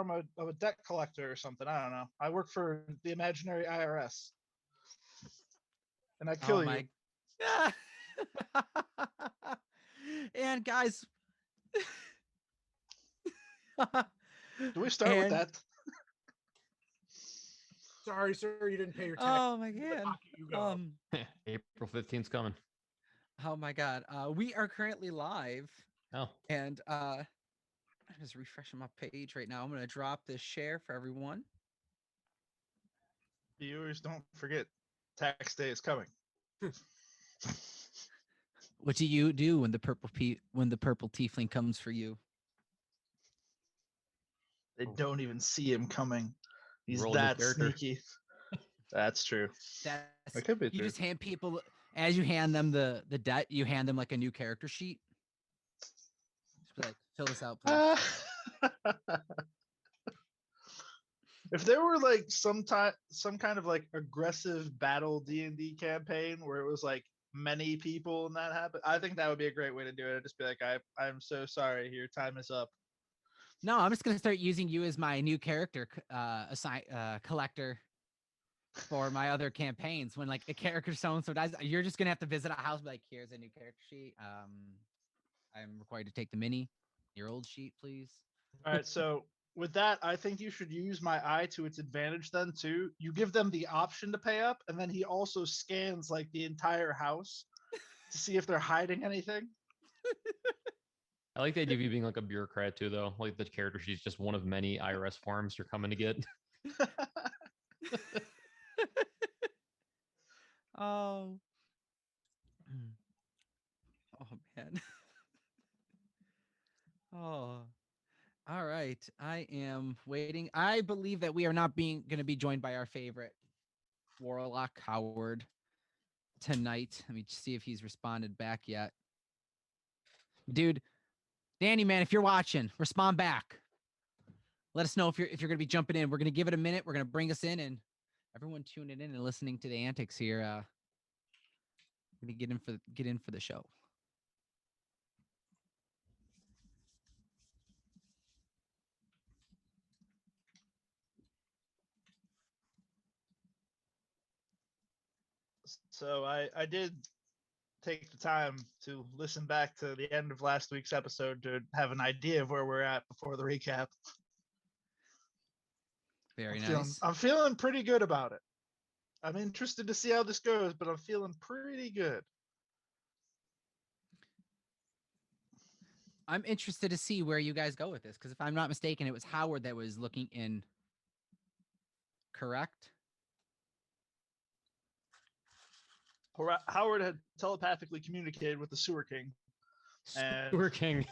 form of a debt collector or something. I don't know. I work for the imaginary IRS, and I kill you. And guys, do we start with that? Sorry, sir, you didn't pay your tax. Oh my god. April 15th's coming. Oh my god. We are currently live. Oh. And I'm just refreshing my page right now. I'm gonna drop this share for everyone. Viewers, don't forget, tax day is coming. What do you do when the purple tiefling comes for you? They don't even see him coming. He's that sneaky. That's true. That could be true. You just hand people, as you hand them the debt, you hand them like a new character sheet. Just be like, fill this out, please. If there were like some kind of like aggressive battle D&D campaign where it was like many people and that happened, I think that would be a great way to do it. I'd just be like, I'm so sorry, your time is up. No, I'm just gonna start using you as my new character collector for my other campaigns. When like a character so-and-so dies, you're just gonna have to visit a house, be like, here's a new character sheet. I'm required to take the mini. Your old sheet, please. All right, so with that, I think you should use my eye to its advantage then too. You give them the option to pay up, and then he also scans like the entire house to see if they're hiding anything. I like the idea of you being like a bureaucrat too, though. Like the character sheet's just one of many IRS forms you're coming to get. Oh man. Oh. All right. I am waiting. I believe that we are not going to be joined by our favorite Warlock Howard tonight. Let me see if he's responded back yet. Dude, Danny, man, if you're watching, respond back. Let us know if you're going to be jumping in. We're going to give it a minute. We're going to bring us in, and everyone tuning in and listening to the antics here. Going to get in for the show. So I did take the time to listen back to the end of last week's episode to have an idea of where we're at before the recap. Very nice. I'm feeling pretty good about it. I'm interested to see how this goes, but I'm feeling pretty good. I'm interested to see where you guys go with this, because if I'm not mistaken, it was Howard that was looking in. Correct? Howard had telepathically communicated with the Sewer King. Sewer King.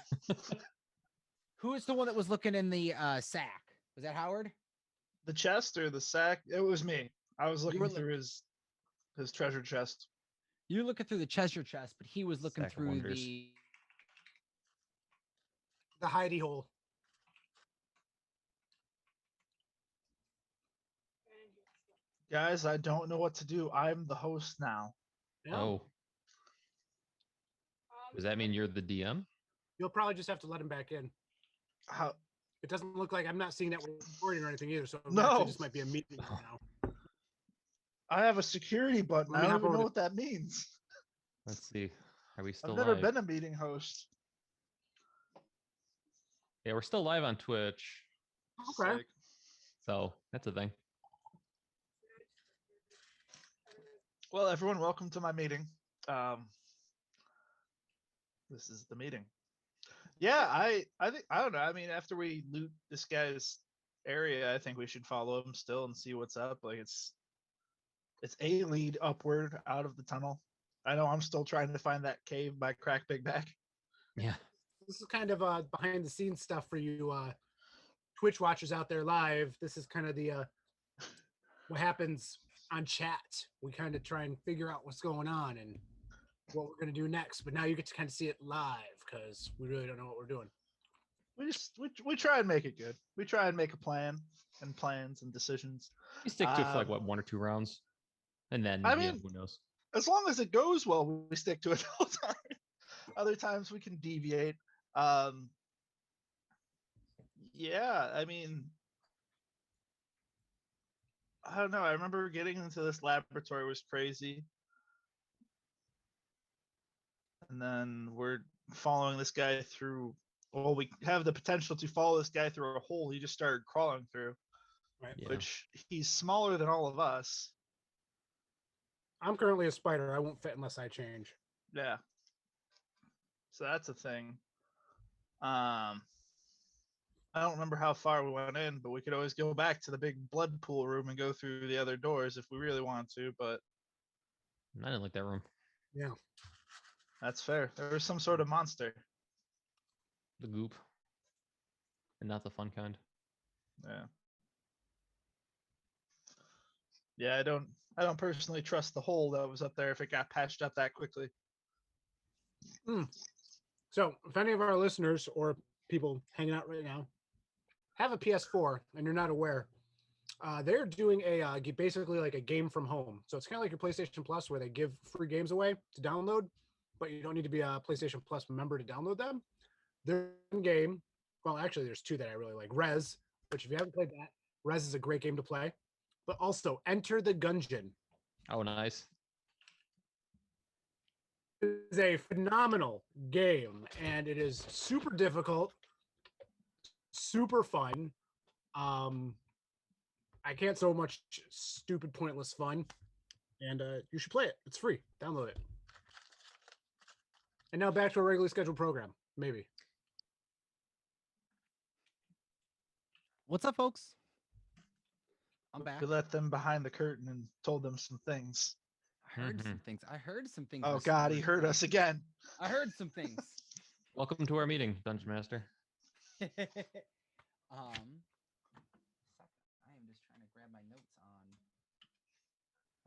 Who is the one that was looking in the sack? Was that Howard? The chest or the sack? It was me. I was looking through his treasure chest. You're looking through the treasure chest, but he was looking through the hidey hole. Guys, I don't know what to do. I'm the host now. Yeah. Oh. Does that mean you're the DM? You'll probably just have to let him back in. How? It doesn't look like I'm not seeing that we're recording or anything either, so no, it just might be a meeting right now. I have a security button. I don't even know what that means. Let's see. Are we still I've never live? been a meeting host. Yeah, we're still live on Twitch. Okay. Sick. So that's a thing. Well, everyone, welcome to my meeting. This is the meeting. Yeah, I think, I don't know. I mean, after we loot this guy's area, I think we should follow him still and see what's up. Like it's a lead upward out of the tunnel. I know I'm still trying to find that cave by Crack Big Back. Yeah. This is kind of behind the scenes stuff for you Twitch watchers out there live. This is kind of the what happens on chat. We kind of try and figure out what's going on and what we're going to do next. But now you get to kind of see it live because we really don't know what we're doing. We try and make it good. We try and make a plan and plans and decisions. You stick to it for like what, 1 or 2 rounds, and then I mean, who knows? As long as it goes well, we stick to it all the time. Other times we can deviate. Yeah, I mean, I don't know. I remember getting into this laboratory was crazy, and then we're following this guy through. Well, we have the potential to follow this guy through a hole he just started crawling through, Right. Yeah. which he's smaller than all of us. I'm currently a spider. I won't fit unless I change. Yeah. So that's a thing. I don't remember how far we went in, but we could always go back to the big blood pool room and go through the other doors if we really want to, but I didn't like that room. Yeah. that's fair. There was some sort of monster. The goop. And not the fun kind. Yeah. Yeah, I don't personally trust the hole that was up there if it got patched up that quickly. So, if any of our listeners or people hanging out right now have a PS4 and you're not aware, they're doing basically like a game from home. So it's kind of like your PlayStation Plus, where they give free games away to download, but you don't need to be a PlayStation Plus member to download them. Their game, well, actually, there's two that I really like. Rez, which if you haven't played that, Rez is a great game to play. But also Enter the Gungeon Oh, nice. is a phenomenal game, and it is super difficult, super fun. I can't so much stupid, pointless fun, and you should play it. It's free. Download it. And now back to a regularly scheduled program, maybe. What's up, folks? I'm back. We let them behind the curtain and told them some things. I heard some things. I heard some things. Oh were God, he secret. heard us again. I heard some things. Welcome to our meeting, Dungeon Master. Second. I am just trying to grab my notes on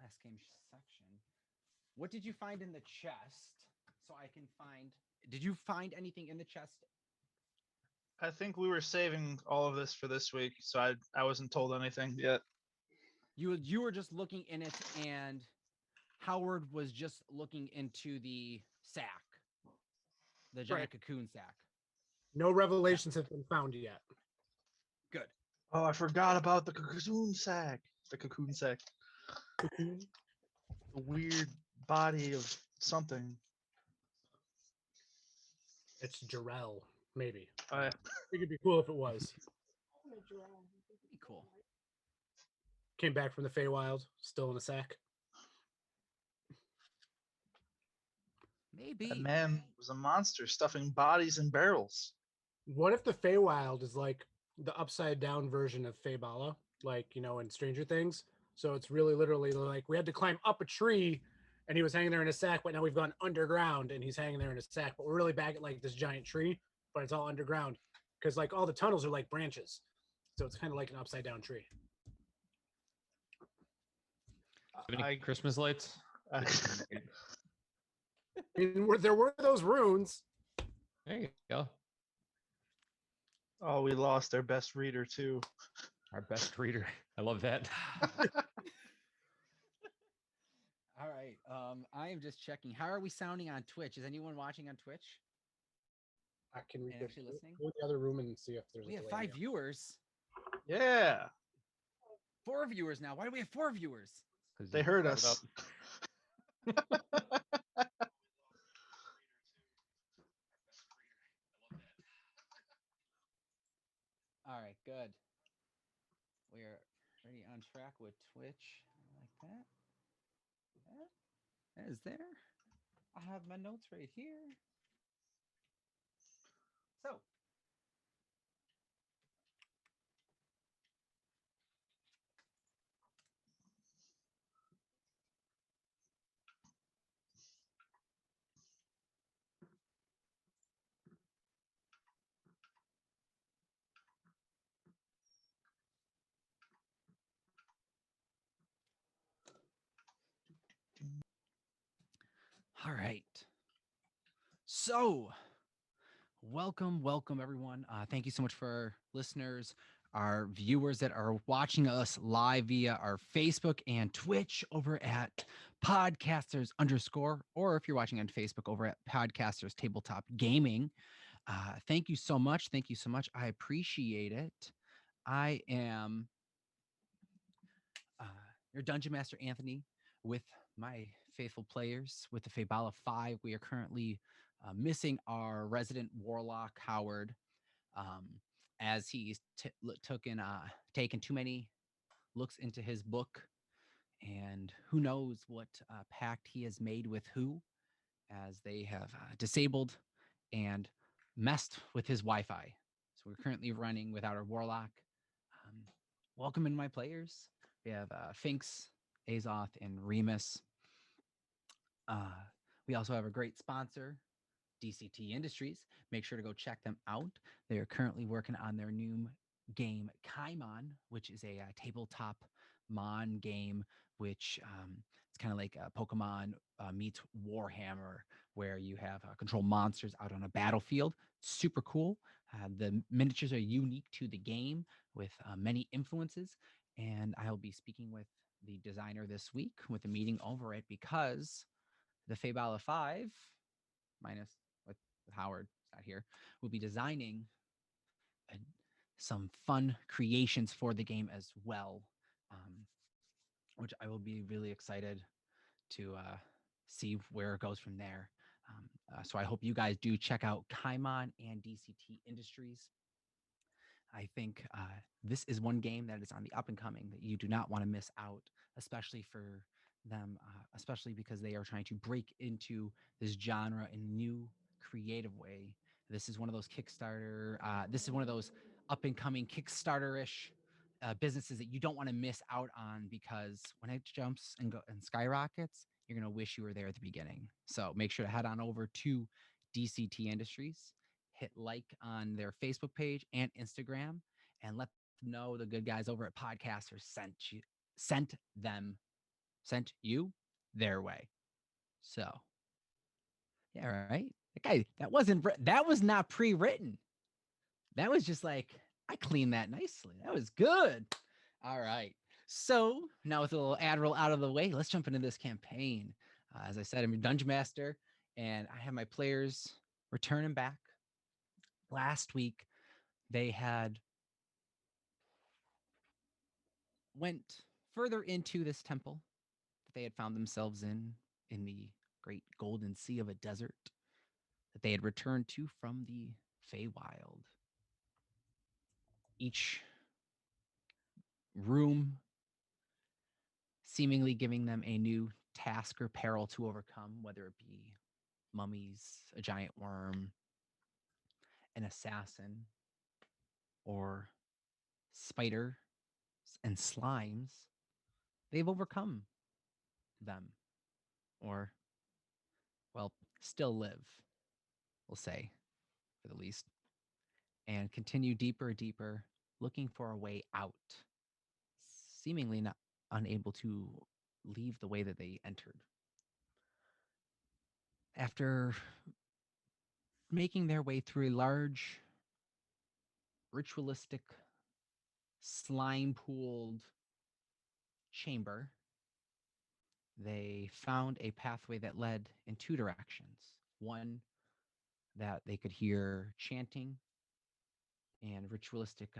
last game section. What did you find in the chest? So I can find. Did you find anything in the chest? I think we were saving all of this for this week, so I wasn't told anything yet. You were just looking in it, and Howard was just looking into the sack, the giant cocoon sack. No revelations have been found yet. Good. Oh, I forgot about the cocoon sack. The cocoon sack. Cocoon? The weird body of something. It's Jarrell, maybe. I I think it'd be cool if it was. Pretty cool. Came back from the Feywild, still in a sack. Maybe. that man was a monster stuffing bodies in barrels. What if the Feywild is like the upside down version of Faybala, like, in Stranger Things? So it's really literally like we had to climb up a tree and he was hanging there in a sack, but now we've gone underground and he's hanging there in a sack. But we're really back at like this giant tree, but it's all underground because like all the tunnels are like branches. So it's kind of like an upside down tree. Have any I, Christmas lights? I, I mean, there were those runes. There you go. oh, we lost our best reader too. Our best reader. I love that. All right. I am just checking. How are we sounding on Twitch? Is anyone watching on Twitch? Can we And go actually listening? in the other room and see if there's We a have delay 5 there? viewers. Yeah, 4 viewers now. Why do we have 4 viewers? 'Cause they you heard brought it us. All right, good. We are already on track with Twitch. I like that. That is there. I have my notes right here. So, all right. So, welcome everyone. Thank you so much for our listeners, our viewers that are watching us live via our Facebook and Twitch over at podcasters _ or if you're watching on Facebook over at podcasters tabletop gaming. Thank you so much. Thank you so much. I appreciate it. I am your Dungeon Master Anthony with my faithful players with the Faybala Five. We are currently missing our resident warlock Howard, um, as he's taken too many looks into his book, and who knows what pact he has made with who, as they have disabled and messed with his Wi-Fi. So we're currently running without our warlock. Um, welcome in my players. We have Finks, Azoth, and Remus. We also have a great sponsor, DCT Industries. Make sure to go check them out. They are currently working on their new game, Kaimon, which is a tabletop mon game, which it's kind of like Pokemon meets Warhammer, where you have control monsters out on a battlefield. Super cool. The miniatures are unique to the game with many influences. And I'll be speaking with the designer this week with a meeting over it, because the Faybala Five, minus with Howard out here, will be designing uh, some fun creations for the game as well, which I will be really excited to see where it goes from there. So I hope you guys do check out Kaimon and DCT Industries. I think this is one game that is on the up and coming that you do not want to miss out, especially for them, especially because they are trying to break into this genre in a new creative way. This is one of those Kickstarter, this is one of those up and coming Kickstarter-ish businesses that you don't want to miss out on, because when it jumps and skyrockets, you're going to wish you were there at the beginning. So make sure to head on over to DCT Industries, hit like on their Facebook page and Instagram, and let them know the good guys over at Podcasters sent you their way. So, yeah, right. That was not pre-written. That was just like, I cleaned that nicely. That was good. All right. So now, with a little Adderall out of the way, let's jump into this campaign. As I said, I'm your Dungeon Master, and I have my players returning back. Last week, they had went further into this temple that they had found themselves in the great golden sea of a desert that they had returned to from the Feywild. Each room seemingly giving them a new task or peril to overcome, whether it be mummies, a giant worm, an assassin, or spider and slimes. They've overcome them, or, well, still live, we'll say, for the least, and continue deeper and deeper, looking for a way out, seemingly not unable to leave the way that they entered. After making their way through a large, ritualistic, slime-pooled chamber, they found a pathway that led in two directions. One that they could hear chanting and ritualistic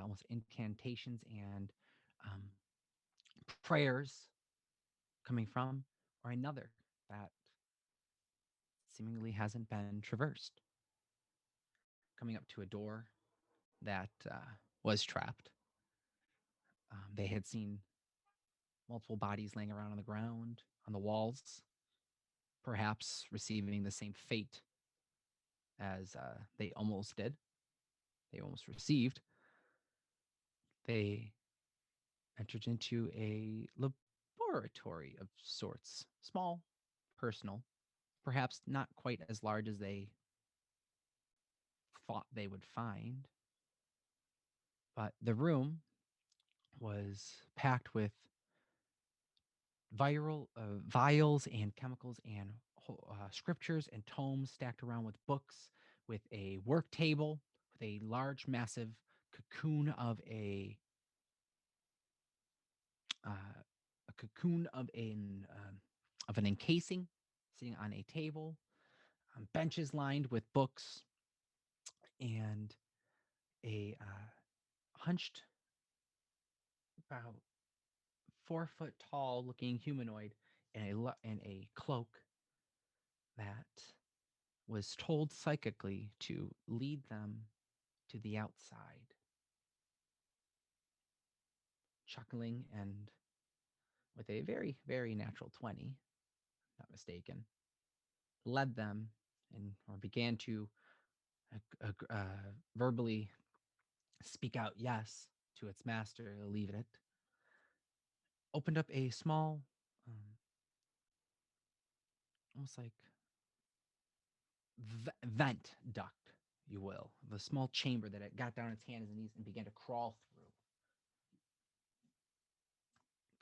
almost incantations and um, prayers coming from, or another that seemingly hasn't been traversed, coming up to a door that was trapped. They had seen multiple bodies laying around on the ground, on the walls, perhaps receiving the same fate as they almost did. They almost received. They entered into a laboratory of sorts, small, personal, perhaps not quite as large as they thought they would find. But the room was packed with vials and chemicals and scriptures and tomes stacked around with books, with a work table, with a large, massive cocoon of a cocoon of an encasing sitting on a table, benches lined with books, and a hunched about 4 foot tall looking humanoid in a cloak that was told psychically to lead them to the outside. Chuckling and with a very, very natural 20, not mistaken, led them and or began to verbally speak out yes to its master, leave it. Opened up a small, almost like vent duct, you will, of a small chamber that it got down its hands and knees and began to crawl through.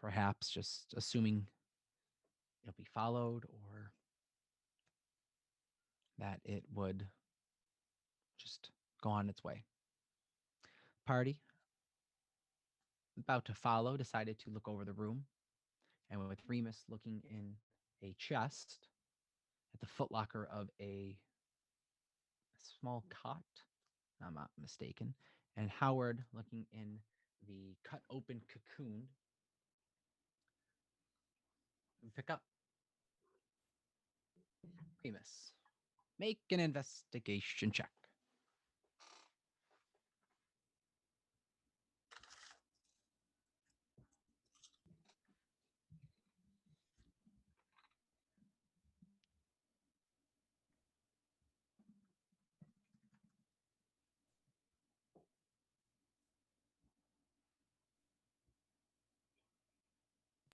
Perhaps just assuming it'll be followed or that it would just go on its way. Party, about to follow, decided to look over the room, and with Remus looking in a chest at the footlocker of a small cot, if I'm not mistaken, and Howard looking in the cut open cocoon, and pick up Remus. Make an investigation check.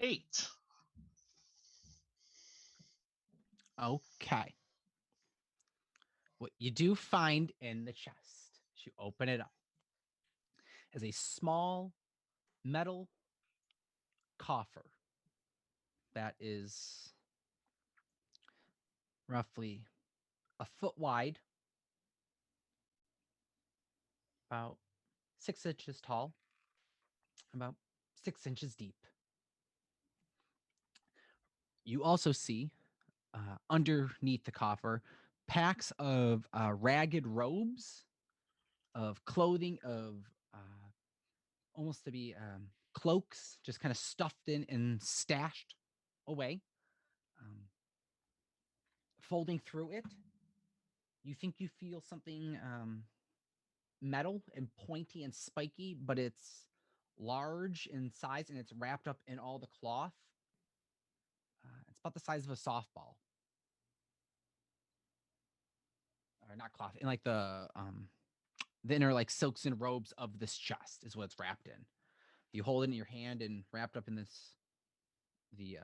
Eight. Okay. What you do find in the chest, as you open it up, is a small metal coffer that is roughly a foot wide, about 6 inches tall, about 6 inches deep. You also see underneath the coffer packs of ragged robes, of clothing, of almost to be cloaks, just kind of stuffed in and stashed away. Folding through it, you think you feel something metal and pointy and spiky, but it's large in size and it's wrapped up in all the cloth. It's about the size of a softball. Or not cloth, in like the inner like silks and robes of this chest is what it's wrapped in. You hold it in your hand and wrapped up in the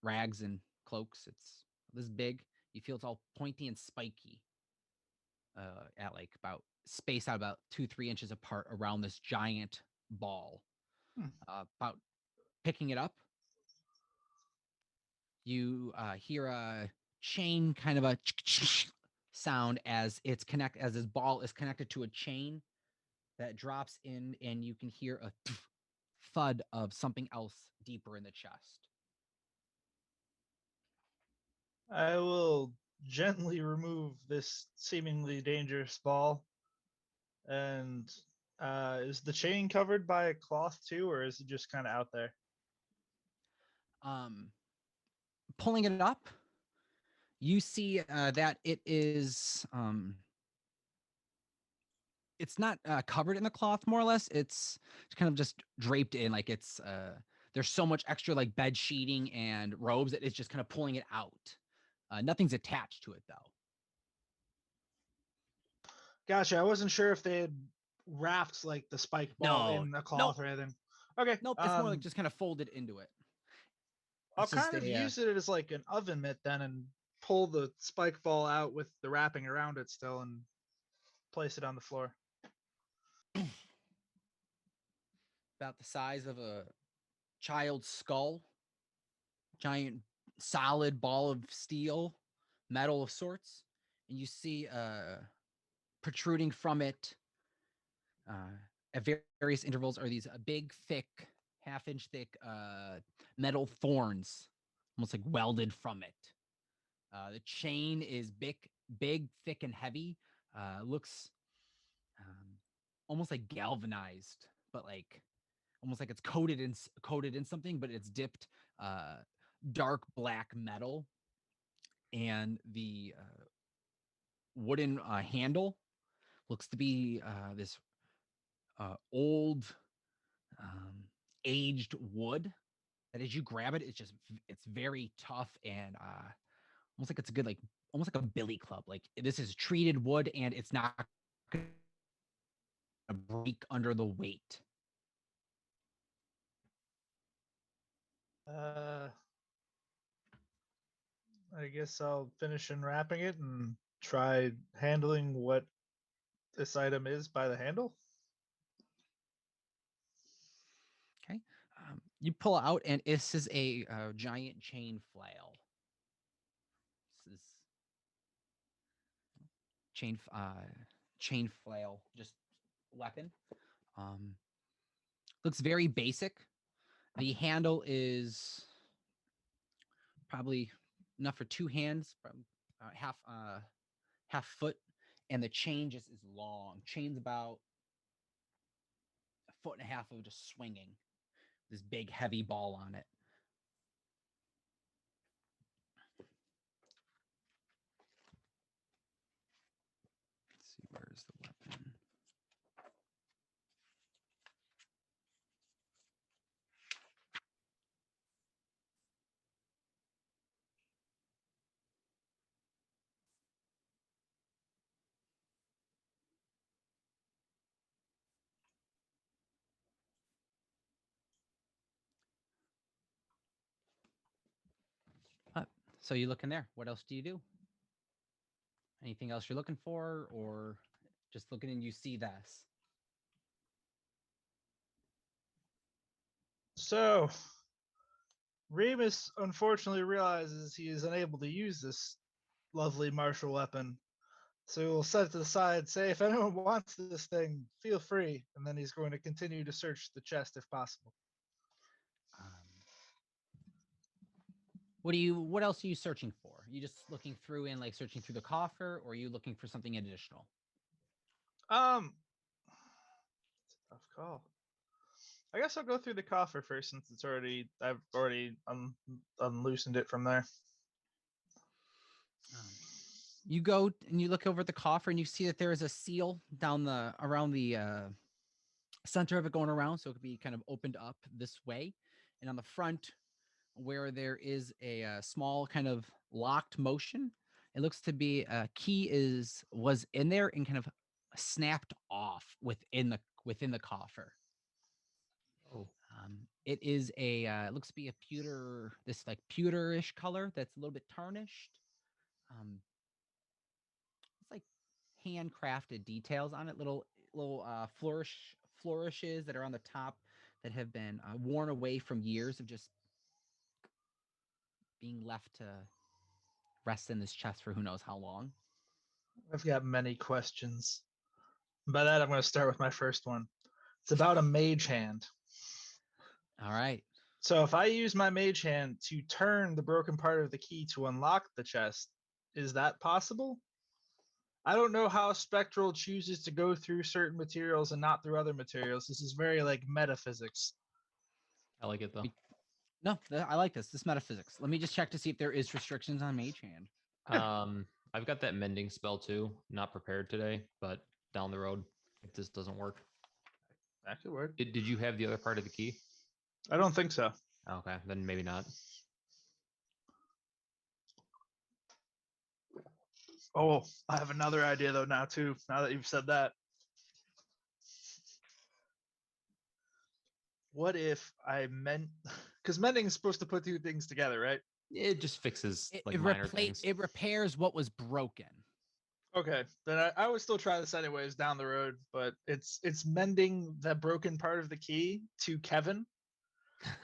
rags and cloaks. It's this big. You feel it's all pointy and spiky. At like about spaced out about 2-3 inches apart around this giant ball. About picking it up, you hear a chain kind of a sound as this ball is connected to a chain that drops in, and you can hear a thud of something else deeper in the chest. I will gently remove this seemingly dangerous ball. And is the chain covered by a cloth too, or is it just kind of out there? Pulling it up, you see that it is it's not covered in the cloth, more or less. It's kind of just draped in, like it's there's so much extra like bed sheeting and robes that it's just kind of pulling it out. Nothing's attached to it though. Gotcha. I wasn't sure if they had wrapped like the spike ball No, in a cloth or anything. Okay. Nope, it's more like just kind of folded into it. I'll It's just kind of a, use it as like an oven mitt then, and pull the spike ball out with the wrapping around it still, and place it on the floor. about the size of a child's skull, giant solid ball of steel, metal of sorts, and you see protruding from it at various intervals are these big, thick, half-inch thick metal thorns, almost like welded from it. The chain is big, thick, and heavy. Looks almost like galvanized, but like almost like it's coated in something, but it's dipped dark black metal, and the wooden handle looks to be this old aged wood that as you grab it, it's very tough and almost like it's a good almost like a billy club. Like this is treated wood and it's not gonna break under the weight. I guess I'll finish unwrapping it and try handling what this item is by the handle. Okay. You pull out, and this is a giant chain flail. This is chain flail, just weapon. Looks very basic. The handle is probably enough for two hands, half foot, and the chain just is long. Chain's about a foot and a half of just swinging. This big heavy ball on it. Let's see, where's the weapon? So you look in there. What else do you do? Anything else you're looking for, or just looking and you see this? So, Remus unfortunately realizes he is unable to use this lovely martial weapon. So he'll set it to the side, say, if anyone wants this thing, feel free. And then he's going to continue to search the chest if possible. What else are you searching for? You just looking through and like searching through the coffer, or are you looking for something additional? It's a tough call. I guess I'll go through the coffer first since I've already unloosened it from there. You go and you look over at the coffer and you see that there is a seal down around the center of it going around, so it could be kind of opened up this way, and on the front where there is a small kind of locked motion, it looks to be a key was in there and kind of snapped off within the coffer. Oh, it is it looks to be a pewterish color that's a little bit tarnished. It's like handcrafted details on it, little flourishes that are on the top that have been worn away from years of just being left to rest in this chest for who knows how long. I've got many questions. By that, I'm going to start with my first one. It's about a mage hand. All right. So if I use my mage hand to turn the broken part of the key to unlock the chest, is that possible? I don't know how Spectral chooses to go through certain materials and not through other materials. This is very like metaphysics. I like it though. No, I like this. This metaphysics. Let me just check to see if there is restrictions on mage hand. I've got that mending spell too. Not prepared today, but down the road, if this doesn't work. That could work. Did you have the other part of the key? I don't think so. Okay, then maybe not. Oh, I have another idea though now too, now that you've said that. What if I meant, because mending is supposed to put two things together, right? It just fixes minor things. It repairs what was broken. Okay, then I would still try this anyways down the road, but it's mending the broken part of the key to Kevin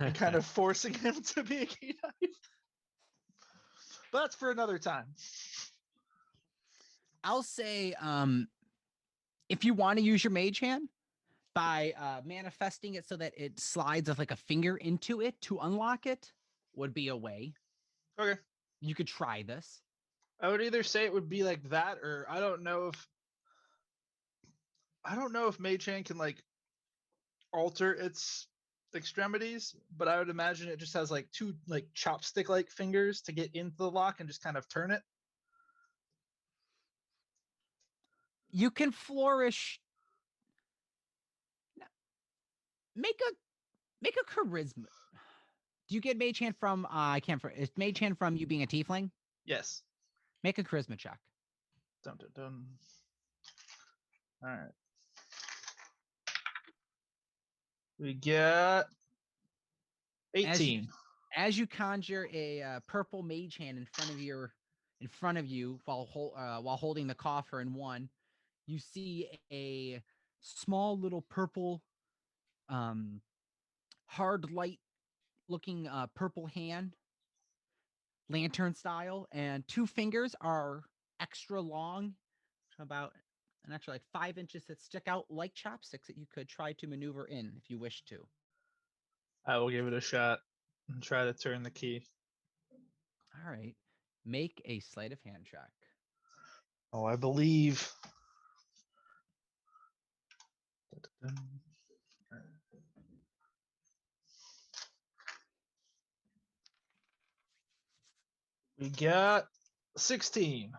and kind of forcing him to be a key knife. But that's for another time. I'll say if you want to use your mage hand by manifesting it so that it slides with like a finger into it to unlock it would be a way. Okay. You could try this. I would either say it would be like that, or I don't know if Mage Hand can like alter its extremities, but I would imagine it just has like two like chopstick like fingers to get into the lock and just kind of turn it. You can flourish. Make a charisma. Do you get mage hand from? I can't. It's mage hand from you being a tiefling. Yes. Make a charisma check. Dun, dun, dun. All right. We get 18. As you conjure a purple mage hand in front of you while holding the coffer in one, you see a small little purple, hard light looking purple hand, lantern style, and two fingers are extra long, about an extra like 5 inches that stick out like chopsticks that you could try to maneuver in if you wish to. I will give it a shot and try to turn the key. All right. Make a sleight of hand check. Oh, I believe. We got 16.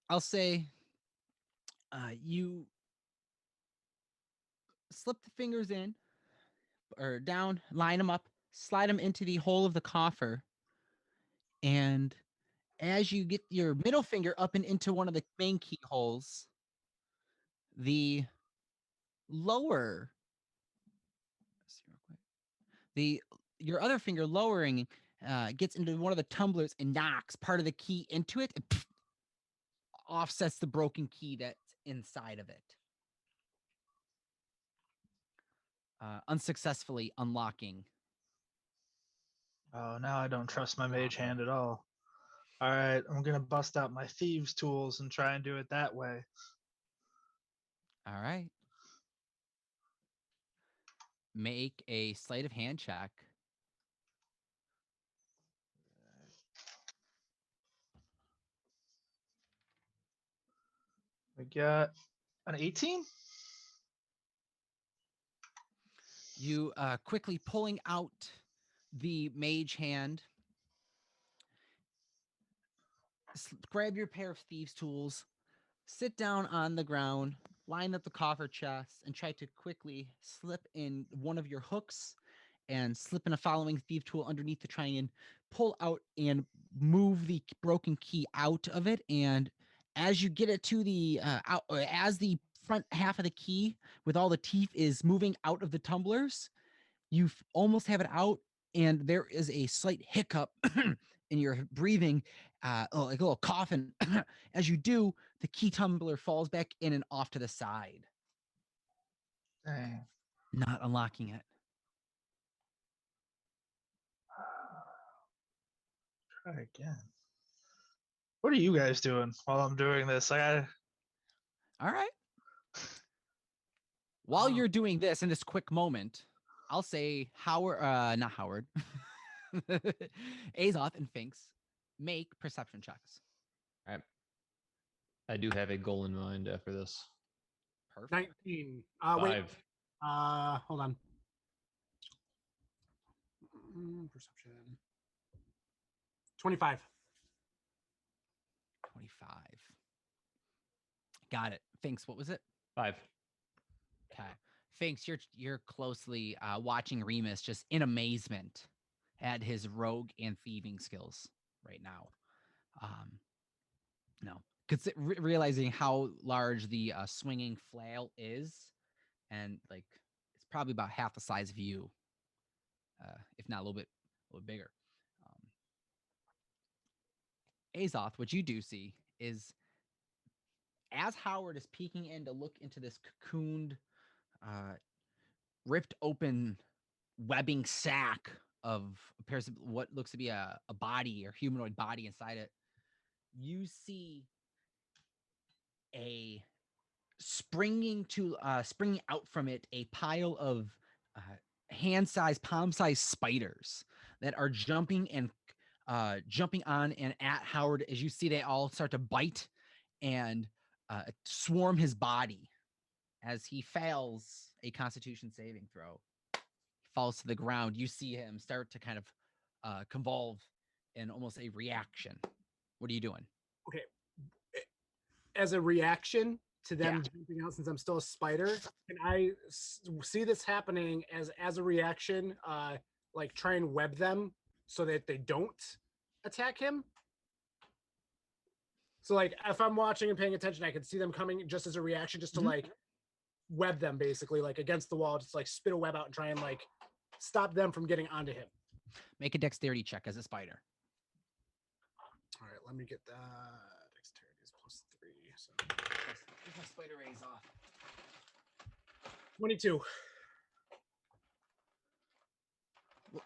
I'll say you slip the fingers in or down, line them up, slide them into the hole of the coffer. And as you get your middle finger up and into one of the main keyholes, the lower, let's see real quick, your other finger lowering gets into one of the tumblers and knocks part of the key into it and offsets the broken key that's inside of it. Unsuccessfully unlocking. Oh, now I don't trust my mage hand at all. All right, I'm going to bust out my thieves' tools and try and do it that way. All right. Make a sleight of hand check. We got an 18. You quickly pulling out the mage hand. Grab your pair of thieves' tools, sit down on the ground, line up the coffer chest, and try to quickly slip in one of your hooks and slip in a following thief tool underneath to try and pull out and move the broken key out of it. And as you get it to the as the front half of the key with all the teeth is moving out of the tumblers, you almost have it out, and there is a slight hiccup in your breathing, like a little cough. And as you do, the key tumbler falls back in and off to the side. Dang. Not unlocking it. Try again. What are you guys doing while I'm doing this? All right. While you're doing this in this quick moment, I'll say Howard, not Howard, Azoth and Finks make perception checks. All right. I do have a goal in mind after this. Perfect. 19. 5. Wait. Hold on. Perception. 25. 25. Got it. Finks, what was it? 5. Okay. Finks, you're closely watching Remus just in amazement at his rogue and thieving skills right now. No, realizing how large the swinging flail is, and like it's probably about half the size of you, if not a little bit bigger. Azoth, what you do see is as Howard is peeking in to look into this cocooned, ripped open webbing sack of appears what looks to be a body or humanoid body inside it, you see a springing out from it a pile of hand-sized, palm-sized spiders that are jumping on and at Howard as you see they all start to bite and swarm his body. As he fails a Constitution saving throw, falls to the ground. You see him start to kind of convolve in almost a reaction. What are you doing? Okay. As a reaction to them jumping out, since I'm still a spider, can I see this happening as a reaction? Like try and web them so that they don't attack him. So like if I'm watching and paying attention, I can see them coming just as a reaction, just to like web them basically, like against the wall, just like spit a web out and try and like stop them from getting onto him. Make a dexterity check as a spider. All right, let me get that. Dexterity is +3. So Get my spider rays off. 22.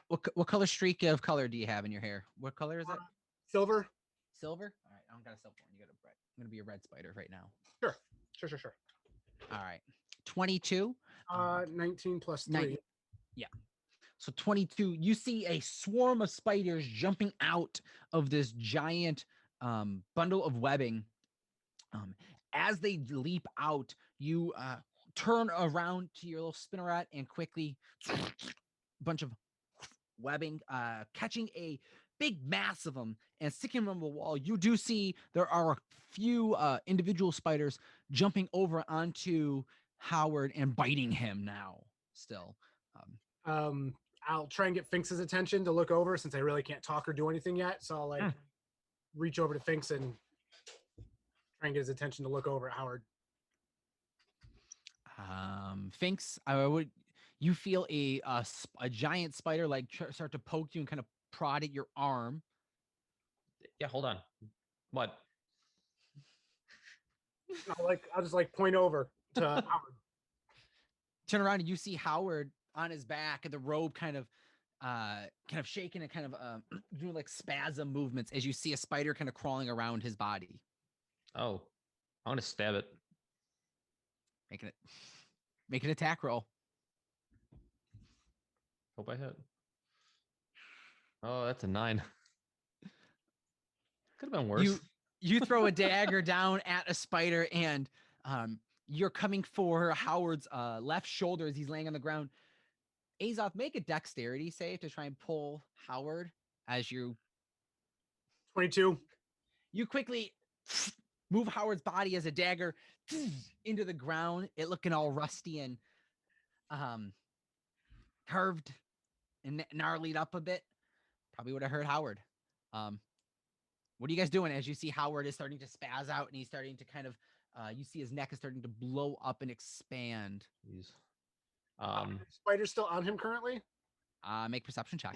What color streak of color do you have in your hair? What color is it? Silver. Silver? All right, I don't got a silver one. You got a red. I'm gonna be a red spider right now. Sure. All right. 22. 19 plus 3. 90. Yeah. So 22, you see a swarm of spiders jumping out of this giant bundle of webbing. As they leap out, you turn around to your little spinneret and quickly bunch of webbing, catching a big mass of them and sticking them on the wall. You do see there are a few individual spiders jumping over onto Howard and biting him now still. I'll try and get Finks's attention to look over, since I really can't talk or do anything yet. So I'll like reach over to Finks and try and get his attention to look over at Howard. Finks, you feel a giant spider like start to poke you and kind of prod at your arm. Yeah, hold on. What? I'll just like point over to Howard. Turn around and you see Howard on his back, and the robe kind of shaking and kind of doing like spasm movements as you see a spider kind of crawling around his body. Oh, I want to stab it. Make an attack roll. Hope I hit. Oh, that's a 9. Could have been worse. You throw a dagger down at a spider, and you're coming for Howard's left shoulder as he's laying on the ground. Azoth, make a dexterity save to try and pull Howard as you 22. You quickly move Howard's body as a dagger into the ground, it looking all rusty and curved and gnarlied up a bit. Probably would have hurt Howard. What are you guys doing as you see Howard is starting to spaz out and he's starting to kind of, you see his neck is starting to blow up and expand. Jeez. Spider's still on him currently? Make perception check.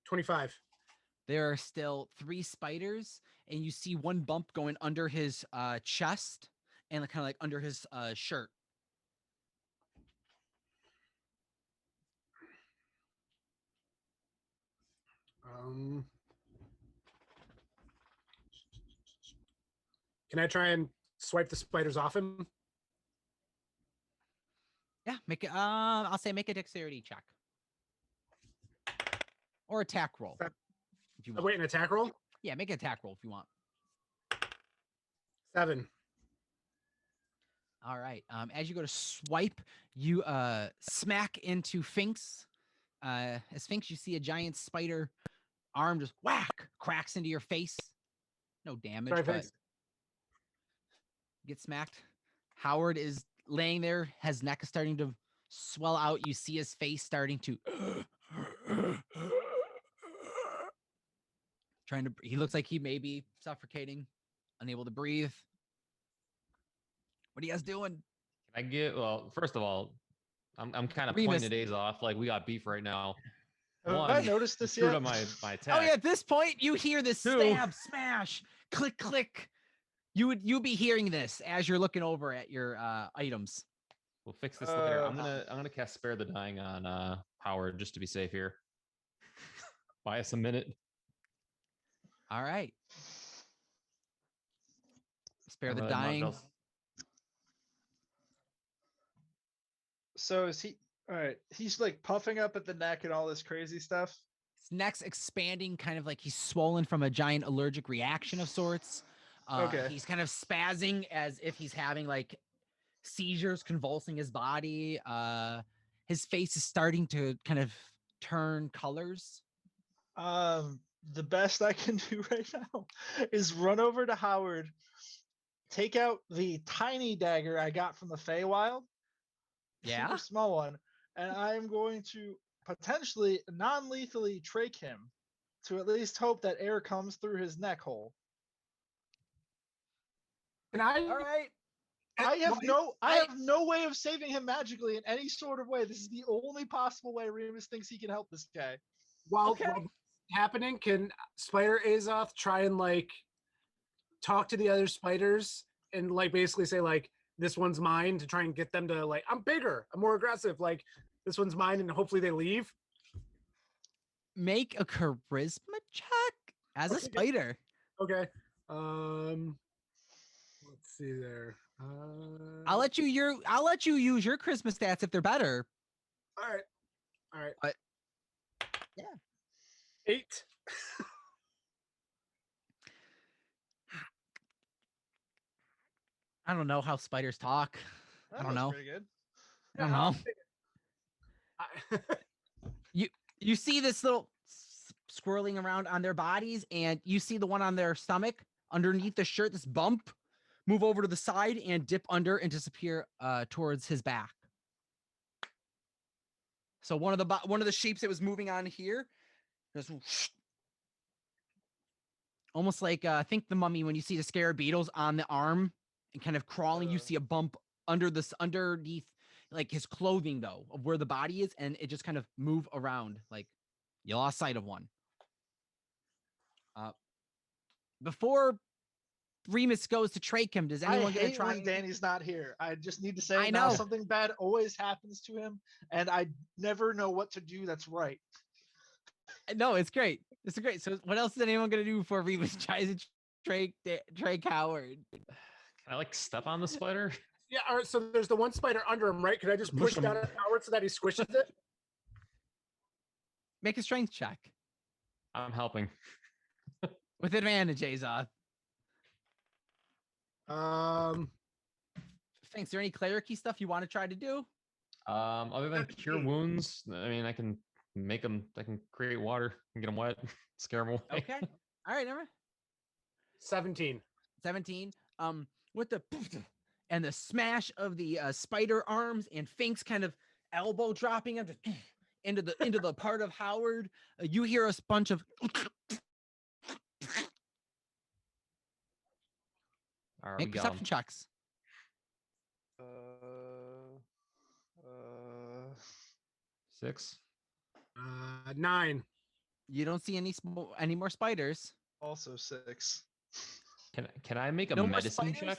25. There are still 3 spiders, and you see one bump going under his chest and kind of like under his shirt. Can I try and swipe the spiders off him? Yeah, make it. I'll say make a dexterity check or attack roll if you want. Wait, an attack roll? Yeah, make an attack roll if you want. 7. All right. As you go to swipe, you smack into Finks. As Finks, you see a giant spider arm just whack cracks into your face. No damage, Sorry, but Finks. get smacked. Howard is laying there. His neck is starting to swell out. You see his face starting to he looks like he may be suffocating, unable to breathe. What are you guys doing? Well, first of all, I'm kind of Remus. pointing days off. Like, we got beef right now. Have I noticed this screwed yet? up my attack. Oh yeah, at this point you hear this 2. stab, smash, click, click. You'll be hearing this as you're looking over at your items. We'll fix this later. I'm gonna cast Spare the Dying on Howard just to be safe here. Buy us a minute. All right. Spare the Don't really have much dying. else. So is he all right? He's like puffing up at the neck and all this crazy stuff. His neck's expanding, kind of like he's swollen from a giant allergic reaction of sorts. Okay. He's kind of spazzing as if he's having like seizures, convulsing his body. His face is starting to kind of turn colors. The best I can do right now is run over to Howard, take out the tiny dagger I got from the Feywild, Yeah. super small one, and I'm going to potentially non-lethally trach him to at least hope that air comes through his neck hole. Can I? All right. I have no way of saving him magically in any sort of way. This is the only possible way Remus thinks he can help this guy. While this is happening, can Spider Azoth try and like talk to the other spiders and like basically say like this one's mine to try and get them to like I'm bigger, I'm more aggressive, like this one's mine, and hopefully they leave. Make a charisma check as a spider. Okay. Let's see there. I'll let you use your Christmas stats if they're better. All right. But yeah. 8. I don't know how spiders talk. I don't know. Pretty good. I don't know. You see this little swirling around on their bodies, and you see the one on their stomach underneath the shirt, this bump, move over to the side and dip under and disappear towards his back. So one of the shapes that was moving on here, almost like think the Mummy when you see the scarab beetles on the arm and kind of crawling, you see a bump underneath like his clothing though of where the body is, and it just kind of move around like you lost sight of one. Before Remus goes to trach him, does anyone I hate try? when Danny's not here. I just need to say I now know. something bad always happens to him, and I never know what to do that's right. No, it's great. It's great. So what else is anyone gonna do before Remus tries to trach Howard? Can I like step on the spider? Yeah, all right, so there's the one spider under him, right? Could I just push down at Howard so that he squishes it? Make a strength check I'm helping. with advantage, Azoth. Thanks. Is there any clericy stuff you want to try to do? Other than cure wounds, I mean, I can make them. I can create water and get them wet, scare them away. Okay. All right, never. 17. 17. With the and the smash of the spider arms and Fink's kind of elbow dropping him just into the part of Howard. You hear a bunch of. All right, Make perception checks. 6. 9. You don't see any more spiders. Also 6. Can I make a No more medicine spiders? check?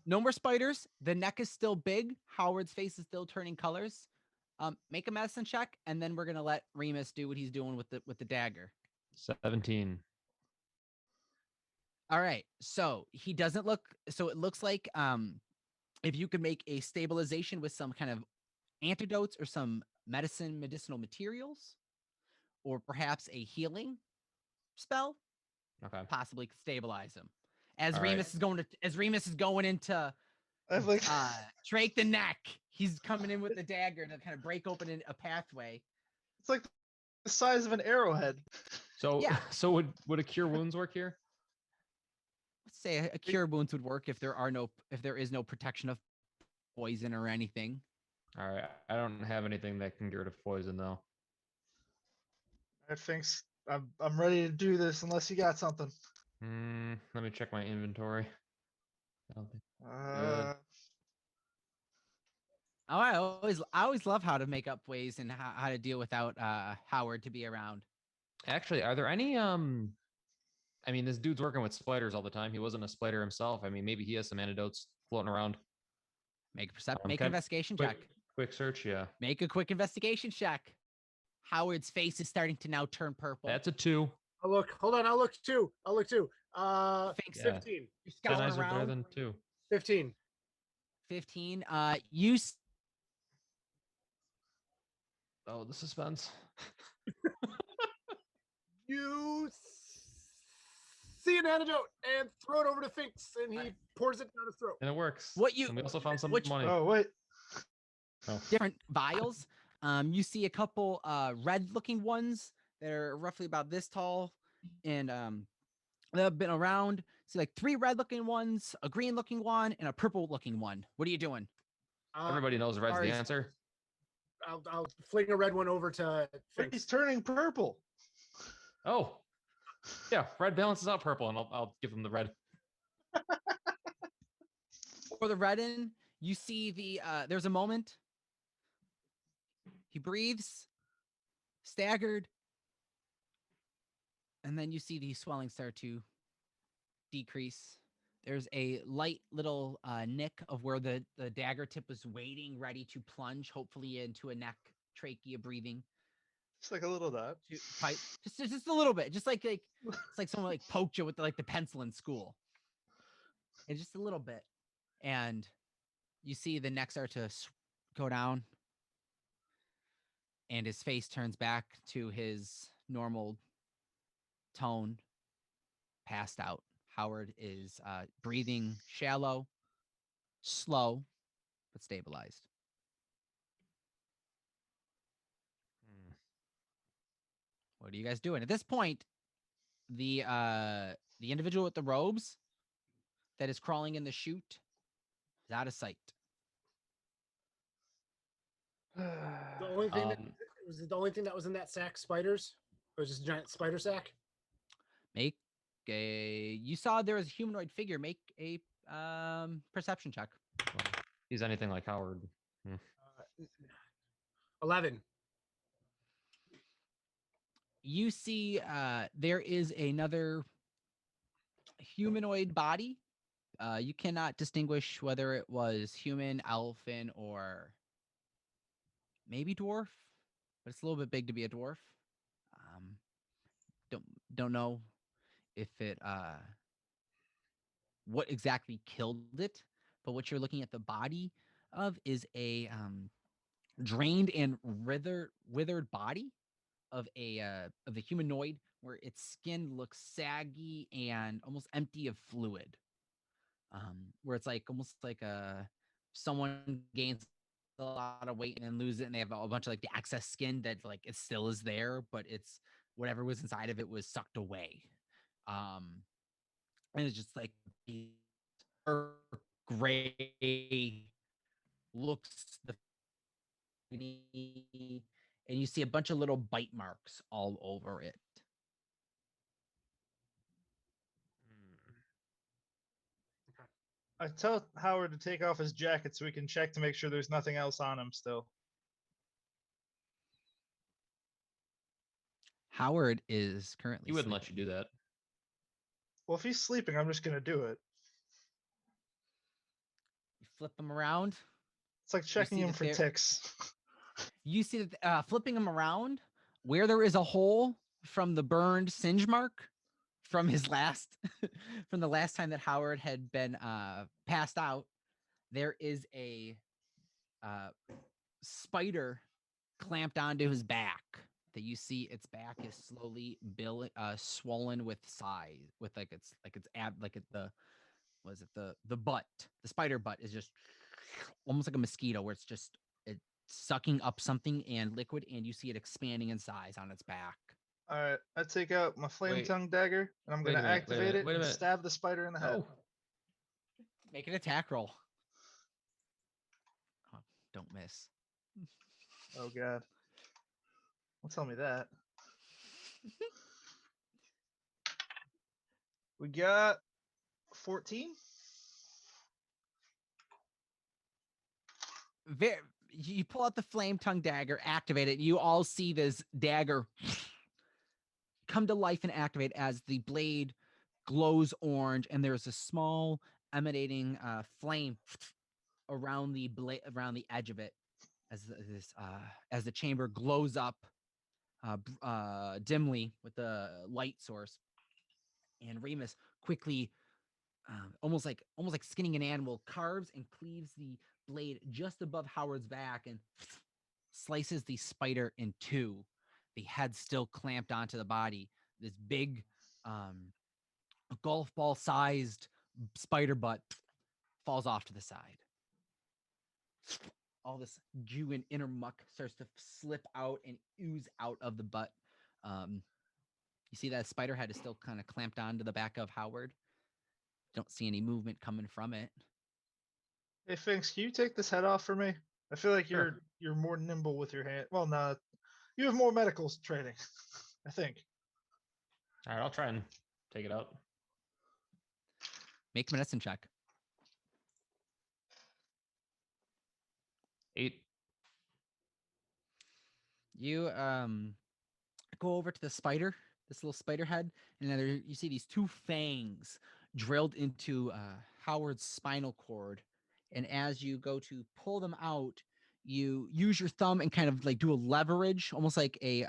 No more spiders. The neck is still big. Howard's face is still turning colors. Make a medicine check, and then we're gonna let Remus do what he's doing with the dagger. 17. All right. So he doesn't look. So it looks like if you could make a stabilization with some kind of antidotes or some medicinal materials, or perhaps a healing spell, Okay. possibly could stabilize him. As All Remus is going into I've like trach the neck, he's coming in with the dagger to kind of break open a pathway. it's like the size of an arrowhead. So Yeah. So would a cure wounds work here? Let's say a cure wounds would work if there is no protection of poison or anything. All right. I don't have anything that can get rid of poison though. I think I'm ready to do this unless you got something. Let me check my inventory. I don't think. I always love how to make up ways and how to deal without Howard to be around. Actually, are there any I mean, this dude's working with spiders all the time. He wasn't a spider himself. I mean, maybe he has some antidotes floating around. Make an Okay. investigation check. Quick search, yeah. Make a quick investigation check. Howard's face is starting to now turn purple. That's a 2. I'll look. Hold on. I'll look too. Thanks. 15. You're 10 scouting eyes are better around. than 2. 15. 15. Oh, the suspense. You see an antidote and throw it over to Finks, and he pours it down his throat. And it works. What you- And we also found some which- money. Oh wait. Oh. Different vials. You see a couple red-looking ones that are roughly about this tall, and they've been around. See, like 3 red-looking ones, a green-looking one, and a purple-looking one. What are you doing? Everybody knows red's far the as- answer. I'll fling a red one over to Wait, he's Finks. turning purple. Oh, yeah. Red balances out purple, and I'll give him the red. For the Redden, you see the there's a moment. He breathes, staggered, and then you see the swelling start to decrease. There's a light little nick of where the dagger tip was waiting, ready to plunge, hopefully into a neck, trachea breathing. Just like a little dot. To pipe, just a little bit, just like it's like someone like poked you with the pencil in school. It's just a little bit, and you see the neck start to go down, and his face turns back to his normal tone. Passed out. Howard is breathing shallow, slow, but stabilized. What are you guys doing? At this point, the individual with the robes that is crawling in the chute is out of sight. The only thing that was it the only thing that was in that sack spiders? Or was it just a giant spider sack? Make a. You saw there was a humanoid figure. Make a perception check. He's anything like Howard. 11. You see there is another humanoid body. You cannot distinguish whether it was human, elfin, or maybe dwarf, but it's a little bit big to be a dwarf. Don't know if it what exactly killed it, but what you're looking at the body of is a drained and withered body of a humanoid, where its skin looks saggy and almost empty of fluid. Where it's like almost like someone gains a lot of weight and then loses it, and they have a bunch of like the excess skin that like it still is there, but it's whatever was inside of it was sucked away. And it's just like gray looks the and you see a bunch of little bite marks all over it. I tell Howard to take off his jacket so we can check to make sure there's nothing else on him still. Howard is currently He wouldn't sleeping. let you do that. Well, if he's sleeping, I'm just gonna do it. You flip him around. It's like checking see him that for there- ticks. You see that flipping him around, where there is a hole from the burned singe mark from his last, from the last time that Howard had been passed out, there is a spider clamped onto his back. That you see its back is slowly swollen with size, with the butt, the spider butt is just almost like a mosquito, where it's sucking up something and liquid, and you see it expanding in size on its back. All right, I take out my flame Wait. tongue dagger and I'm Wait a gonna minute, wait a activate minute, it wait a and minute. stab the spider in the head. Oh, Make an attack roll. Oh, don't miss. Oh god. Don't tell me that. We got 14. You pull out the flame tongue dagger, activate it. You all see this dagger come to life and activate as the blade glows orange, and there's a small emanating flame around the around the edge of it as the chamber glows up dimly with the light source. And Remus quickly, almost like skinning an animal, carves and cleaves the blade just above Howard's back and slices the spider in two. The head still clamped onto the body, this big golf ball sized spider butt falls off to the side. All this goo and inner muck starts to slip out and ooze out of the butt. You see that spider head is still kind of clamped onto the back of Howard. Don't see any movement coming from it. Hey, Finks, can you take this head off for me? I feel like Sure. you're more nimble with your hand. Well, no, you have more medical training, I think. All right, I'll try and take it out. Make a medicine check. 8. You go over to the spider, this little spider head, and then you see these two fangs drilled into Howard's spinal cord. And as you go to pull them out, you use your thumb and kind of like do a leverage, almost like a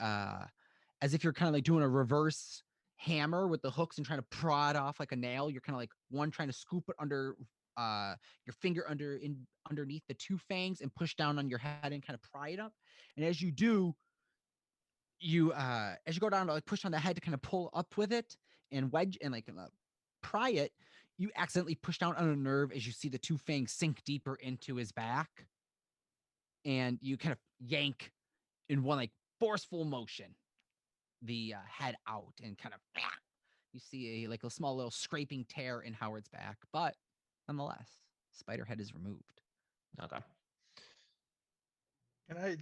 as if you're kind of like doing a reverse hammer with the hooks and trying to prod off like a nail. You're kind of like one trying to scoop it under your finger underneath the two fangs and push down on your head and kind of pry it up. And as you do, you as you go down to like push on the head to kind of pull up with it and wedge and like pry it, you accidentally push down on a nerve as you see the two fangs sink deeper into his back, and you kind of yank in one like forceful motion the head out, and kind of you see a like a small little scraping tear in Howard's back, but nonetheless, spider head is removed. Okay. Can I?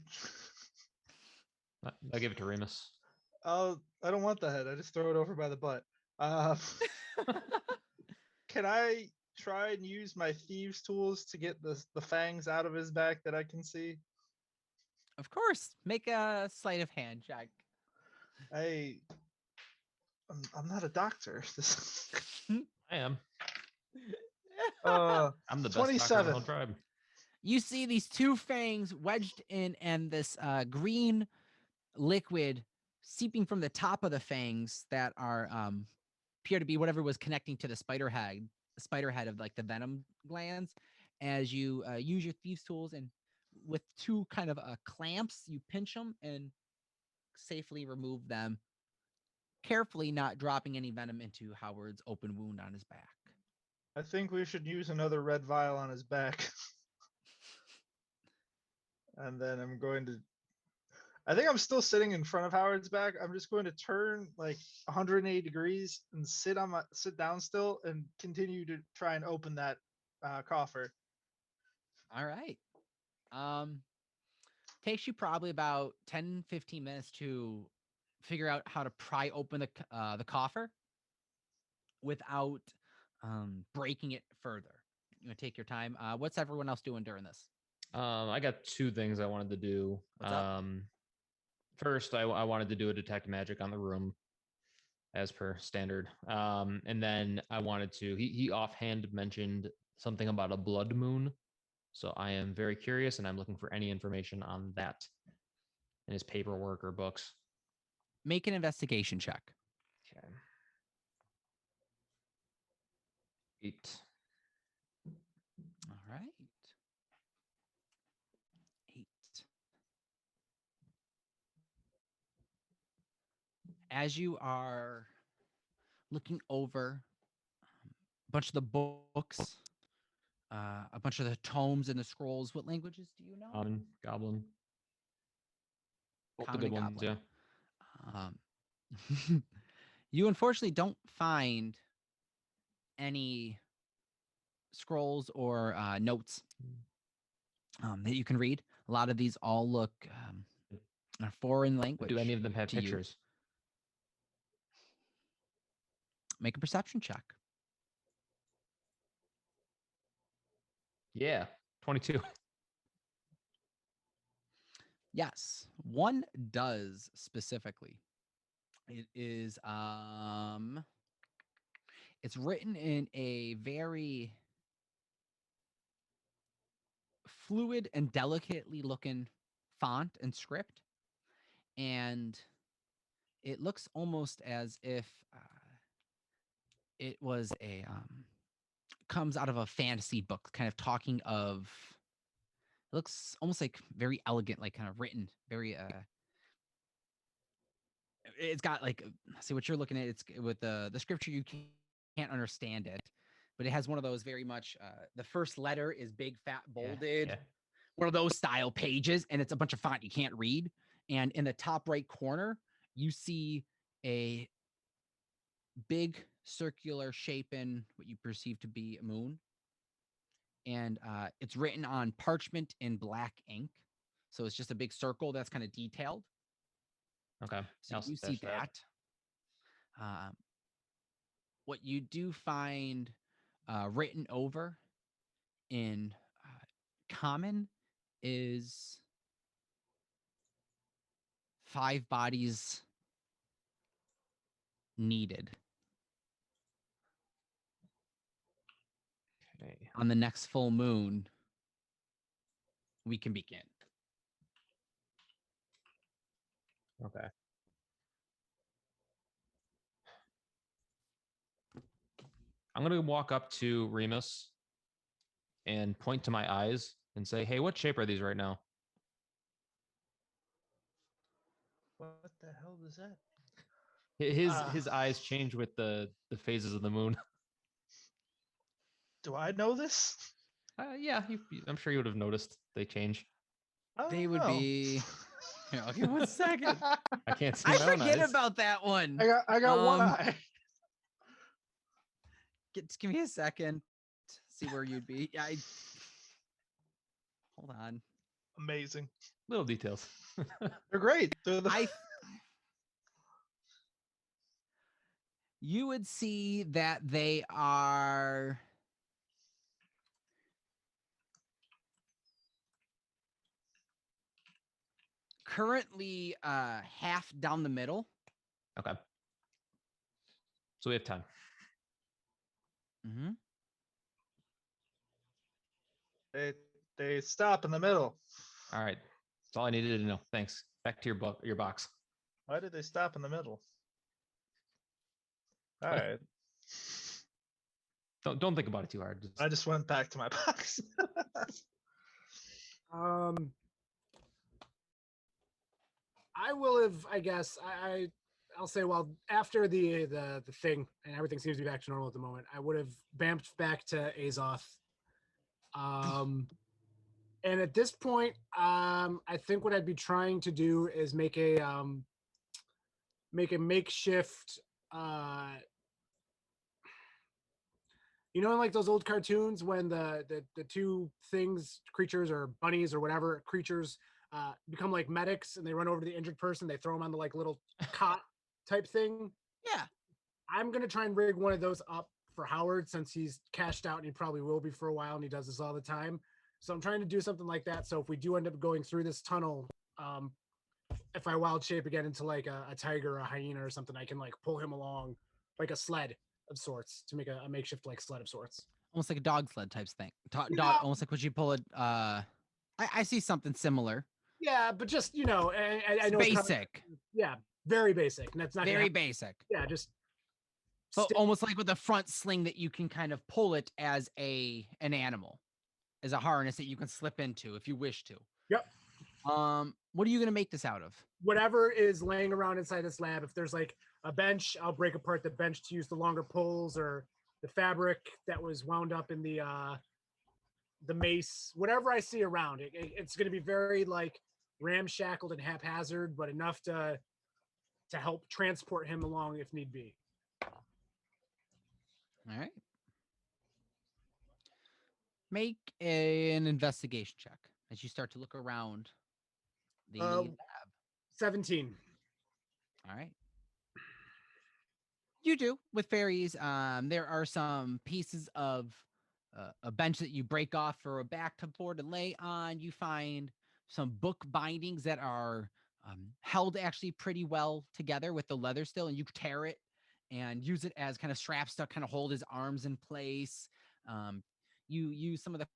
I'll give it to Remus. I don't want the head. I just throw it over by the butt. Can I try and use my thieves' tools to get the fangs out of his back that I can see? Of course, make a sleight of hand check. I'm not a doctor. I am. uh, I'm the best doctor in the 27. whole tribe. You see these two fangs wedged in, and this green liquid seeping from the top of the fangs that are appear to be whatever was connecting to the spider head of like the venom glands. As you use your thieves' tools and with two kind of clamps, you pinch them and safely remove them, carefully not dropping any venom into Howard's open wound on his back. I think we should use another red vial on his back. And then I'm going to. I think I'm still sitting in front of Howard's back. I'm just going to turn like 180 degrees and sit down still and continue to try and open that coffer. All right. Takes you probably about 10-15 minutes to figure out how to pry open the coffer without breaking it further. You want to take your time. What's everyone else doing during this? I got 2 things I wanted to do. What's up? First, I wanted to do a detect magic on the room, as per standard. And then I wanted to. He offhand mentioned something about a blood moon, so I am very curious, and I'm looking for any information on that in his paperwork or books. Make an investigation check. Okay. 8. All right. 8. As you are looking over a bunch of the books, a bunch of the tomes and the scrolls, what languages do you know? Common, goblin. Both the Common good and ones, goblin. yeah. You unfortunately don't find any scrolls or notes that you can read. A lot of these all look a foreign language. Do any of them have to you. pictures? Make a perception check. Yeah, 22. Yes, one does specifically. It is it's written in a very fluid and delicately looking font and script, and it looks almost as if it was a comes out of a fantasy book, kind of talking of. It looks almost like very elegant, like kind of written very it's got like, see what you're looking at. It's with the scripture, you can't understand it, but it has one of those very much. The first letter is big, fat, bolded, one of those style pages, and it's a bunch of font you can't read. And in the top right corner, you see a big circular shape in what you perceive to be a moon. And it's written on parchment in black ink. So it's just a big circle that's kind of detailed. Okay. So I'll you see stash that. that. What you do find written over in common is 5 bodies needed. Okay. On the next full moon, we can begin. Okay. I'm gonna walk up to Remus and point to my eyes and say, "Hey, what shape are these right now?" What the hell is that? His eyes change with the phases of the moon. Do I know this? Yeah, I'm sure you would have noticed they change. I They don't would know. be. Here, I'll give 1 second. I can't see I my own forget eyes. about that one. I got one eye. Just give me a second. See where you'd be. Hold on. Amazing. Little details. They're great. They're the You would see that they are currently half down the middle. Okay. So we have time. Mm-hmm. they stop in the middle. All right. That's all I needed to know. Thanks. Back to your box. Why did they stop in the middle? All right. Don't think about it too hard. I just went back to my box. I will have, I guess, I'll say, well, after the thing and everything seems to be back to normal at the moment, I would have vamped back to Azoth. And at this point, I think what I'd be trying to do is make a makeshift. You know, in like those old cartoons when the two creatures or bunnies or whatever creatures become like medics and they run over to the injured person, they throw them on the like little cot type thing. Yeah. I'm gonna try and rig one of those up for Howard since he's cashed out and he probably will be for a while and he does this all the time. So I'm trying to do something like that. So if we do end up going through this tunnel, if I wild shape again into like a tiger or a hyena or something, I can like pull him along like a sled of sorts to make a makeshift like sled of sorts. Almost like a dog sled type thing. Yeah. Almost like what you pull it. I see something similar. Yeah, but just, you know, I know Basic. Very basic. And that's not Very basic. Yeah, just But almost like with a front sling that you can kind of pull it as an animal, as a harness that you can slip into if you wish to. Yep. What are you gonna make this out of? Whatever is laying around inside this lab. If there's like a bench, I'll break apart the bench to use the longer poles, or the fabric that was wound up in the mace. Whatever I see around, it's going to be very like ramshackled and haphazard, but enough to help transport him along if need be. All right. Make an investigation check as you start to look around the lab. 17. All right. You do with fairies. There are some pieces of a bench that you break off for a backboard to lay on. You find some book bindings that are held actually pretty well together with the leather still, and you tear it and use it as kind of straps to kind of hold his arms in place. You use some of the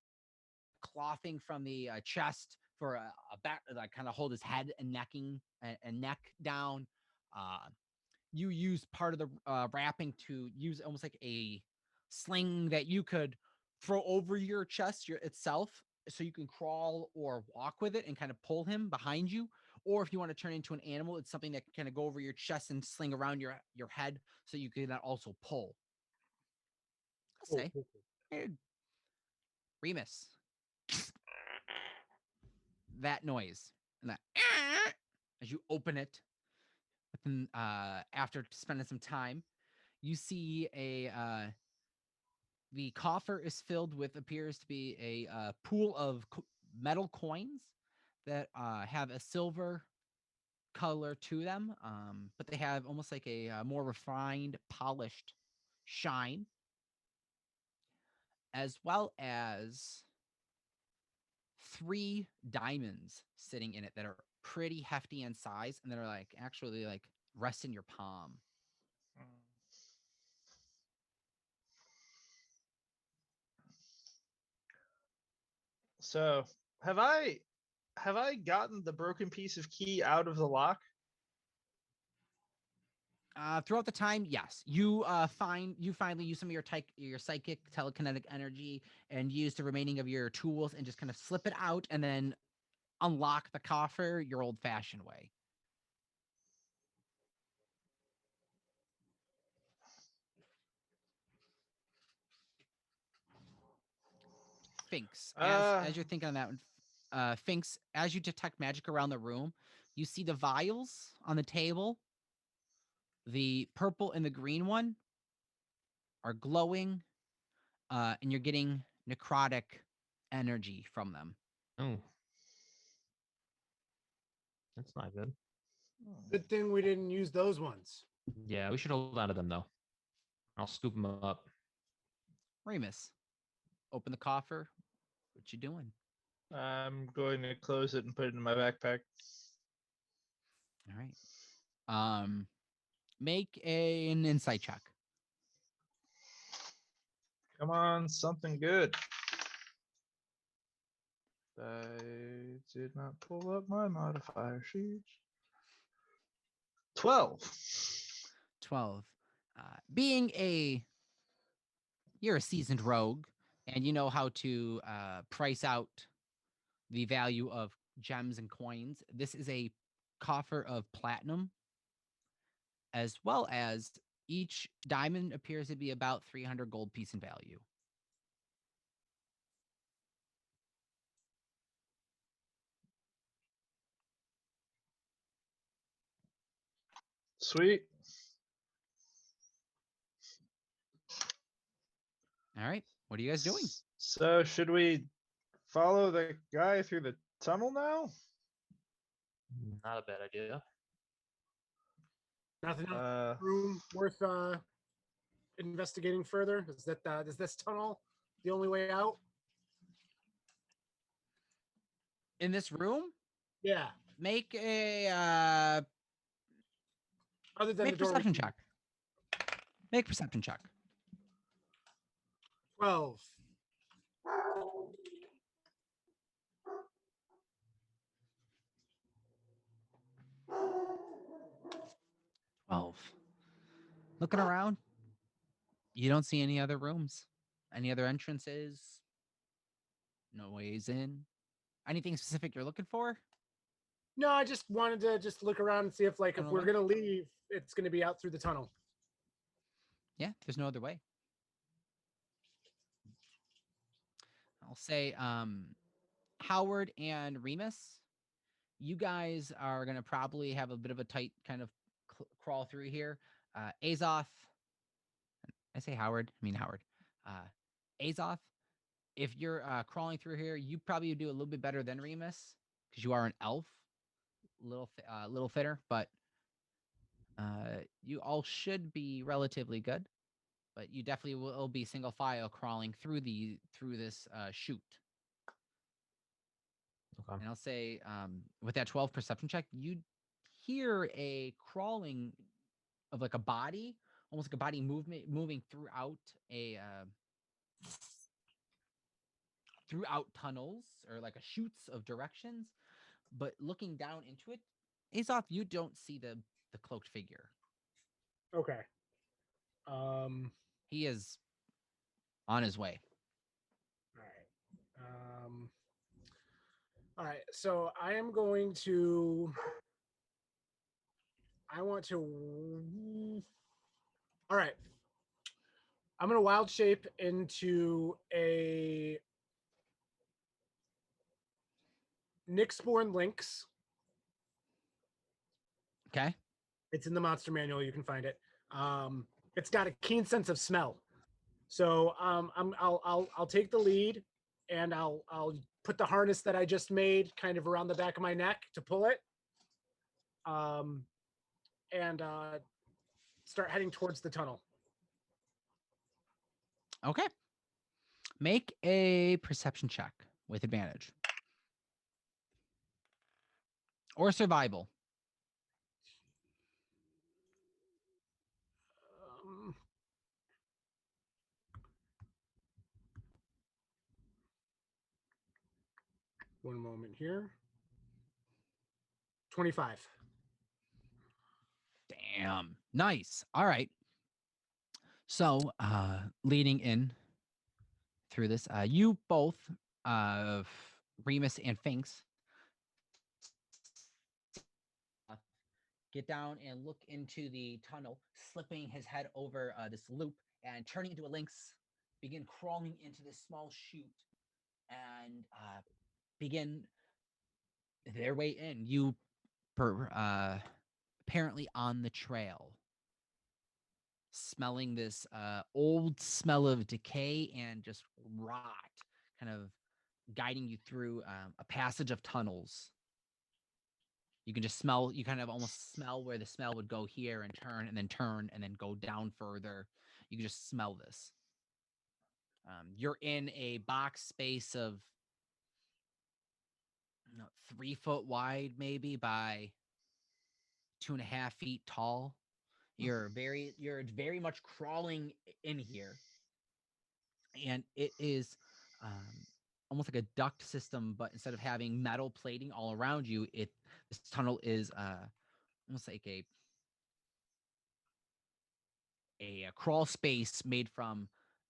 clothing from the chest for a back, like kind of hold his head and neck down. You use part of the wrapping to use almost like a sling that you could throw over your chest itself, so you can crawl or walk with it and kind of pull him behind you, Or if you want to turn into an animal, it's something that can kind of go over your chest and sling around your head, so you can also pull. I'll say, hey, Remus, that noise and that as you open it. Within, after spending some time, you see the coffer is filled with appears to be a pool of metal coins that have a silver color to them, but they have almost like a more refined, polished shine, as well as 3 diamonds sitting in it that are pretty hefty in size and that are like actually like rest in your palm. So have I gotten the broken piece of key out of the lock? Throughout the time, yes, you finally use some of your psychic telekinetic energy and use the remaining of your tools and just kind of slip it out and then unlock the coffer your old-fashioned way. Finks, as you're thinking on that one, Finks, as you detect magic around the room, you see the vials on the table. The purple and the green one are glowing, and you're getting necrotic energy from them. Oh, that's not good. Good thing we didn't use those ones. Yeah, we should hold on to them though. I'll scoop them up. Remus, open the coffer. What you doing? I'm going to close it and put it in my backpack. All right. Make an insight check. Come on, something good. I did not pull up my modifier sheet. 12. 12. You're a seasoned rogue, and you know how to price out the value of gems and coins. This is a coffer of platinum, as well as each diamond appears to be about 300 gold piece in value. Sweet. All right. What are you guys doing? So should we follow the guy through the tunnel now? Not a bad idea. Nothing else room worth investigating further? Is this tunnel the only way out? In this room? Yeah. Make a Other than make the door. perception check. Make perception check. 12. 12. Looking around, you don't see any other rooms, any other entrances, no ways in. Anything specific you're looking for? No, I just wanted to just look around and see if if we're gonna leave, it's gonna be out through the tunnel. Yeah, there's no other way. I'll say Howard and Remus, you guys are going to probably have a bit of a tight kind of crawl through here. Azoth, I say Howard, I mean Howard. Azoth, if you're crawling through here, you probably do a little bit better than Remus because you are an elf, little thinner, but you all should be relatively good. But you definitely will be single file crawling through this chute. Okay. And I'll say, with that 12 perception check, you hear a crawling of like a body, almost like a body moving throughout tunnels or like a chutes of directions. But looking down into it, Azoth, you don't see the cloaked figure. Okay. He is on his way. All right. All right, so I am going to. I want to. All right, I'm going to wild shape into a Nyxborn lynx. Okay. It's in the monster manual. You can find it. It's got a keen sense of smell. So I'll take the lead, and I'll put the harness that I just made kind of around the back of my neck to pull it, and start heading towards the tunnel. Okay. Make a perception check with advantage. Or survival. One moment here. 25. Damn. Nice. All right. So, leading in through this, you both, Remus and Finks, get down and look into the tunnel, slipping his head over this loop and turning into a lynx, begin crawling into this small chute and begin their way in. You apparently on the trail, smelling this old smell of decay and just rot, kind of guiding you through a passage of tunnels. You can just smell, you kind of almost smell where the smell would go here and turn and then go down further. You can just smell this. You're in a box space of 3 foot wide, maybe by 2.5 feet tall. You're very much crawling in here, and it is almost like a duct system, but instead of having metal plating all around you, this tunnel is almost like a crawl space made from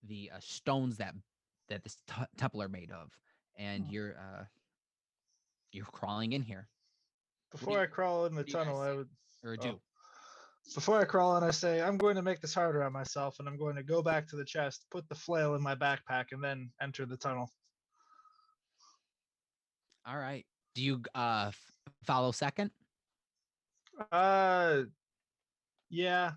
the stones that this temple are made of, and you're crawling in here. Before I crawl in the tunnel, I would. Or do. Before I crawl in, I say, I'm going to make this harder on myself, and I'm going to go back to the chest, put the flail in my backpack, and then enter the tunnel. All right. Do you follow second? Yeah.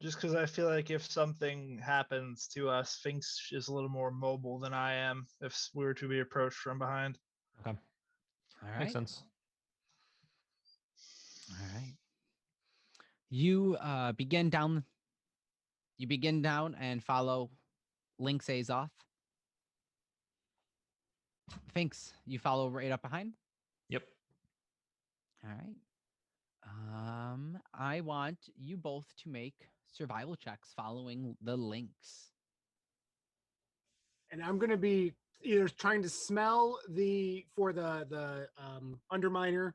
Just because I feel like if something happens to us, Finks is a little more mobile than I am if we were to be approached from behind. Okay. All right. Makes sense. All right. You begin down. You begin down and follow Lynx Azoth. Finks, you follow right up behind. Yep. All right. I want you both to make survival checks following the Lynx. And I'm gonna be either trying to smell the underminer,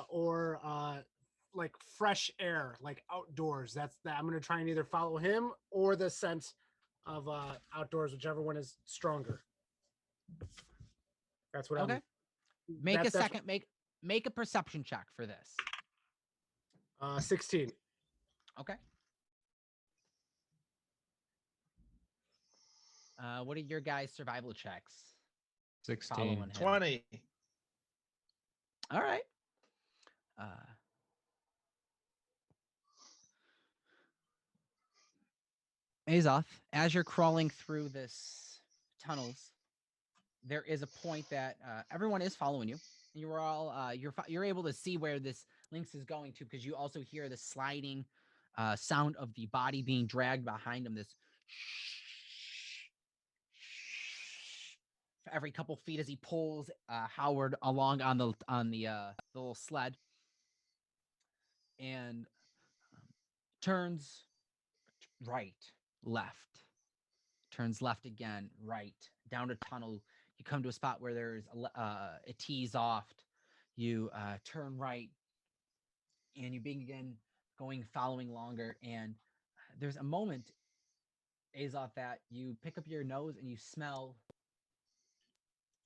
or like fresh air, like outdoors. That's that. I'm gonna try and either follow him or the scent of outdoors, whichever one is stronger. That's what Okay. Make a second. Make a perception check for this. 16. Okay. What are your guys' survival checks? 16. Following him. 20. All right. Azoth, as you're crawling through this tunnels, there is a point that everyone is following you. You're all you're able to see where this lynx is going to, because you also hear the sliding sound of the body being dragged behind him. This every couple feet as he pulls Howard along on the little sled, and turns right, left, turns left again, right, down a tunnel. You come to a spot where there's it tees off. You turn right, and you begin going, following longer. And there's a moment, Azoth, that you pick up your nose and you smell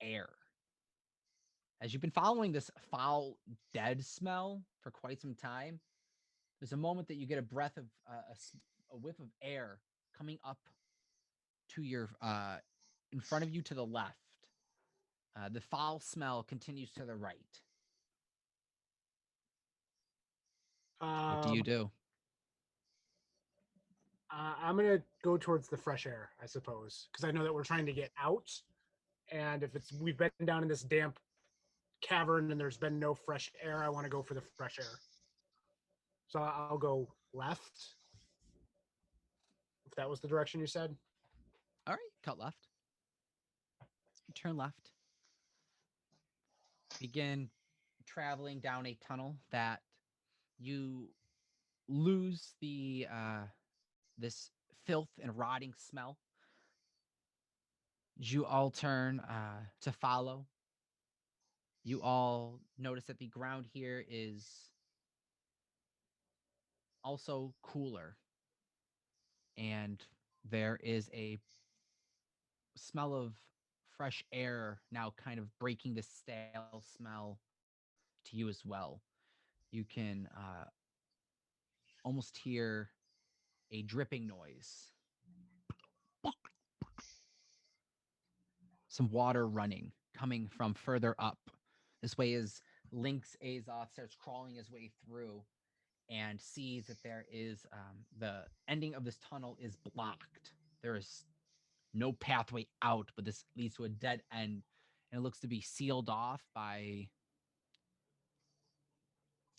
air. As you've been following this foul, dead smell for quite some time, there's a moment that you get a breath of a whiff of air coming up to your in front of you to the left. The foul smell continues to the right. What do you do? I'm gonna go towards the fresh air, I suppose, because I know that we're trying to get out, and if we've been down in this damp cavern and there's been no fresh air, I want to go for the fresh air. So I'll go left. If that was the direction you said. All right, cut left. Turn left. Begin traveling down a tunnel that you lose the this filth and rotting smell. You all turn to follow. You all notice that the ground here is also cooler, and there is a smell of fresh air now kind of breaking the stale smell to you as well. You can almost hear a dripping noise. Some water running coming from further up. This way as Link's Azoth starts crawling his way through and sees that there is the ending of this tunnel is blocked. There is no pathway out, but this leads to a dead end, and it looks to be sealed off by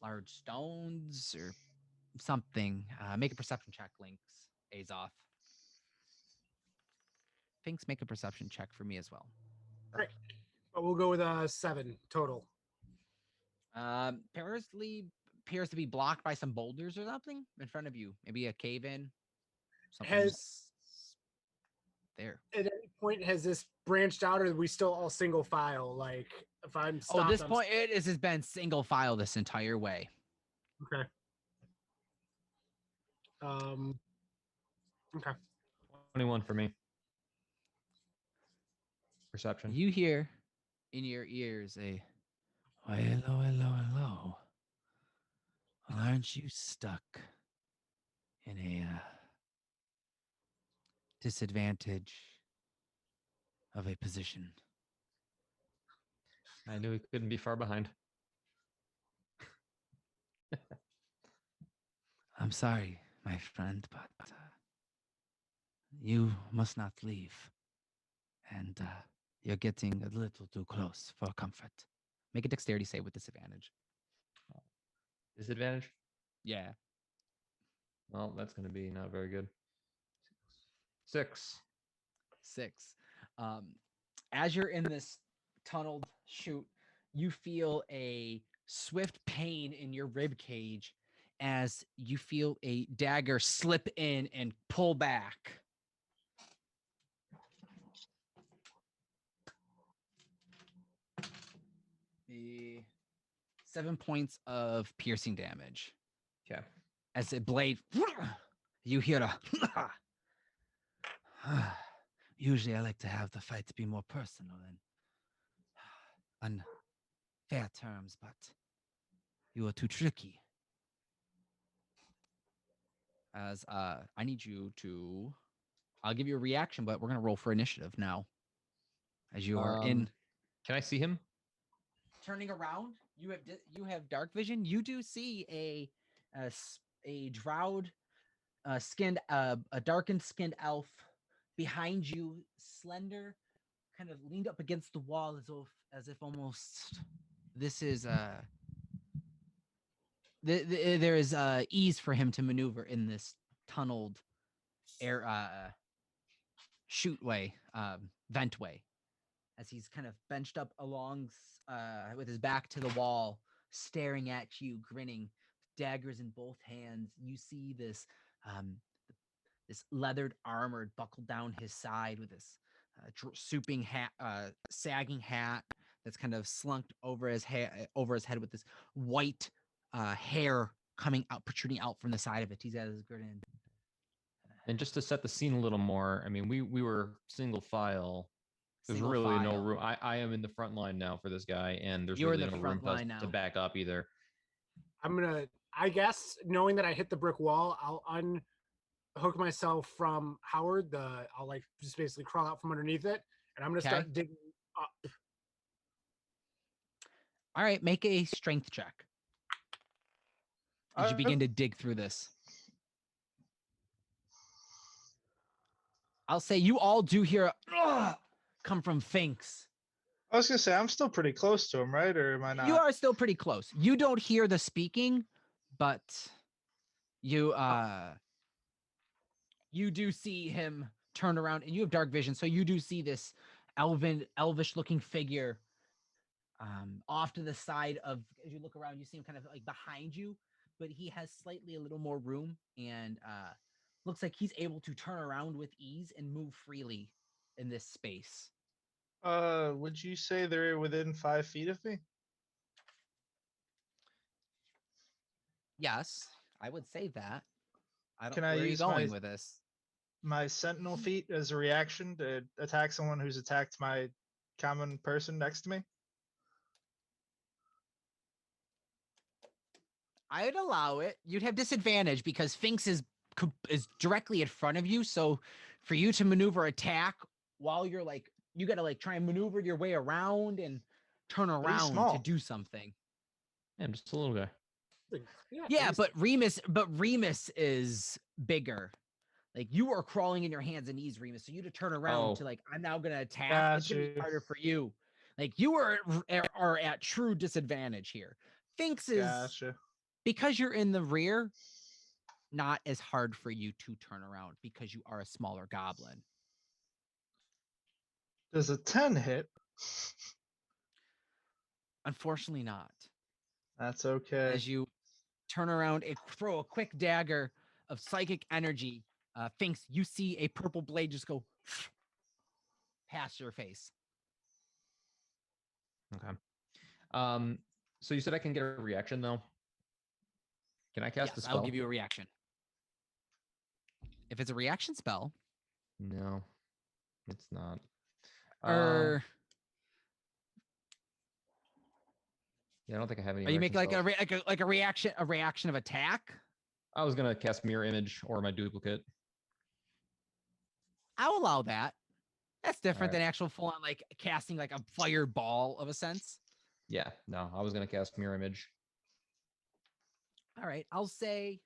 large stones or something. Make a perception check, Link's Azoth. Finks, make a perception check for me as well. All right, but we'll go with 7 total. Appears to be blocked by some boulders or something in front of you. Maybe a cave in. Has there. At any point has this branched out, or are we still all single file? Like if I'm stopped, this point it has been single file this entire way. Okay. Okay. 21 for me. Perception. You hear in your ears a "Why, hello, hello, hello. Well, aren't you stuck in a disadvantage of a position?" I knew he couldn't be far behind. I'm sorry, my friend, but you must not leave. And you're getting a little too close for comfort. Make a dexterity save with disadvantage. Disadvantage? Yeah. Well, that's going to be not very good. 6. 6. As you're in this tunneled chute, you feel a swift pain in your rib cage as you feel a dagger slip in and pull back. The 7 points of piercing damage. Okay. As a blade, you hear a. Usually, I like to have the fight be more personal and on fair terms, but you are too tricky. As I need you to, I'll give you a reaction, but we're gonna roll for initiative now. As you are in. Can I see him? Turning around, you have dark vision. You do see a drowned, a darkened skinned elf behind you, slender, kind of leaned up against the wall as if almost this is there is ease for him to maneuver in this tunneled air chute way, vent way, as he's kind of benched up along with his back to the wall, staring at you, grinning, daggers in both hands. You see this this leathered armor buckled down his side with this souping hat, sagging hat that's kind of slunked over his head with this white hair coming out, protruding out from the side of it. He's got his grin. And just to set the scene a little more, I mean, we were single file There's Single really no file. room. I am in the front line now for this guy, and there's You're in really the no room front for us line now. to back up either. I'm gonna. I guess knowing that I hit the brick wall, I'll unhook myself from Howard. I'll like just basically crawl out from underneath it, and I'm gonna Okay. start digging up. All right, make a strength check as you begin to dig through this. I'll say you all do hear come from Finks. I was gonna say I'm still pretty close to him, right? Or am I not? You are still pretty close. You don't hear the speaking, but you you do see him turn around, and you have dark vision, so you do see this elvish looking figure off to the side of, as you look around, you see him kind of like behind you, but he has slightly a little more room, and looks like he's able to turn around with ease and move freely in this space. Would you say they're within 5 feet of me? Yes, I would say that. I don't. Can I Where are you use going with this? my sentinel feat as a reaction to attack someone who's attacked my common person next to me? I'd allow it. You'd have disadvantage because Finks is directly in front of you. So for you to maneuver attack while you're like, you got to like try and maneuver your way around and turn he's around to small. do something. Yeah, I'm just a little guy. Yeah, but Remus is bigger. Like you are crawling in your hands and knees, Remus. So you to turn around to like, I'm now gonna attack. It's gonna be harder for you. Like you are at true disadvantage here. Finks is because you're in the rear, not as hard for you to turn around because you are a smaller goblin. Does a 10 hit? Unfortunately not. That's okay. As you turn around and throw a quick dagger of psychic energy, Finks, you see a purple blade just go past your face. Okay. So you said I can get a reaction though. Can I cast the spell? I'll give you a reaction. If it's a reaction spell. No, it's not. Yeah, I don't think I have any. Are you making like spells. a reaction of attack? I was gonna cast mirror image or my duplicate. I'll allow that. That's different Right. than actual full on like casting like a fireball of a sense. Yeah, no, I was gonna cast mirror image. All right, I'll say.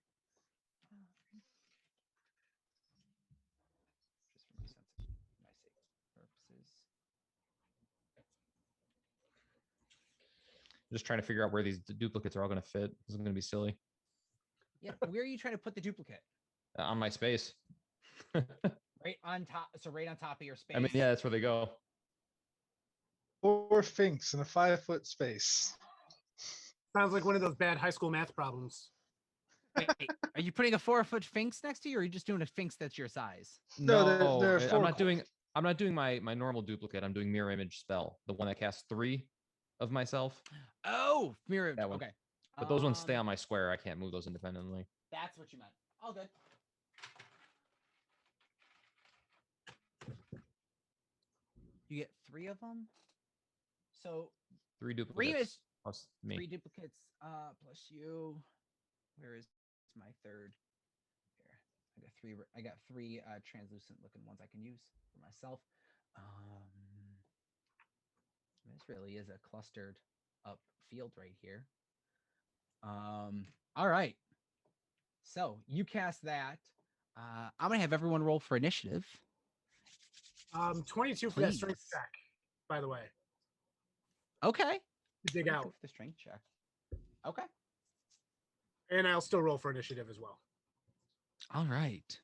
Just for my sake purposes. Just trying to figure out where these duplicates are all gonna fit. This is gonna be silly. Yeah, where are you trying to put the duplicate? On my space. Right on top. So right on top of your space. I mean, yeah, that's where they go. 4 Finks in a 5-foot space. Sounds like one of those bad high school math problems. Wait, are you putting a 4-foot Finks next to you, or are you just doing a Finks that's your size? No, they're I'm not doing. I'm not doing my normal duplicate. I'm doing mirror image spell, the one that casts 3 of myself. Oh, mirror. That one. Okay. But those ones stay on my square. I can't move those independently. That's what you meant. All good. You get 3 of them. So 3 duplicates Remus plus me. 3 duplicates plus you. Where is my third? Here, I got 3 translucent looking ones I can use for myself. This really is a clustered up field right here. All right. So you cast that. I'm gonna have everyone roll for initiative. 22 for that strength check, by the way. Okay. To dig out. The strength check. Okay. And I'll still roll for initiative as well. All right.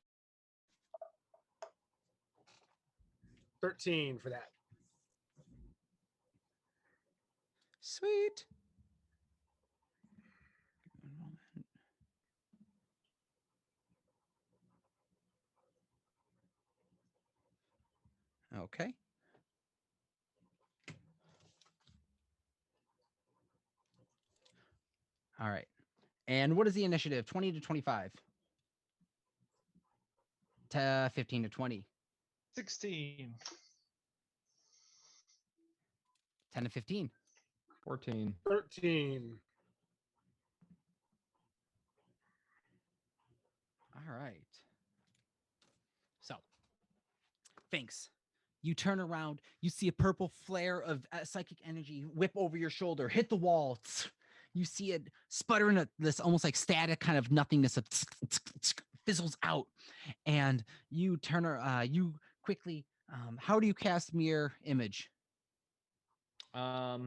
13 for that. Sweet. Okay. All right. And what is the initiative? 20 to 25? To 15 to 20. 16. 10 to 15. 14. 13. All right. So, Finks, you turn around, you see a purple flare of psychic energy whip over your shoulder, hit the wall. You see it sputtering this almost like static kind of nothingness of fizzles out. And you you quickly, how do you cast mirror image? I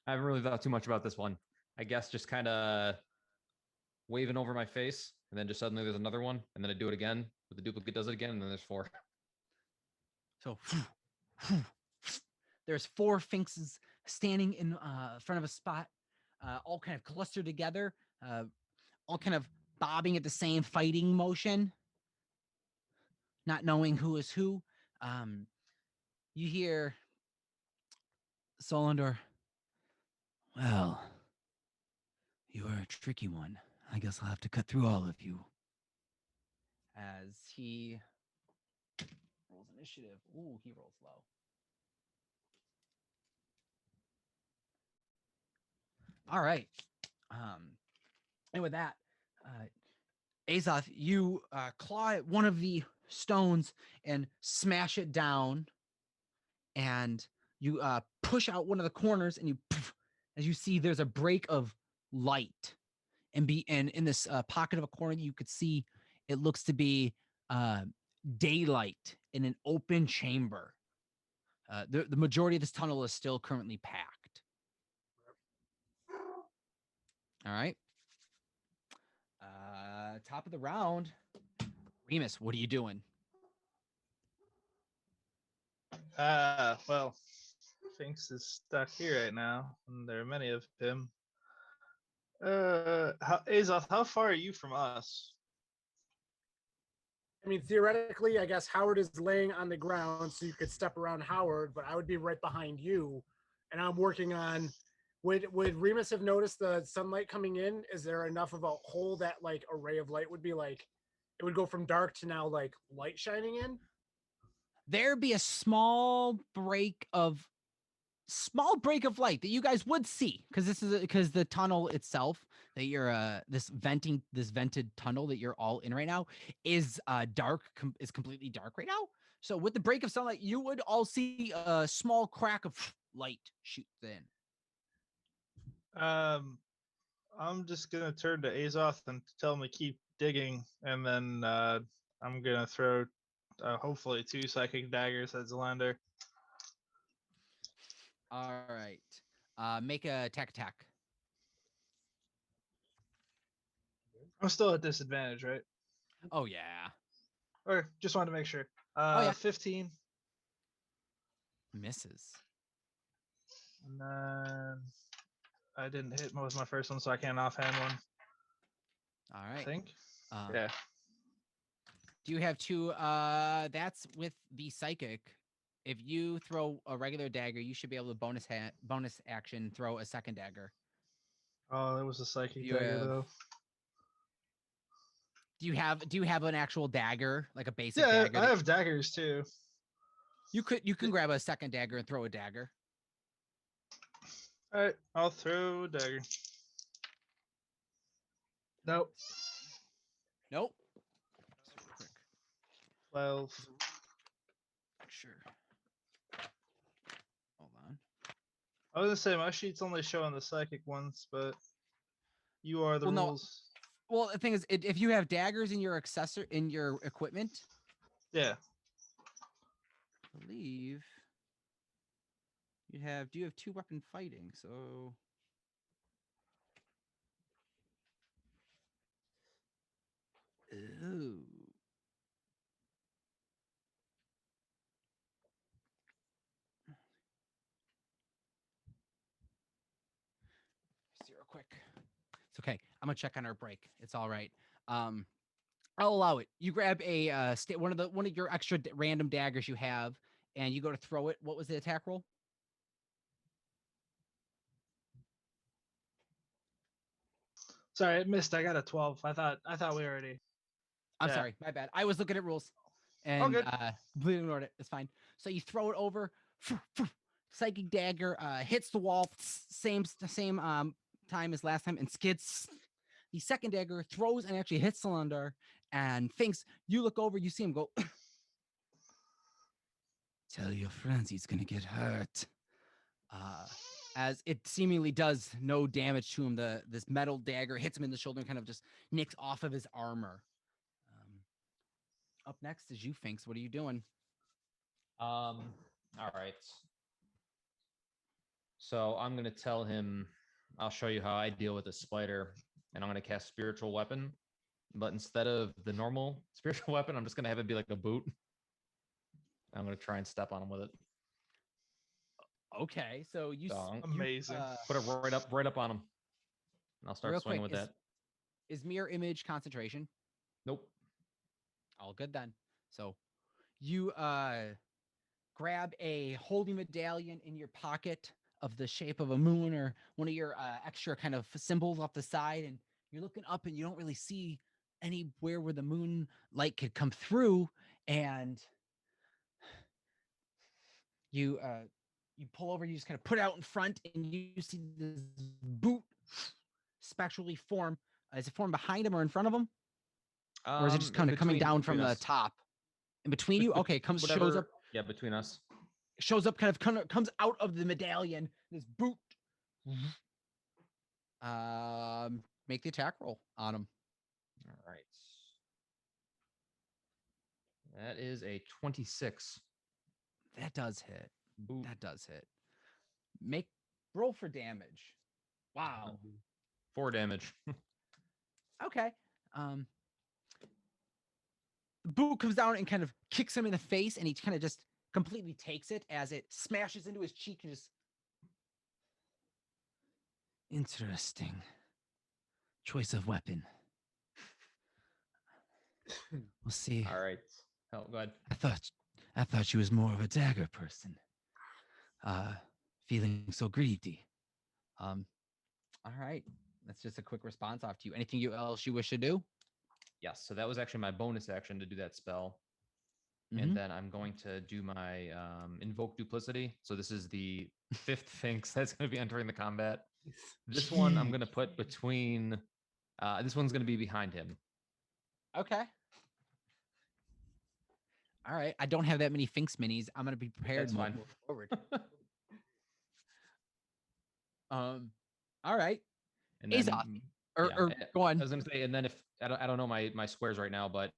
haven't really thought too much about this one. I guess just kind of waving over my face, and then just suddenly there's another one, and then I do it again, but the duplicate does it again, and then there's 4. So there's 4 Finks standing in front of a spot, all kind of clustered together, all kind of bobbing at the same fighting motion, not knowing who is who. You hear Solandor, well, you are a tricky one. I guess I'll have to cut through all of you. As he rolls initiative. Ooh, he rolls low. All right. And with that, Azoth, you claw at one of the stones and smash it down, and you push out one of the corners, and as you see, there's a break of light, and in this pocket of a corner, you could see it looks to be daylight in an open chamber. The majority of this tunnel is still currently packed. All right. Top of the round. Remus, what are you doing? Well, Finks is stuck here right now, and there are many of him. Azoth, how far are you from us? I mean, theoretically, I guess Howard is laying on the ground, so you could step around Howard, but I would be right behind you. And I'm working on. Would Remus have noticed the sunlight coming in? Is there enough of a hole that like a ray of light would be like? It would go from dark to now like light shining in. There'd be a small break of light that you guys would see, because the tunnel itself that you're this vented tunnel that you're all in right now is dark, is completely dark right now. So with the break of sunlight, you would all see a small crack of light shoot in. I'm just gonna turn to Azoth and tell him to keep digging, and then I'm gonna throw hopefully 2 psychic daggers at Zelander. All right. Make a attack. I'm still at disadvantage, right? Oh yeah. Or just wanted to make sure. Yeah. 15. Misses. And then I didn't hit was my first one, so I can't offhand one. All right. I think. Yeah. Do you have 2? That's with the psychic. If you throw a regular dagger, you should be able to bonus action throw a second dagger. Oh, it was a psychic dagger though. Do you have an actual dagger, like a basic dagger? Yeah, I have daggers too. You can grab a second dagger and throw a dagger. All right, I'll throw a dagger. Nope. 12. Sure. Hold on. I was gonna say my sheet's only showing the psychic ones, but you are the rules. Well, the thing is, if you have daggers in your equipment, yeah. I believe you have. Do you have 2 weapon fighting? So. Ooh. See real quick. It's okay. I'm gonna check on our break. It's all right. I'll allow it. You grab a one of your extra random daggers you have, and you go to throw it. What was the attack roll? Sorry, it missed. I got a 12. I thought we already. I'm sorry, my bad. I was looking at rules and completely ignored it. It's fine. So you throw it over. Psychic dagger hits the wall, same time as last time, and skids. The second dagger throws and actually hits Cylinder and thinks. You look over, you see him go. Tell your friends he's gonna get hurt. As it seemingly does no damage to him, this metal dagger hits him in the shoulder and kind of just nicks off of his armor. Up next is you, Finks. What are you doing? All right. So I'm gonna tell him, I'll show you how I deal with a spider, and I'm gonna cast spiritual weapon. But instead of the normal spiritual weapon, I'm just gonna have it be like a boot. I'm gonna try and step on him with it. Okay, so you Amazing. Put it right up on him, and I'll start real swinging quick, with that. is mirror image concentration? Nope. All good then. So you grab a holy medallion in your pocket of the shape of a moon or one of your extra kind of symbols off the side, and you're looking up and you don't really see anywhere where the moon light could come through, and you pull over, you just kind of put it out in front, and you see this boot spectrally form. Is it formed behind him or in front of him? Or is it just kind of coming down from the top? In between you? Okay, shows up. Yeah, between us. Shows up, kind of comes out of the medallion. This boot. Make the attack roll on him. All right. That is a 26. That does hit. Boot. That does hit. Roll for damage. Wow. 4 damage. Okay. The boot comes down and kind of kicks him in the face, and he kind of just completely takes it as it smashes into his cheek and just. Interesting choice of weapon. We'll see. All right. Oh, go ahead. I thought she was more of a dagger person. Feeling so greedy. All right. That's just a quick response off to you. Anything else you wish to do? Yes. So that was actually my bonus action to do that spell. Mhm. And then I'm going to do my invoke duplicity. So this is the 5th Finks that's going to be entering the combat. This one I'm going to put between. This one's going to be behind him. Okay. All right. I don't have that many Finks minis. I'm going to be prepared. That's fine. Move forward. All right. And then, Azoth. yeah, Or go on. I was going to say, and then if I don't know my squares right now, but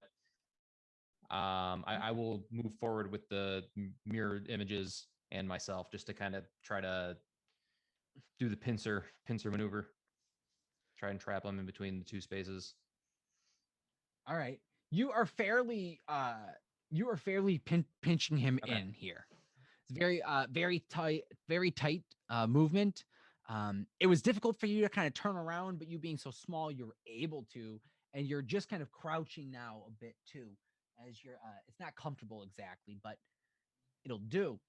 I will move forward with the mirrored images and myself just to kind of try to do the pincer maneuver. Try and trap them in between the 2 spaces. All right. You are fairly pinching him Okay. in here. It's very tight movement. It was difficult for you to kind of turn around, but you being so small, you're able to, and you're just kind of crouching now a bit too, as you're it's not comfortable exactly, but it'll do.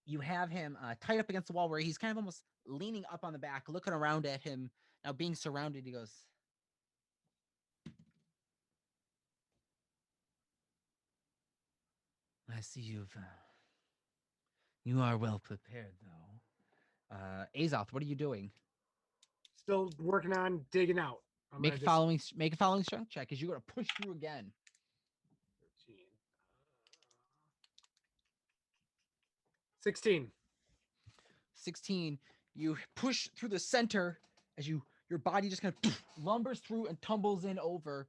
You have him tied up against the wall where he's kind of almost leaning up on the back, looking around at him. Now being surrounded, he goes, I see you are well prepared though. Azoth, what are you doing? Still working on digging out. Make a following strength check because you're gonna push through again. 16. 16. You push through the center as your body just kind of lumbers through and tumbles in over,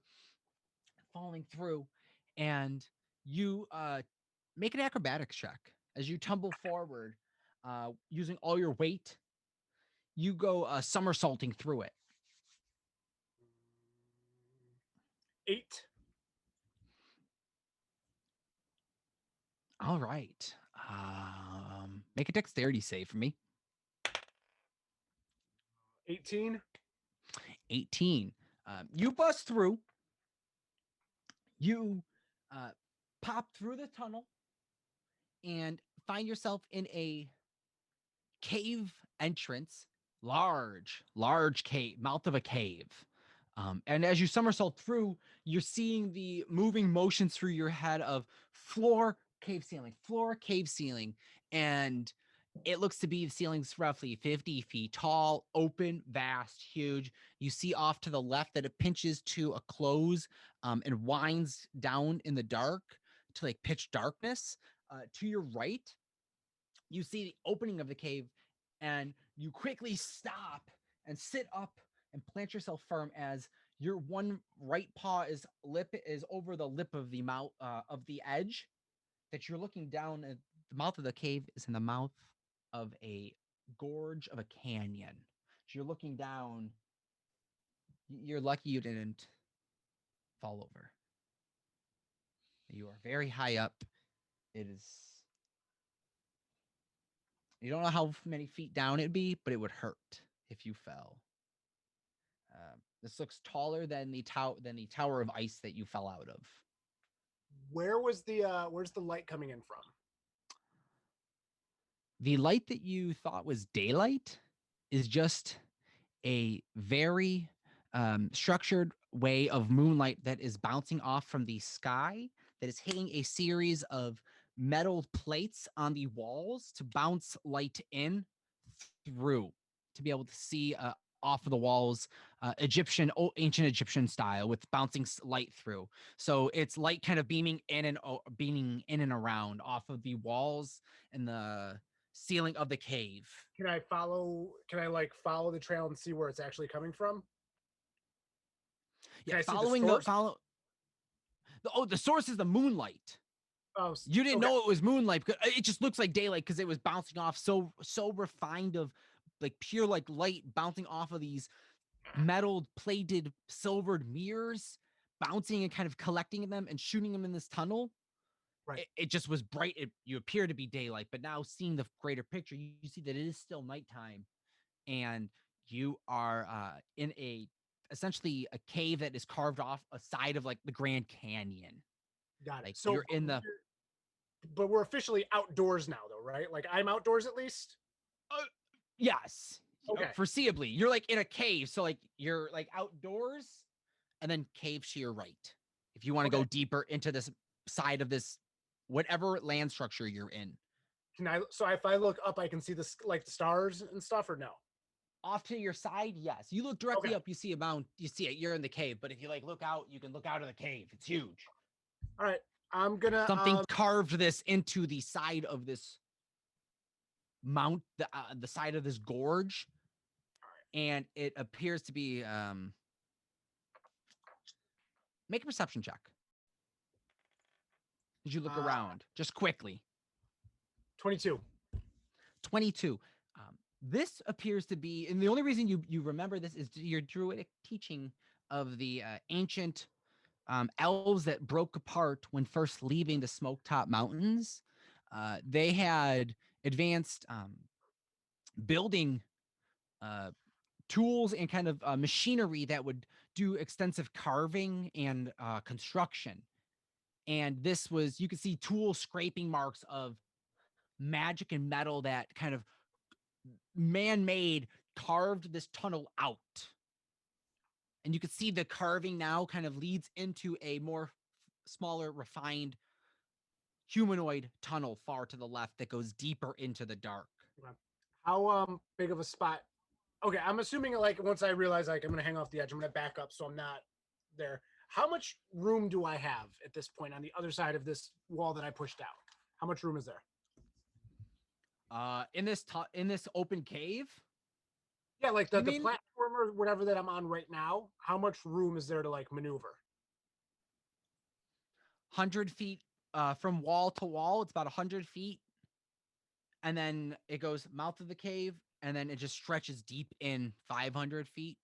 falling through, and you make an acrobatics check as you tumble forward, using all your weight. You go somersaulting through it. 8. All right. Make a dexterity save for me. 18. 18. You bust through. You pop through the tunnel and find yourself in a cave entrance. Large cave, mouth of a cave. And as you somersault through, you're seeing the moving motions through your head of floor, cave ceiling, and it looks to be the ceiling's roughly 50 feet tall, open, vast, huge. You see off to the left that it pinches to a close and winds down in the dark to like pitch darkness. To your right, you see the opening of the cave, and you quickly stop and sit up and plant yourself firm as your one right paw is over the lip of the mouth of the edge that you're looking down at. The mouth of the cave is in the mouth of a gorge of a canyon. So you're looking down. You're lucky you didn't fall over. You are very high up. It is. You don't know how many feet down it'd be, but it would hurt if you fell. This looks taller than the tower of ice that you fell out of. Where's the light coming in from? The light that you thought was daylight is just a very structured way of moonlight that is bouncing off from the sky, that is hitting a series of metal plates on the walls to bounce light in through, to be able to see off of the walls, ancient Egyptian style, with bouncing light through. So it's light kind of beaming in and around off of the walls and the ceiling of the cave. Can I follow the trail and see where it's actually coming from? Yeah, the source is the moonlight. Oh, you didn't know it was moonlight because it just looks like daylight because it was bouncing off so refined of like pure like light bouncing off of these metal plated silvered mirrors, bouncing and kind of collecting them and shooting them in this tunnel. Right. It just was bright. You appear to be daylight, but now seeing the greater picture, you see that it is still nighttime, and you are in essentially a cave that is carved off a side of like the Grand Canyon. Got it. Like, so you're in the. But we're officially outdoors now, though, right? Like I'm outdoors at least. Yes. Okay. Foreseeably, you're like in a cave, so like you're like outdoors, and then cave to your right. If you want to go deeper into this side of this, whatever land structure you're in. So if I look up, I can see this like the stars and stuff, or no? Off to your side, yes. You look directly up, you see a mountain, you see it. You're in the cave, but if you like look out, you can look out of the cave. It's huge. All right, I'm gonna something carved this into the side of this mount, the side of this gorge, and it appears to be. Make a perception check. Did you look around just quickly? 22. 22. This appears to be, and the only reason you remember this is your druidic teaching of the ancient elves that broke apart when first leaving the Smoke-Top Mountains. They had advanced building tools and kind of machinery that would do extensive carving and construction. And this was, you could see tool scraping marks of magic and metal that kind of man-made carved this tunnel out. And you could see the carving now kind of leads into a more smaller, refined humanoid tunnel far to the left that goes deeper into the dark. How big of a spot? Okay, I'm assuming like once I realize like I'm gonna hang off the edge, I'm gonna back up so I'm not there. How much room do I have at this point on the other side of this wall that I pushed out? How much room is there? In this open cave? Yeah, like the platform or whatever that I'm on right now. How much room is there to like maneuver? 100 feet from wall to wall. It's about 100 feet. And then it goes mouth of the cave, and then it just stretches deep in 500 feet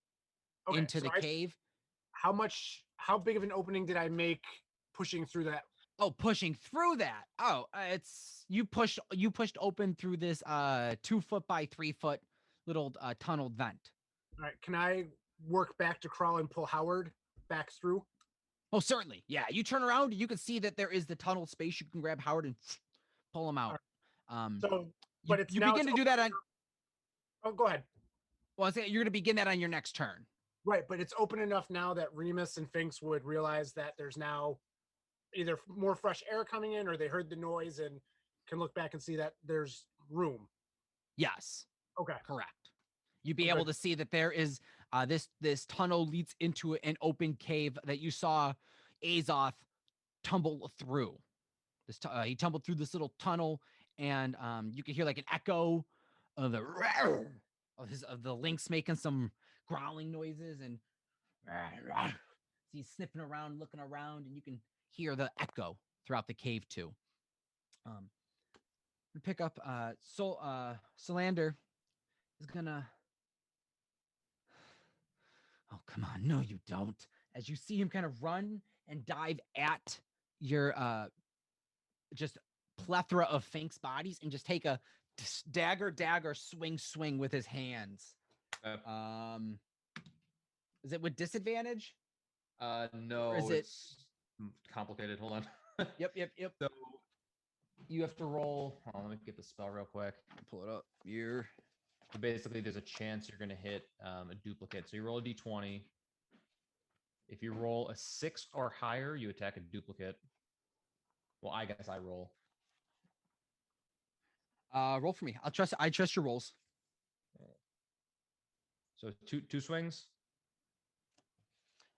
into the cave. How big of an opening did I make pushing through that? Oh, pushing through that. Oh, it's you pushed open through this 2 foot by 3 foot little tunneled vent. All right. Can I work back to crawl and pull Howard back through? Oh, certainly. Yeah. You turn around, you can see that there is the tunnel space. You can grab Howard and pull him out. But you begin to do that on. Oh, go ahead. Well, you're going to begin that on your next turn. Right, but it's open enough now that Remus and Finks would realize that there's now either more fresh air coming in, or they heard the noise and can look back and see that there's room. Yes. Okay. Correct. You'd be Okay. able to see that there is this tunnel leads into an open cave that you saw Azoth tumble through. He tumbled through this little tunnel, and you could hear like an echo of the of the lynx making some growling noises, and he's sniffing around, looking around, and you can hear the echo throughout the cave too. Pick up Solander is gonna. Oh, come on. No, you don't. As you see him kind of run and dive at your just plethora of Fink's bodies and just take a dagger swing with his hands. Is it with disadvantage? No, is it- it's complicated. Hold on. Yep. So you have to roll. Hold on, let me get the spell real quick. Pull it up here. So basically, there's a chance you're going to hit a duplicate. So you roll a d20. If you roll a 6 or higher, you attack a duplicate. Well, I guess I roll. Roll for me. I trust your rolls. So two swings.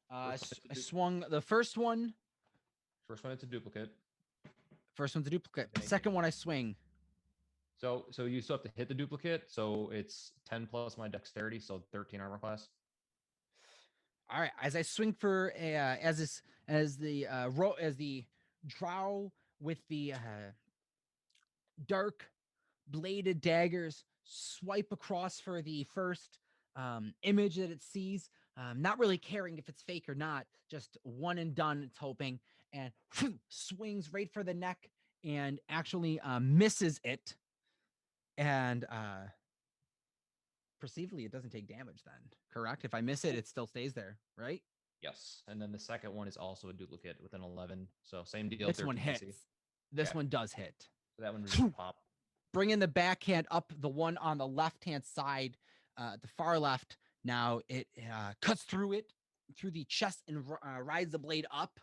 I swung the first one. First one, it's a duplicate. First one's a duplicate. Thank you. Second one, I swing. So you still have to hit the duplicate. So it's 10 plus my dexterity, so 13 armor class. All right. As I swing for as the drow with the dark bladed daggers swipe across for the first image that it sees, not really caring if it's fake or not, just one and done. It's hoping, and swings right for the neck and actually misses it. And perceivably, it doesn't take damage then, correct? If I miss it, it still stays there, right? Yes. And then the second one is also a duplicate with an 11. So same deal. This one 13 hits. AC. This Okay. one does hit. So that one would just pop. Bringing the backhand up, the one on the left-hand side, the far left. Now it cuts through the chest and rides the blade up.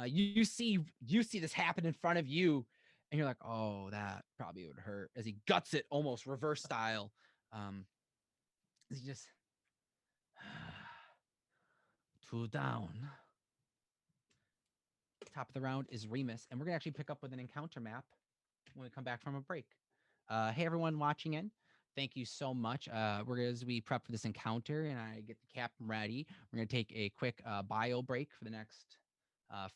You see this happen in front of you, and you're like, oh, that probably would hurt. As he guts it almost reverse style. He just 2 down. Top of the round is Remus, and we're gonna actually pick up with an encounter map when we come back from a break. Hey everyone watching in, thank you so much. As we prep for this encounter and I get the captain ready, we're gonna take a quick bio break for the next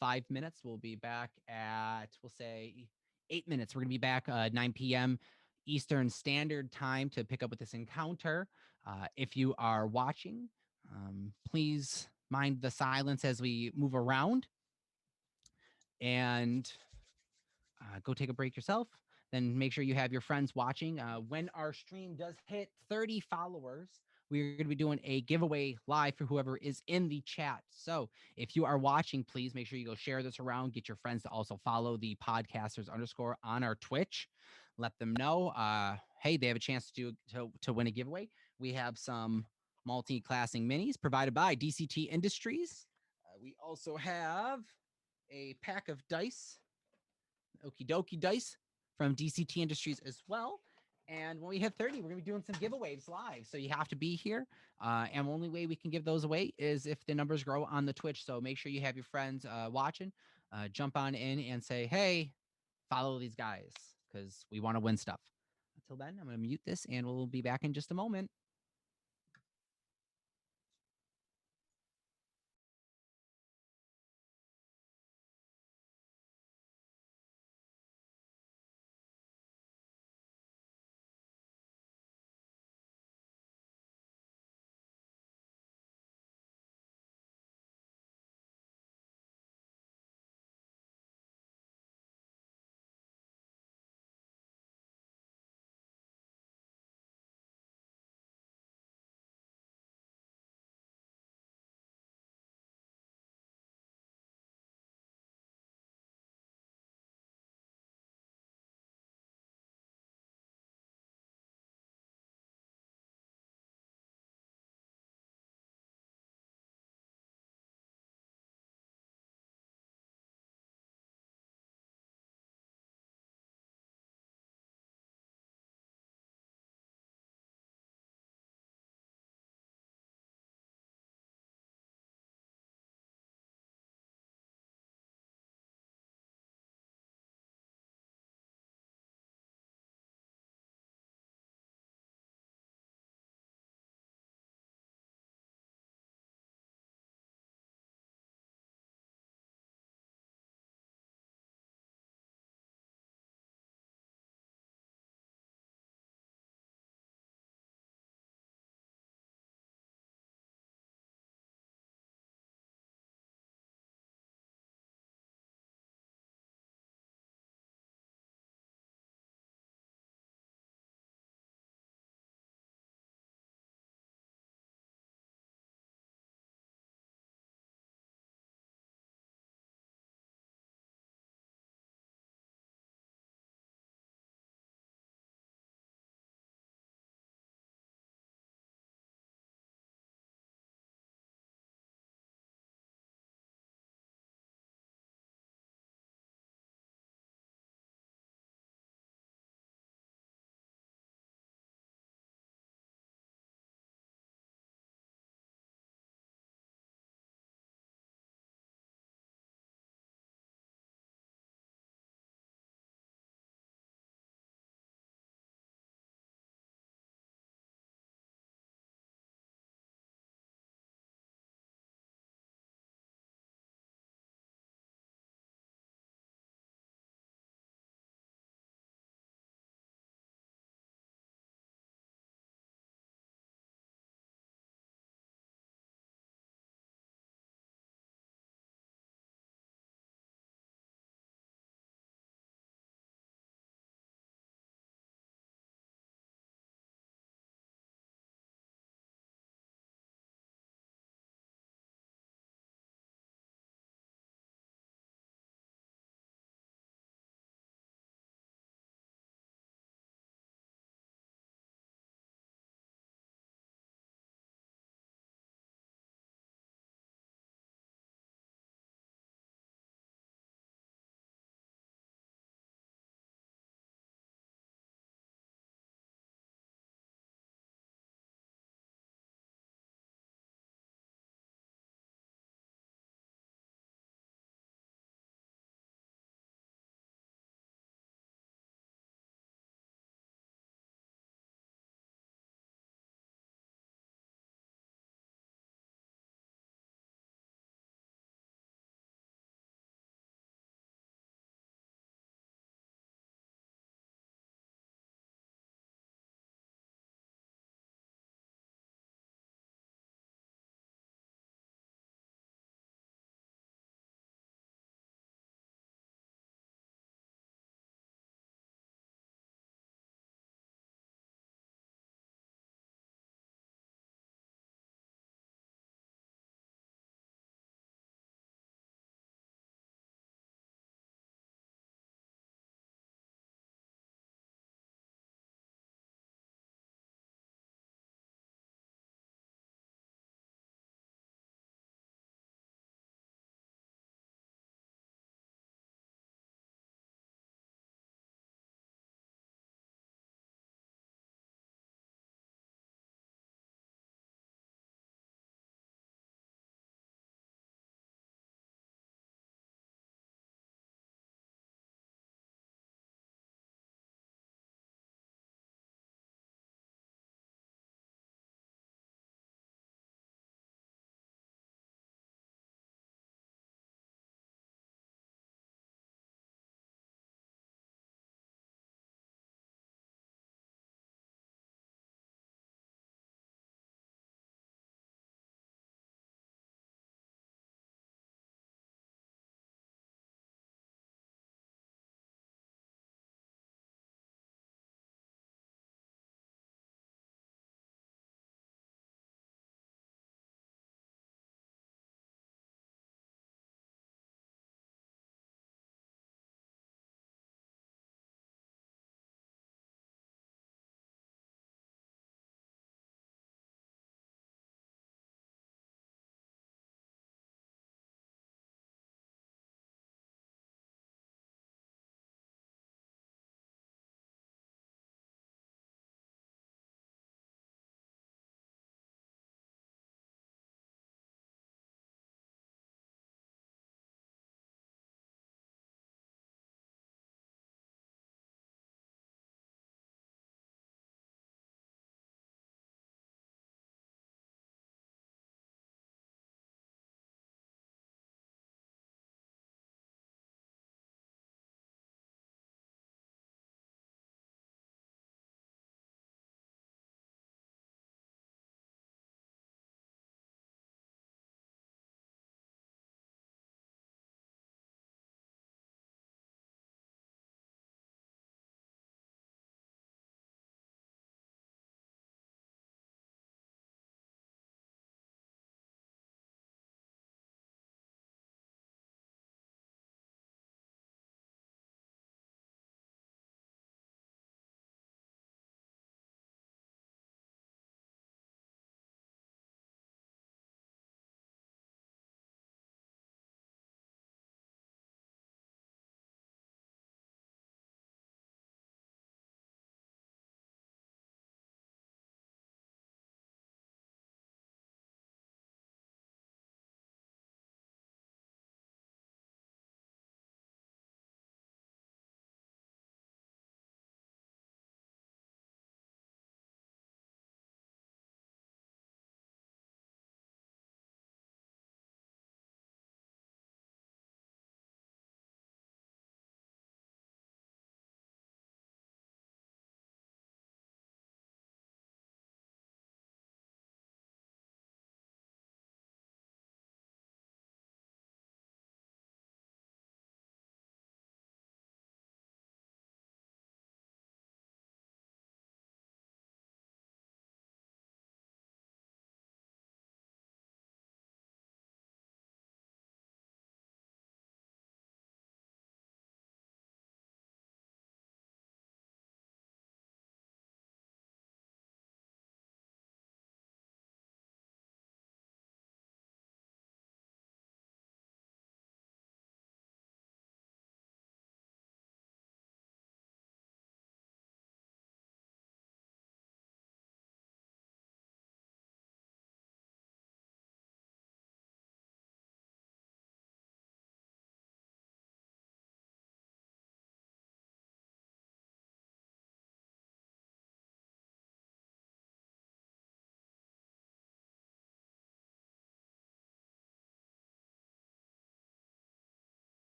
5 minutes. We'll be back at, we'll say 8 minutes. We're gonna be back 9 p.m. Eastern Standard Time to pick up with this encounter. If you are watching, please mind the silence as we move around, and go take a break yourself. Then make sure you have your friends watching. When our stream does hit 30 followers, we're going to be doing a giveaway live for whoever is in the chat. So if you are watching, please make sure you go share this around. Get your friends to also follow the podcasters _ on our Twitch. Let them know, hey, they have a chance to win a giveaway. We have some multi-classing minis provided by DCT Industries. We also have a pack of dice, Okie dokie dice from DCT Industries as well. And when we hit 30, we're going to be doing some giveaways live. So you have to be here. And the only way we can give those away is if the numbers grow on the Twitch. So make sure you have your friends watching. Jump on in and say, hey, follow these guys because we want to win stuff. Until then, I'm going to mute this and we'll be back in just a moment.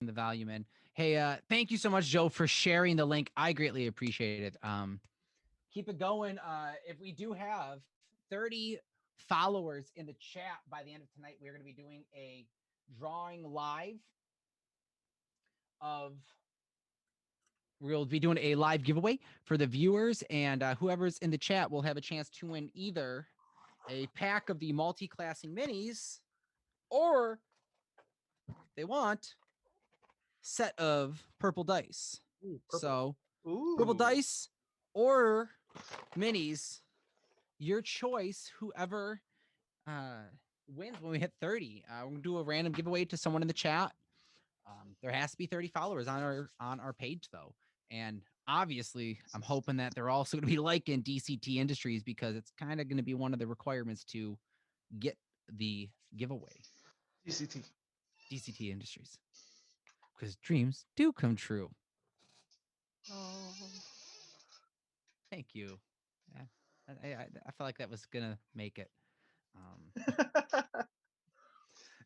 the volume in. Hey, thank you so much, Joe, for sharing the link. I greatly appreciate it. Keep it going. If we do have 30 followers in the chat by the end of tonight, we're going to be doing a drawing live of. We'll be doing a live giveaway for the viewers, and whoever's in the chat will have a chance to win either a pack of the multi-classing minis, or they want set of purple dice. Ooh, purple. So Ooh. purple dice or minis, your choice. Whoever wins when we hit 30, we're gonna do a random giveaway to someone in the chat. There has to be 30 followers on our page though, and obviously I'm hoping that they're also going to be liking DCT Industries, because it's kind of going to be one of the requirements to get the giveaway. DCT. DCT Industries, because dreams do come true. Oh. Thank you. Yeah, I felt like that was gonna make it.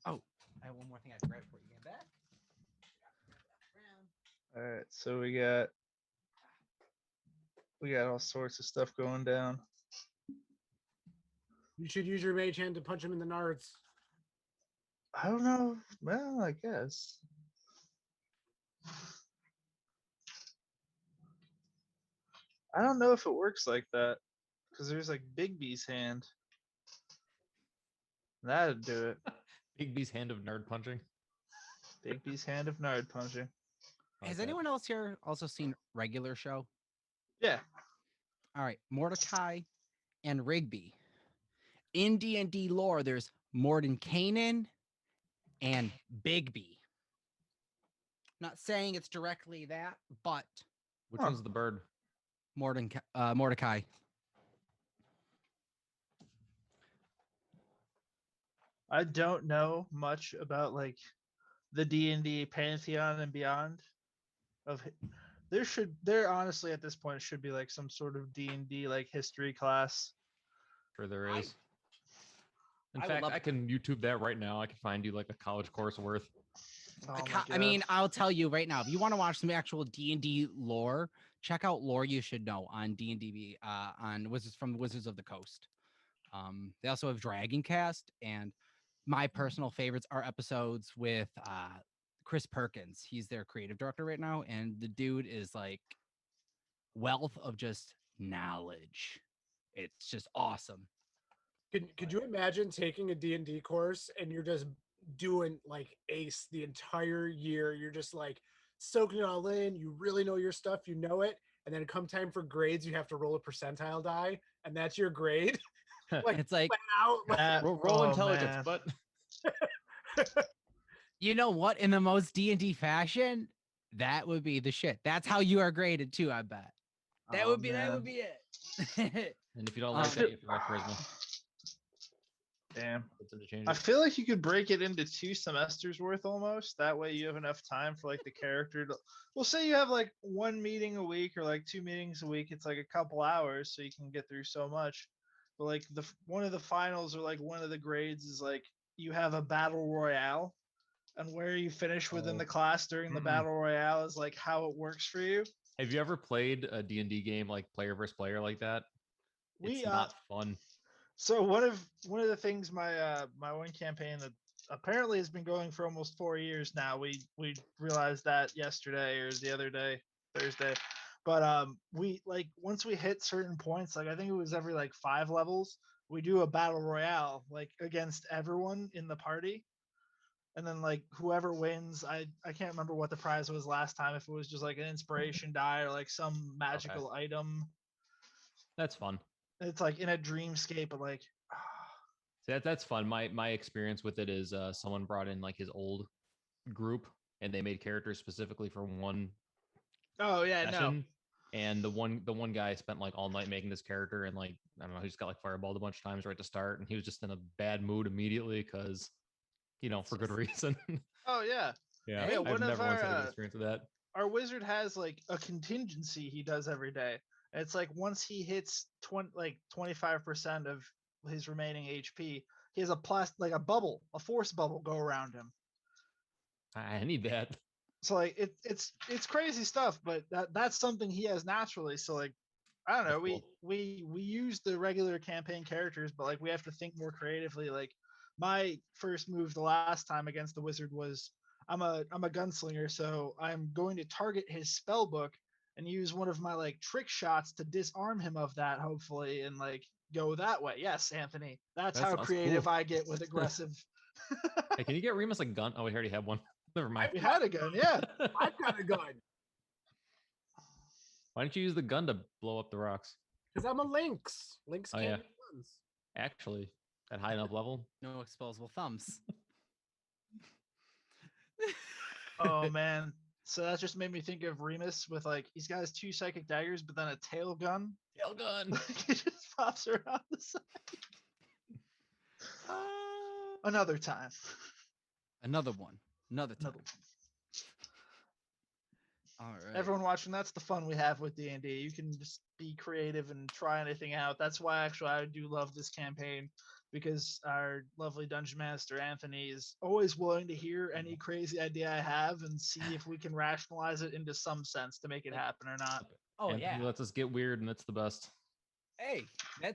Oh, I have one more thing I have to grab before you get back. All right, so we got all sorts of stuff going down. You should use your mage hand to punch him in the nards. I don't know. Well, I guess. I don't know if it works like that, because there's like Bigby's hand. That'd do it. Bigby's hand of nerd punching. Bigby's hand of nerd punching. Has that. anyone else here also seen Regular Show? Yeah. All right, Mordecai and Rigby. In D&D lore, there's Mordenkainen and Bigby. Not saying it's directly that, but Which Huh. one's the bird? Mordecai. I don't know much about like the D&D pantheon and beyond. There honestly at this point should be like some sort of D&D like history class. Sure there I- is. In I would fact, love I it. can YouTube that right now. I can find you like a college course worth. Oh I my ca- I mean, God. I'll tell you right now, if you want to watch some actual D&D lore, check out Lore You Should Know on D&D, on Wizards from Wizards of the Coast. They also have Dragon Cast, and my personal favorites are episodes with Chris Perkins. He's their creative director right now, and the dude is like wealth of just knowledge. It's just awesome. Could you imagine taking a D&D course and you're just doing like ace the entire year? You're just like soaking it all in. You really know your stuff. You know it. And then come time for grades, you have to roll a percentile die, and that's your grade. Like It's like, flat out. Like, That- Roll oh, intelligence, man. but you know what? In the most D&D fashion, that would be the shit. That's how you are graded too, I bet. That Oh, would be man. it. and if you don't like that, you have to roll charisma. Damn. Get them to change I it. feel like you could break it into 2 semesters worth almost. That way you have enough time for like the character to, well, say you have like 1 meeting a week or like 2 meetings a week. It's like a couple hours, so you can get through so much. But like one of the finals or like one of the grades is like you have a battle royale, and where you finish within Oh. the class during the Mm-mm. battle royale is like how it works for you. Have you ever played a D&D game like player versus player like that? It's We not fun. So one of the things my one campaign that apparently has been going for almost 4 years now. We realized that yesterday or the other day, Thursday. But we like once we hit certain points, like I think it was every like 5 levels, we do a battle royale like against everyone in the party. And then like whoever wins, I can't remember what the prize was last time, if it was just like an inspiration die or like some magical item. That's fun. It's like in a dreamscape of like See, that's fun. My experience with it is someone brought in like his old group and they made characters specifically for one oh yeah, no. session. And the one guy spent like all night making this character, and like I don't know, he just got like fireballed a bunch of times right to start, and he was just in a bad mood immediately because, you know, for good reason. Oh yeah. Yeah, Hey, I've one of never once had a our, good experience with that. Our wizard has like a contingency he does every day. And it's like once he hits 25% of his remaining HP, he has a like a bubble, a force bubble go around him. I need that. So like it's crazy stuff, but that's something he has naturally. So like I don't know, That's cool. we use the regular campaign characters, but like we have to think more creatively. Like my first move the last time against the wizard was I'm a gunslinger, so I'm going to target his spell book and use one of my like trick shots to disarm him of that, hopefully, and like go that way. Yes, Anthony, that's That how sounds creative cool. I get with aggressive. Hey, can you get Remus a gun? Oh, we already have one. Never mind. We had a gun, yeah. I've got a gun Why don't you use the gun to blow up the rocks? because I'm a lynx. Lynx Oh, can't yeah. use guns. Actually, at high enough level. No exposable thumbs. Oh man. So that just made me think of Remus with like he's got his 2 psychic daggers, but then a tail gun. Tail gun. He just pops around the side. Another time. Another one. Another time. Another one. All right. Everyone watching, that's the fun we have with D&D. You can just be creative and try anything out. That's why actually I do love this campaign, because our lovely dungeon master Anthony is always willing to hear any crazy idea I have and see if we can rationalize it into some sense to make it happen or not. Oh Anthony yeah. lets us get weird, and it's the best. Hey,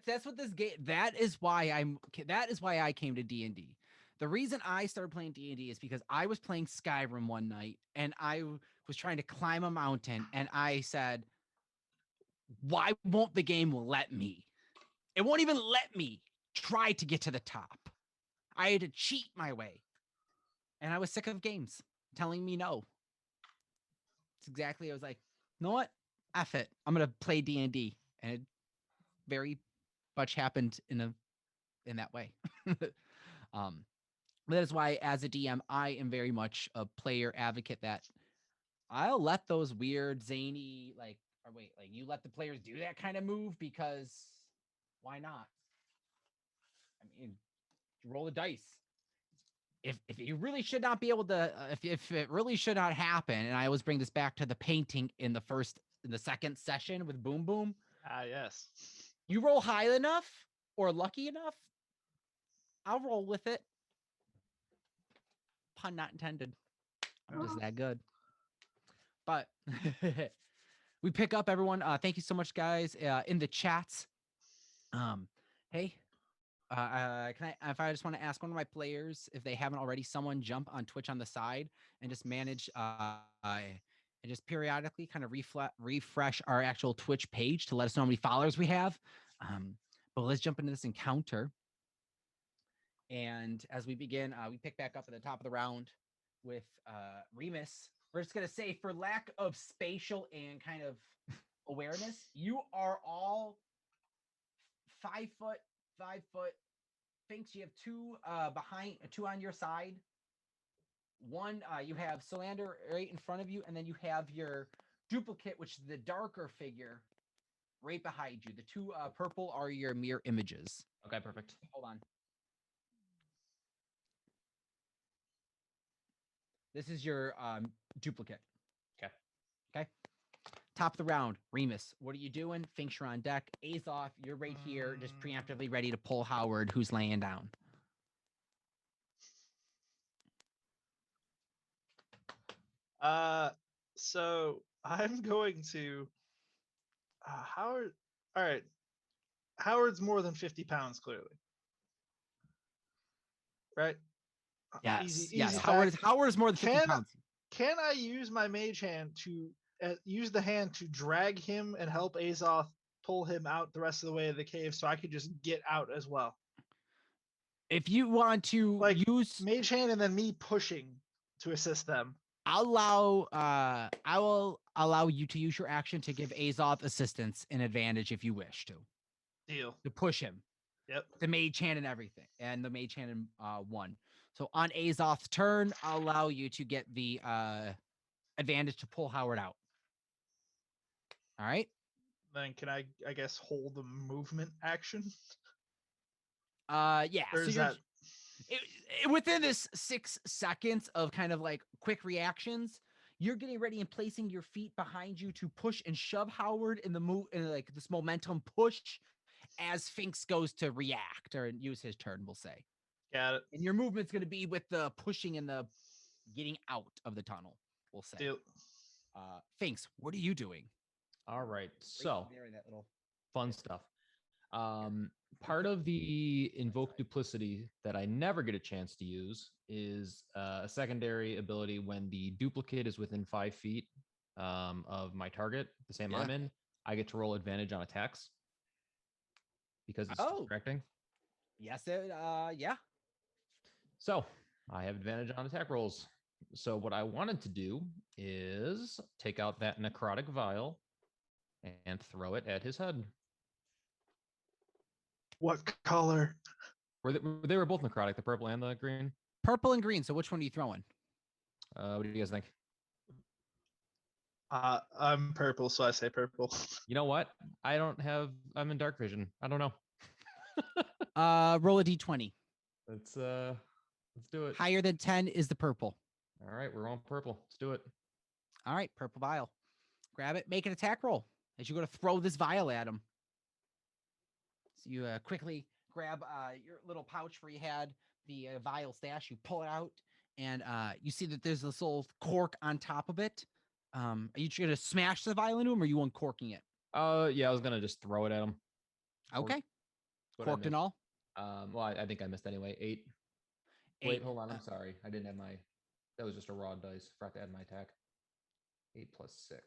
that's what this game. That is why I came to D&D. The reason I started playing D&D is because I was playing Skyrim one night and I was trying to climb a mountain and I said, "Why won't the game let me? It won't even let me try to get to the top. I had to cheat my way." And I was sick of games telling me no. It's exactly, I was like, "You know what? F it. I'm going to play D&D." And it very much happened in that way. That is why, as a DM, I am very much a player advocate that I'll let those weird, zany, like you let the players do that kind of move because why not? I mean, roll the dice. If you really should not be able to, if it really should not happen, and I always bring this back to the painting in the second session with Boom Boom. Ah, yes. You roll high enough or lucky enough, I'll roll with it. Pun not intended. I'm just that good. But we pick up everyone. Thank you so much, guys, in the chats. Hey, can I? If I just want to ask one of my players, if they haven't already, someone jump on Twitch on the side and just manage and just periodically kind of refresh our actual Twitch page to let us know how many followers we have. But let's jump into this encounter. And as we begin, we pick back up at the top of the round with Remus. We're just going to say, for lack of spatial and kind of awareness, you are all 5 foot. Finks, you have two behind, two on your side. One, you have Solander right in front of you, and then you have your duplicate, which is the darker figure, right behind you. The two purple are your mirror images. Okay, perfect. Hold on. This is your duplicate. Okay. Top of the round, Remus. What are you doing? Finks, you're on deck. Azoth, you're right here, just preemptively ready to pull Howard, who's laying down. So I'm going to Howard. All right, Howard's more than 50 pounds, clearly. Right? Yes. Easy Yes. fact. Howard is more than 50 pounds. Can I use my mage hand to use the hand to drag him and help Azoth pull him out the rest of the way of the cave, so I could just get out as well? If you want to use mage hand and then me pushing to assist them, I will allow you to use your action to give Azoth assistance and advantage if you wish to. Deal. To push him. Yep. The mage hand and everything. And the mage hand in one. So on Azoth's turn, I'll allow you to get the advantage to pull Howard out. All right. Then can I guess, hold the movement action? Yeah. Or is that within this 6 seconds of kind of like quick reactions, you're getting ready and placing your feet behind you to push and shove Howard in the move, in like this momentum push as Finks goes to react or use his turn, we'll say. Got it. And your movement's going to be with the pushing and the getting out of the tunnel. we'll say. Deal. Finks, what are you doing? All right. So There in that little. fun stuff. Part of the invoke duplicity that I never get a chance to use is a secondary ability when the duplicate is within 5 feet of my target, the same I'm in. I get to roll advantage on attacks because it's distracting. Yes, yeah. So I have advantage on attack rolls. So what I wanted to do is take out that necrotic vial and throw it at his head. What color? They were both necrotic, the purple and the green. Purple and green. So which one are you throwing? What do you guys think? I'm purple, so I say purple. You know what? I'm in dark vision. I don't know. Roll a d20. Let's do it. Higher than 10 is the purple. All right, we're on purple. Let's do it. All right, purple vial. Grab it. Make an attack roll as you go to throw this vial at him. So you quickly grab your little pouch where you had the vial stash. You pull it out, and you see that there's this little cork on top of it. Are you going to smash the vial into him, or are you uncorking it? Yeah, I was gonna just throw it at him. Okay. What I Corked and missed. all. Well, I think I missed anyway. 8. 8. Wait, hold on. I'm sorry. I didn't have my. That was just a raw dice. Forgot to add my attack. 8 plus 6.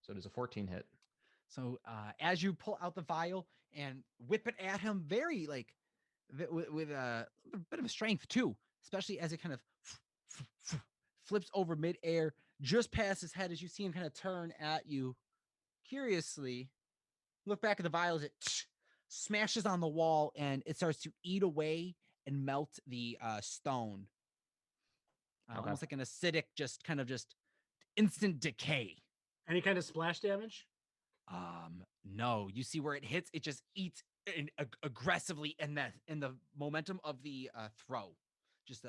So it is a 14 hit. So as you pull out the vial and whip it at him, very like with a bit of strength too, especially as it kind of flips over midair, just past his head as you see him kind of turn at you. Curiously, look back at the vial as it smashes on the wall and it starts to eat away and melt the stone. Okay. Almost like an acidic, just instant decay. Any kind of splash damage? No. You see where it hits, it just eats aggressively in the momentum of the throw. Just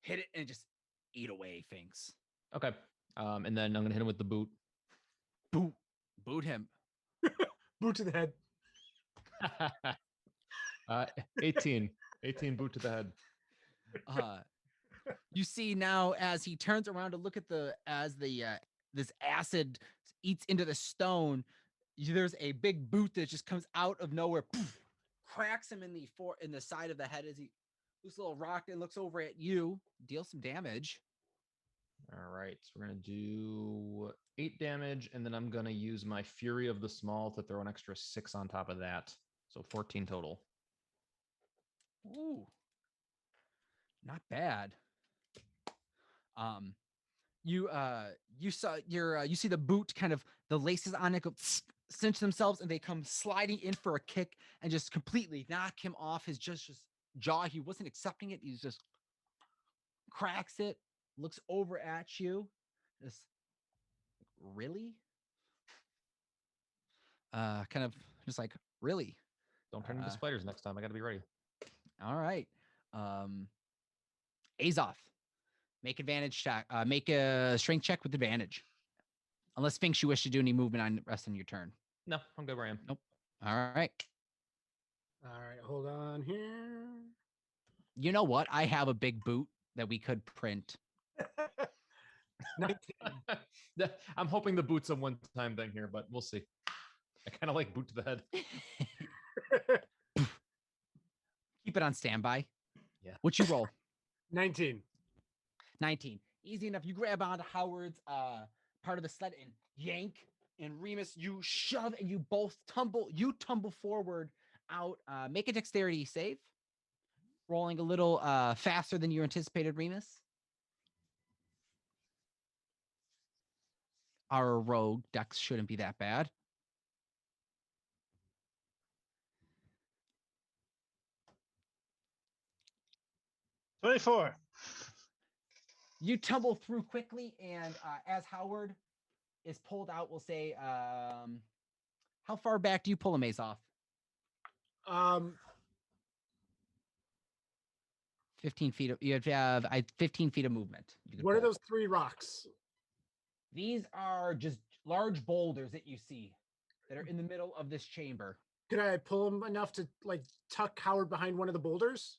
hit it and just eat away things. Okay. And then I'm gonna hit him with the boot. Boot him. Boot to the head. 18 boot to the head. You see now as he turns around to look at this acid eats into the stone, there's a big boot that just comes out of nowhere, cracks him in the side of the head as he looks a little rocked and looks over at you, deals some damage. All right, so we're gonna do 8 damage, and then I'm gonna use my Fury of the Small to throw an extra 6 on top of that, so 14 total. Ooh, not bad. You see the boot kind of the laces on it go cinch themselves and they come sliding in for a kick and just completely knock him off his just jaw. He wasn't accepting it. He's just cracks it, looks over at you. Just really? Kind of just like, really? Don't turn into spiders next time. I gotta be ready. All right. Azoth. Make advantage check. Make a strength check with advantage. Unless Finks you wish to do any movement on the rest of your turn. No, I'm good where I am. Nope. All right. All right, hold on here. You know what? I have a big boot that we could print. 19. I'm hoping the boot's a one-time thing here, but we'll see. I kind of like boot to the head. Keep it on standby. Yeah. What you roll? 19. 19. Easy enough. You grab onto Howard's part of the sled and yank. And Remus, you shove and you both tumble. You tumble forward out. Make a dexterity save. Rolling a little faster than you anticipated, Remus. Our rogue dex shouldn't be that bad. $24. You tumble through quickly, and as Howard is pulled out, we'll say, how far back do you pull a maze off? 15 feet. You have 15 feet of movement. What are those 3 rocks? These are just large boulders that you see that are in the middle of this chamber. Could I pull them enough to like tuck Howard behind one of the boulders?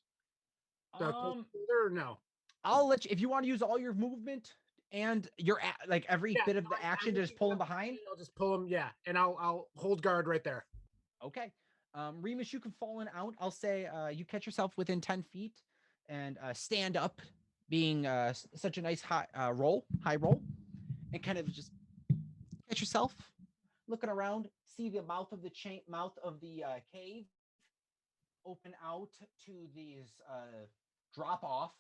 Boulder or no? I'll let you, if you want to use all your movement and you're like every Yeah, bit of no, the action I'm to just looking pull him up, behind. I'll just pull him. Yeah, and I'll hold guard right there. Okay. Remus, you can fall in out. I'll say you catch yourself within 10 feet and stand up, being such a nice high roll, and kind of just catch yourself looking around, see the mouth of the cave open out to these drop off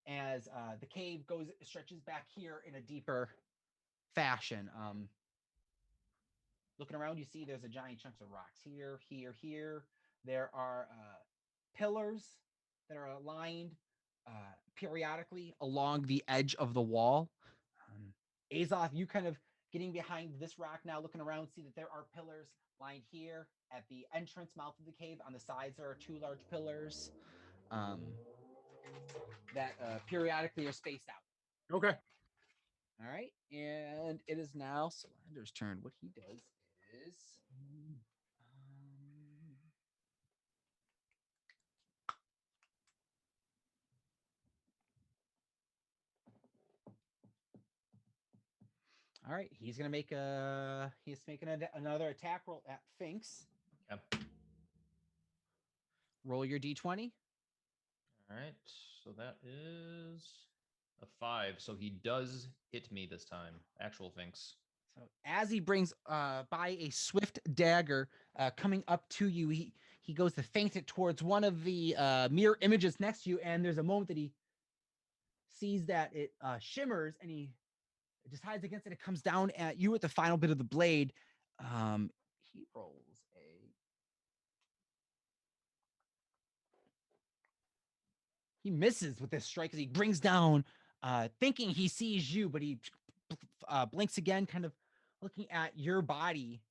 as the cave stretches back here in a deeper fashion. Looking around, you see there's a giant chunks of rocks here, here, here. There are pillars that are aligned periodically along the edge of the wall. Azoth, you kind of getting behind this rock now, looking around, see that there are pillars lined here at the entrance mouth of the cave. On the sides, there are 2 large pillars that periodically are spaced out. Okay. All right, and it is now Solander's turn. What he does is all right, he's gonna make another attack roll at Finks. Yep. Roll your d20. All right. So that is a 5. So he does hit me this time. Actual Finks. So as he brings by a swift dagger coming up to you, he goes to feint it towards one of the mirror images next to you, and there's a moment that he sees that it shimmers, and he decides against it. It comes down at you at the final bit of the blade. He rolls a. He misses with this strike as he brings down, thinking he sees you, but he blinks again, kind of looking at your body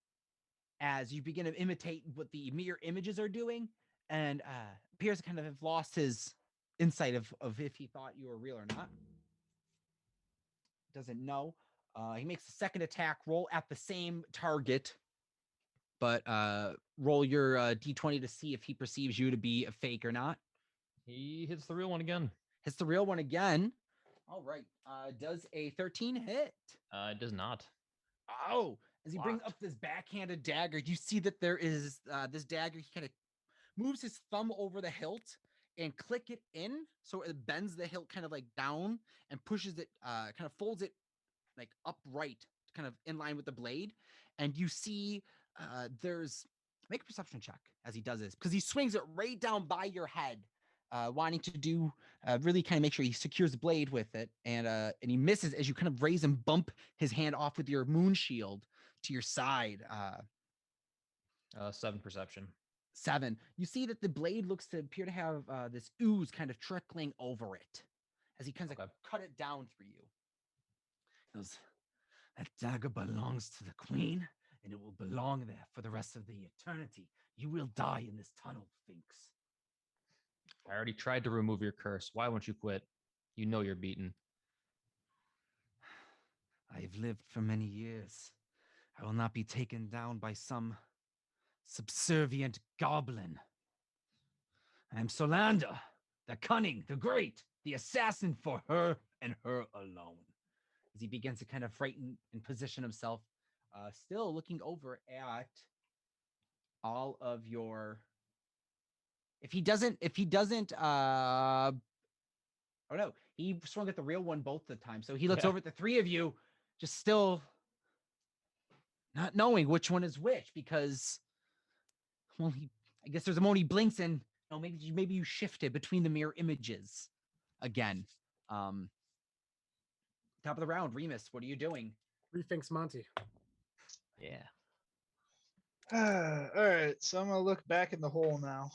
as you begin to imitate what the mirror images are doing, and appears to kind of have lost his insight of if he thought you were real or not. Doesn't know. He makes a second attack roll at the same target, but roll your d20 to see if he perceives you to be a fake or not. He hits the real one again. Hits the real one again. All right. Does a 13 hit? It does not. Oh, as he brings up this backhanded dagger, you see that there is this dagger. He kind of moves his thumb over the hilt and click it in, so it bends the hilt kind of like down and pushes it, kind of folds it like upright, kind of in line with the blade. And you see make a perception check as he does this, because he swings it right down by your head, wanting to do really kind of make sure he secures the blade with it, and he misses as you kind of raise and bump his hand off with your moon shield to your side. 7 perception. 7. You see that the blade looks to appear to have this ooze kind of trickling over it as he kind of cut it down for you. He goes, that dagger belongs to the queen, and it will belong there for the rest of the eternity. You will die in this tunnel, Finks. I already tried to remove your curse. Why won't you quit? You know you're beaten. I've lived for many years. I will not be taken down by some subservient goblin. I am Solander, the cunning, the great, the assassin for her and her alone. As he begins to kind of frighten and position himself, still looking over at all of your. If he doesn't, oh no, he swung at the real one both the time. So he looks over at the 3 of you, just still not knowing which one is which, because, well, I guess there's a moment he blinks and, maybe you shifted between the mirror images again. Top of the round, Remus, what are you doing? Rethinks Monty. Yeah. All right, so I'm gonna look back in the hole now.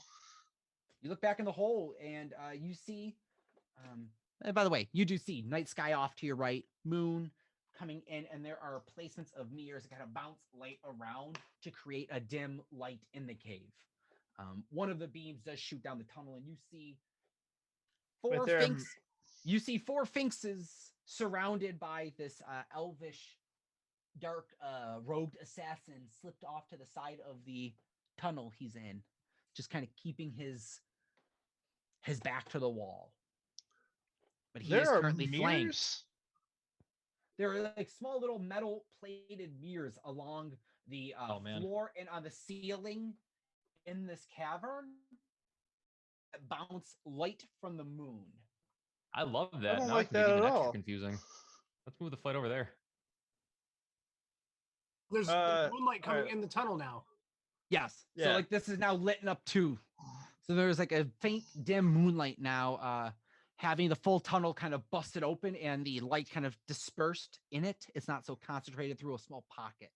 You look back in the hole and you see, and by the way, you do see night sky off to your right, moon coming in, and there are placements of mirrors that kind of bounce light around to create a dim light in the cave. One of the beams does shoot down the tunnel, and you see 4 Finks. You see 4 Finkses surrounded by this elvish, dark, robed assassin slipped off to the side of the tunnel he's in, just kind of keeping his back to the wall. But he is currently flanked. there are like small little metal plated mirrors along the Oh, man. floor and on the ceiling in this cavern that bounce light from the moon. I love that. don't Now like it can get that even at extra all. confusing. Let's move the fight over there. There's moonlight coming alright. in the tunnel now. Yes. So Yeah. like this is now lit up too. So there's like a faint dim moonlight now, having the full tunnel kind of busted open and the light kind of dispersed in it. It's not so concentrated through a small pocket.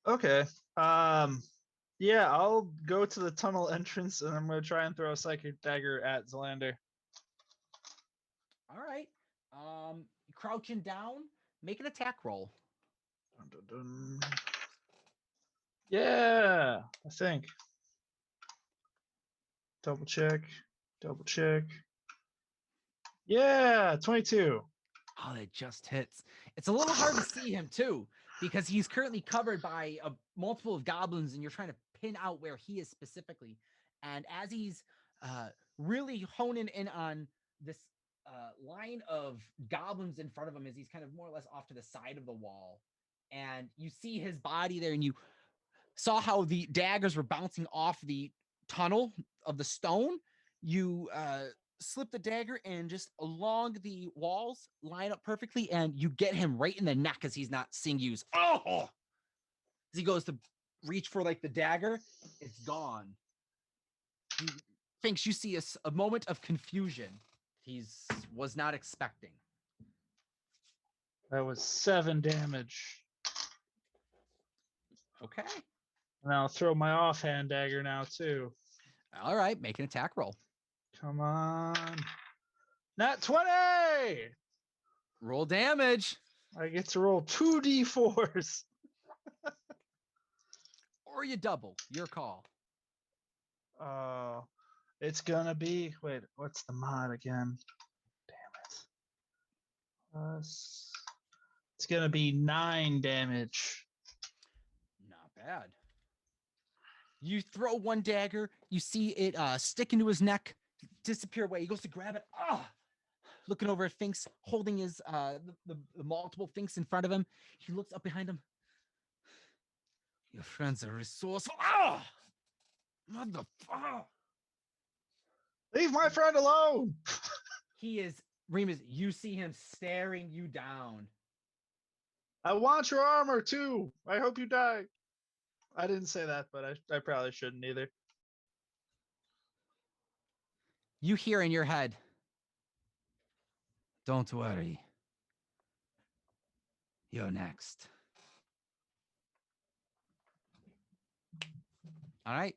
Okay. Yeah, I'll go to the tunnel entrance and I'm gonna try and throw a psychic dagger at Zelander. All right. Crouching down, make an attack roll. Dun, dun, dun. Yeah, I think. Double check. Double check. Yeah, 22. Oh, it just hits. It's a little hard to see him too, because he's currently covered by a multiple of goblins, and you're trying to pin out where he is specifically. And as he's really honing in on this line of goblins in front of him, as he's kind of more or less off to the side of the wall, and you see his body there, and you saw how the daggers were bouncing off the tunnel of the stone. You slip the dagger and just along the walls line up perfectly, and you get him right in the neck as he's not seeing you. Oh! As he goes to reach for like the dagger, it's gone. He thinks you see a moment of confusion he's was not expecting. That was 7 damage. Okay. And I'll throw my offhand dagger now too. All right, make an attack roll. Come on. Nat 20! Roll damage. I get to roll 2d4s. Or you double. Your call. It's gonna be, wait, what's the mod again? Damn it. It's gonna be 9 damage. Not bad. You throw one dagger, you see it stick into his neck, disappear away. He goes to grab it. Looking over at Finks, holding his the multiple Finks in front of him. He looks up behind him. Your friends are resourceful. Motherfucker. Leave my friend alone. He is, Remus, you see him staring you down. I want your armor too. I hope you die. I didn't say that, but I probably shouldn't either. You hear in your head, don't worry. You're next. All right.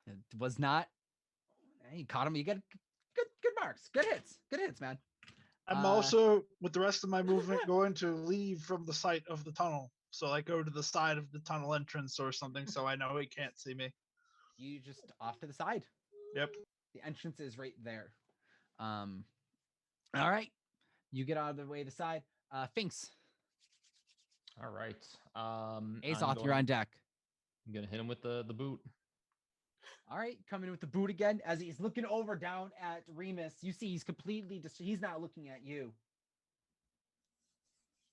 It was not. You caught him. You get good marks. Good hits, man. I'm also, with the rest of my movement, going to leave from the site of the tunnel. So I go to the side of the tunnel entrance or something, so I know he can't see me. You just off to the side. Yep. The entrance is right there. All right. You get out of the way of the side. Finks. All right. Azoth, you're on deck. I'm gonna hit him with the boot. All right, coming in with the boot again as he's looking over down at Remus. You see he's completely he's not looking at you.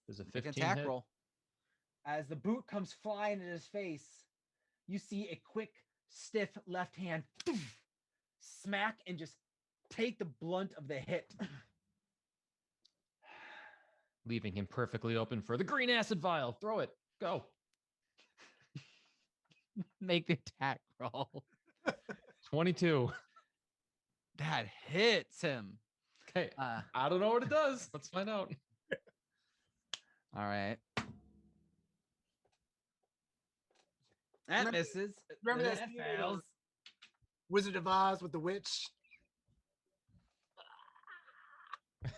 There's a Make an 15 attack hit. roll. As the boot comes flying in his face, you see a quick, stiff left hand smack and just take the blunt of the hit. Leaving him perfectly open for the green acid vial. Throw it. Go. Make the attack roll. 22. That hits him. Okay. I don't know what it does. Let's find out. All right. That misses. Remember that That scene in, fails. Wizard of Oz with the witch? It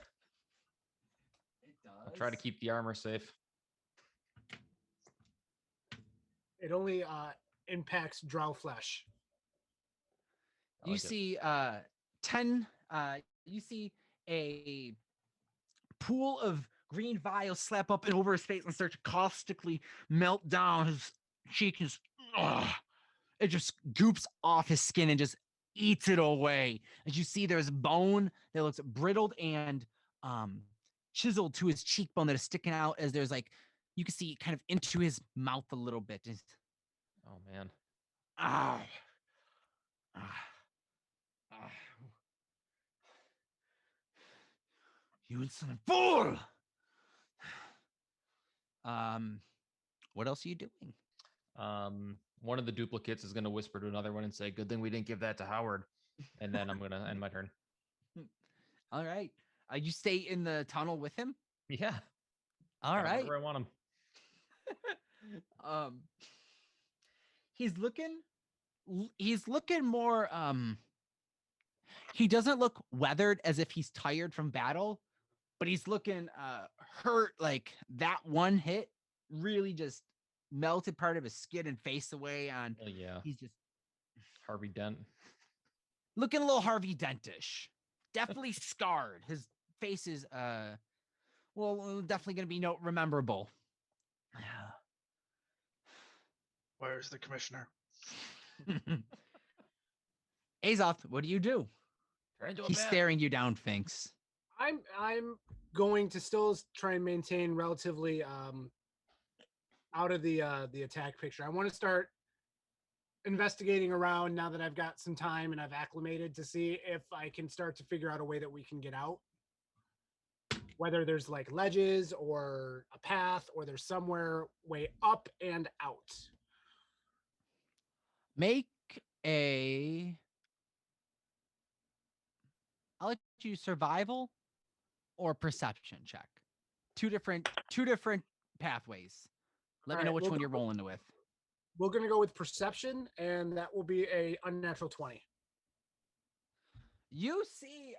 I'll try to does. keep the armor safe. It only impacts drow flesh. I You like it. see 10 you see a pool of green vials slap up and over his face and start to caustically melt down his cheek. It just goops off his skin and just eats it away. As you see, there's bone that looks brittled and chiseled to his cheekbone that is sticking out. As there's like you can see kind of into his mouth a little bit. Oh man. Ah, ah, ah. You insolent fool! What else are you doing? One of the duplicates is going to whisper to another one and say, "Good thing we didn't give that to Howard." And then I'm going to end my turn. All right. You stay in the tunnel with him? Yeah. All Got him right. wherever I want him. He's looking more he doesn't look weathered as if he's tired from battle, but he's looking hurt. Like that one hit really just melted part of his skin and face away on. Oh yeah. He's just Harvey Dent. looking a little Harvey Dentish. Definitely scarred. His face is definitely gonna be rememberable. Where's the commissioner? Azoth, what do you do? Turn into a He's bat. staring you down, Finks. I'm going to still try and maintain relatively out of the attack picture. I want to start investigating around now that I've got some time and I've acclimated to see if I can start to figure out a way that we can get out. Whether there's like ledges or a path or there's somewhere way up and out. Make I'll let you survival or perception check. Two different pathways. Let me know which one you're rolling with. We're going to go with perception, and that will be a unnatural 20. You see,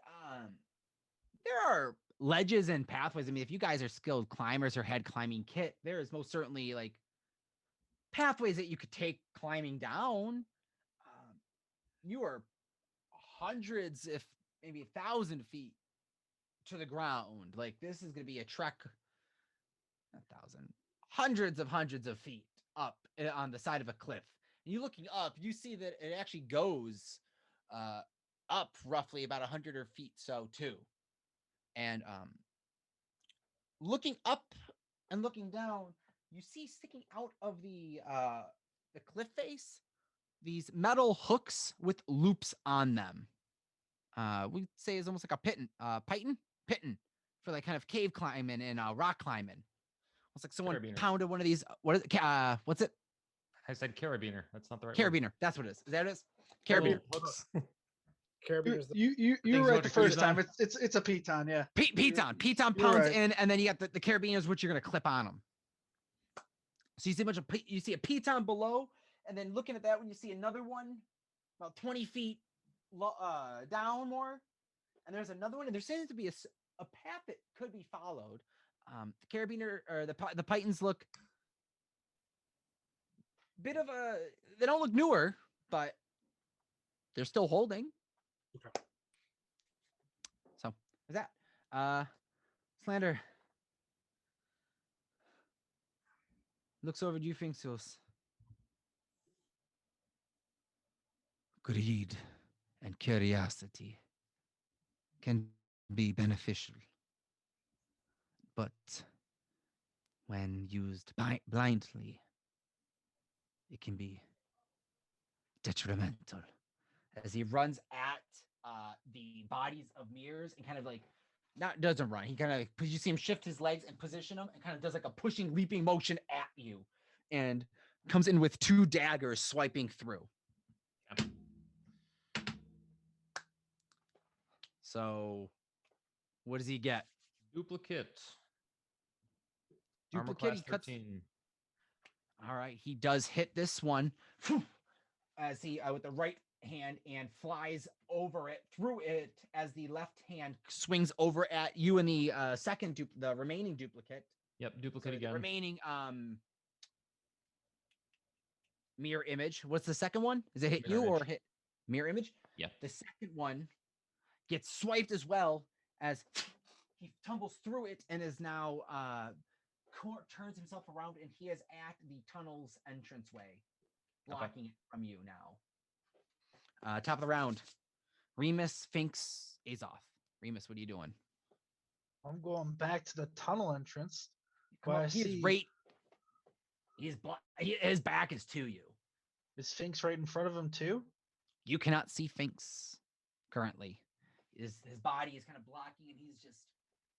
there are ledges and pathways. I mean, if you guys are skilled climbers or had climbing kit, there is most certainly like pathways that you could take climbing down. You are hundreds, if maybe 1,000 feet to the ground. Like this is going to be a trek. 1,000, hundreds of feet up on the side of a cliff. And you looking up, you see that it actually goes up roughly about 100 feet so too. And looking up and looking down, you see sticking out of the cliff face these metal hooks with loops on them. We'd say is almost like a piton for like kind of cave climbing and rock climbing. It's like someone Carabiner. pounded one of these. What is it? What's it? I said carabiner. That's not the right Carabiner. word. That's what it is. Is that what it is? Carabiner. Carabiner. Hooks. Carabiner's the You Things were go right the to first Piton. time. It's a piton, yeah. Piton. Piton you're pounds right. in, and then you got the carabiners, which you're gonna clip on them. So you see you see a piton below, and then looking at that one, you see another one about 20 feet down more, and there's another one, and there seems to be a path that could be followed. The carabiner or the pitons look bit of a. They don't look newer, but they're still holding. Okay. So is that Slander looks over to you, Finxios. Greed and curiosity can be beneficial, but when used blindly, it can be detrimental. As he runs at the bodies of mirrors and kind of like doesn't run. He kind of, because you see him shift his legs and position them and kind of does like a pushing, leaping motion at you and comes in with 2 daggers swiping through. So what does he get? Duplicate. Armor Duplicate. class He cuts. 13. All right. He does hit this one as he with the right hand and flies over it through it as the left hand swings over at you and the the remaining duplicate. Yep, duplicate again. The remaining mirror image. What's the second one? Is it hit Mirror you or image. hit mirror image? Yeah. The second one gets swiped as well as he tumbles through it and is now turns himself around and he is at the tunnel's entranceway, blocking it from you now. Top of the round. Remus, Sphinx, Azoth. Remus, what are you doing? I'm going back to the tunnel entrance. Come Well, on, I he is see- right. His back is to you. Is Sphinx right in front of him too? You cannot see Sphinx currently. His body is kind of blocking, and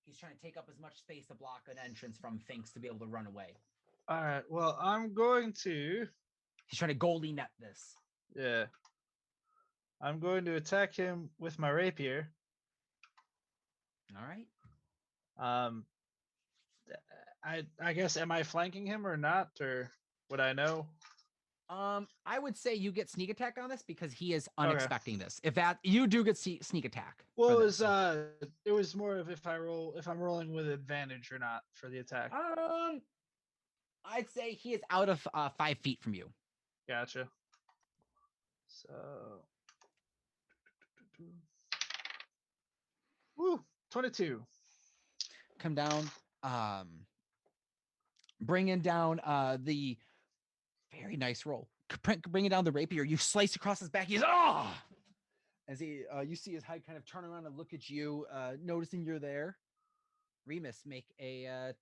he's trying to take up as much space to block an entrance from Sphinx to be able to run away. All right. Well, I'm going to. He's trying to goalie net this. Yeah. I'm going to attack him with my rapier. All right. I guess, am I flanking him or not, or would I know? I would say you get sneak attack on this because he is Okay. unexpecting this. If that you do get sneak attack. Well, for it this. was more of if I'm rolling with advantage or not for the attack. I'd say he is out of 5 feet from you. Gotcha. So, woo, 22. Come down, bringing down the very nice roll. Bringing down the rapier, you slice across his back. He's as he you see his head kind of turn around and look at you, noticing you're there. Remus, make a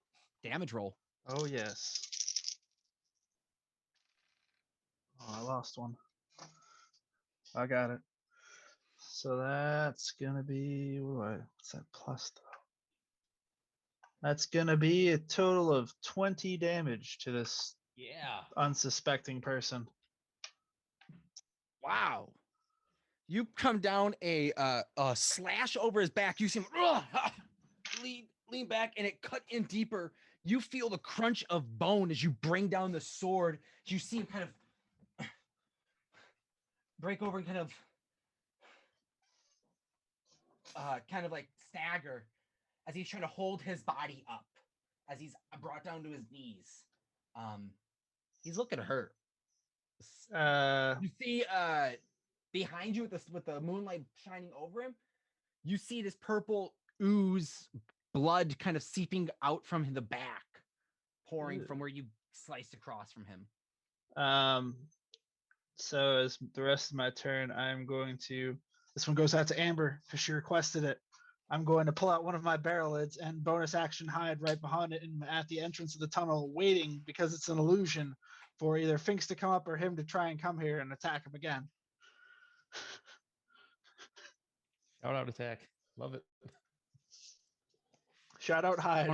damage roll. Oh yes. Oh, I lost one. I got it. So that's gonna be what's that plus though? That's gonna be a total of 20 damage to this Yeah. unsuspecting person. Wow. You come down a slash over his back. You see him lean back, and it cut in deeper. You feel the crunch of bone as you bring down the sword. You see him kind of break over and kind of like stagger as he's trying to hold his body up as he's brought down to his knees. He's looking hurt. You see behind you with the moonlight shining over him, you see this purple ooze blood kind of seeping out from the back, pouring from where you sliced across from him. So as the rest of my turn, I'm going to. This one goes out to Amber because she requested it. I'm going to pull out one of my barrel lids and bonus action hide right behind it and at the entrance of the tunnel, waiting because it's an illusion for either Finks to come up or him to try and come here and attack him again. Shout out attack. Love it. Shout out hide.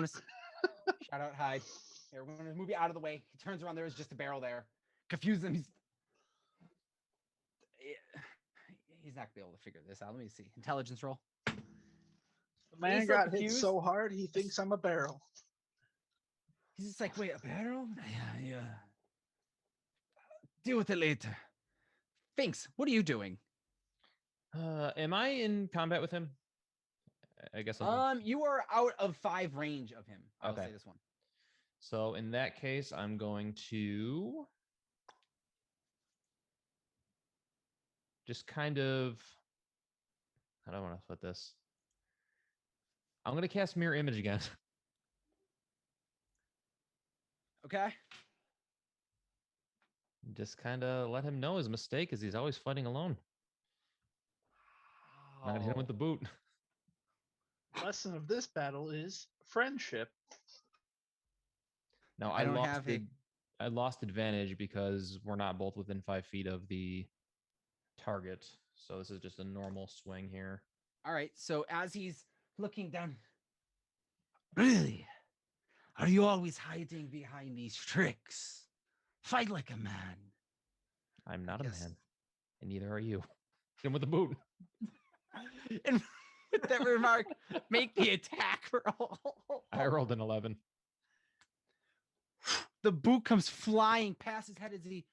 Shout out hide. Here, we're gonna move you out of the way. He turns around. There is just a barrel there. Confuse him. He's not gonna be able to figure this out. Let me see. Intelligence roll. The man He's so got hit confused. so hard he thinks I'm a barrel. He's just like, wait, a barrel? Yeah. Deal with it later. Finks, what are you doing? Am I in combat with him? I guess. You are out of 5 range of him. I'll Okay. say this one. So in that case, I'm going to just kind of. How do I want to put this? I'm going to cast Mirror Image again. Okay. Just kind of let him know his mistake is he's always fighting alone. I'm not going to hit him with the boot. Lesson of this battle is friendship. No, I don't have it. I lost advantage because we're not both within 5 feet of the target. So this is just a normal swing here. All right. So as he's looking down, really? Are you always hiding behind these tricks? Fight like a man. I'm not a Yes. man, and neither are you. Hit him with the boot. And with that remark, make the attack roll. I rolled an 11. The boot comes flying past his head as he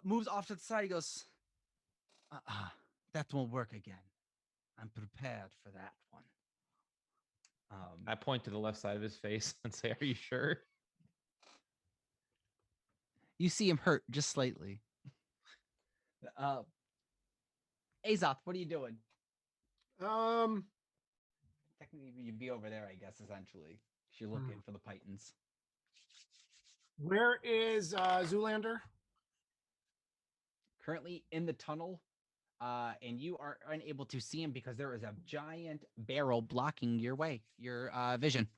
moves off to the side. He goes, that won't work again. I'm prepared for that one. I point to the left side of his face and say, "Are you sure?" You see him hurt just slightly. Azoth, what are you doing? Technically, you'd be over there, I guess, essentially. You're looking for the Pythons. Where is Zoolander? Currently in the tunnel, and you are unable to see him because there is a giant barrel blocking your vision.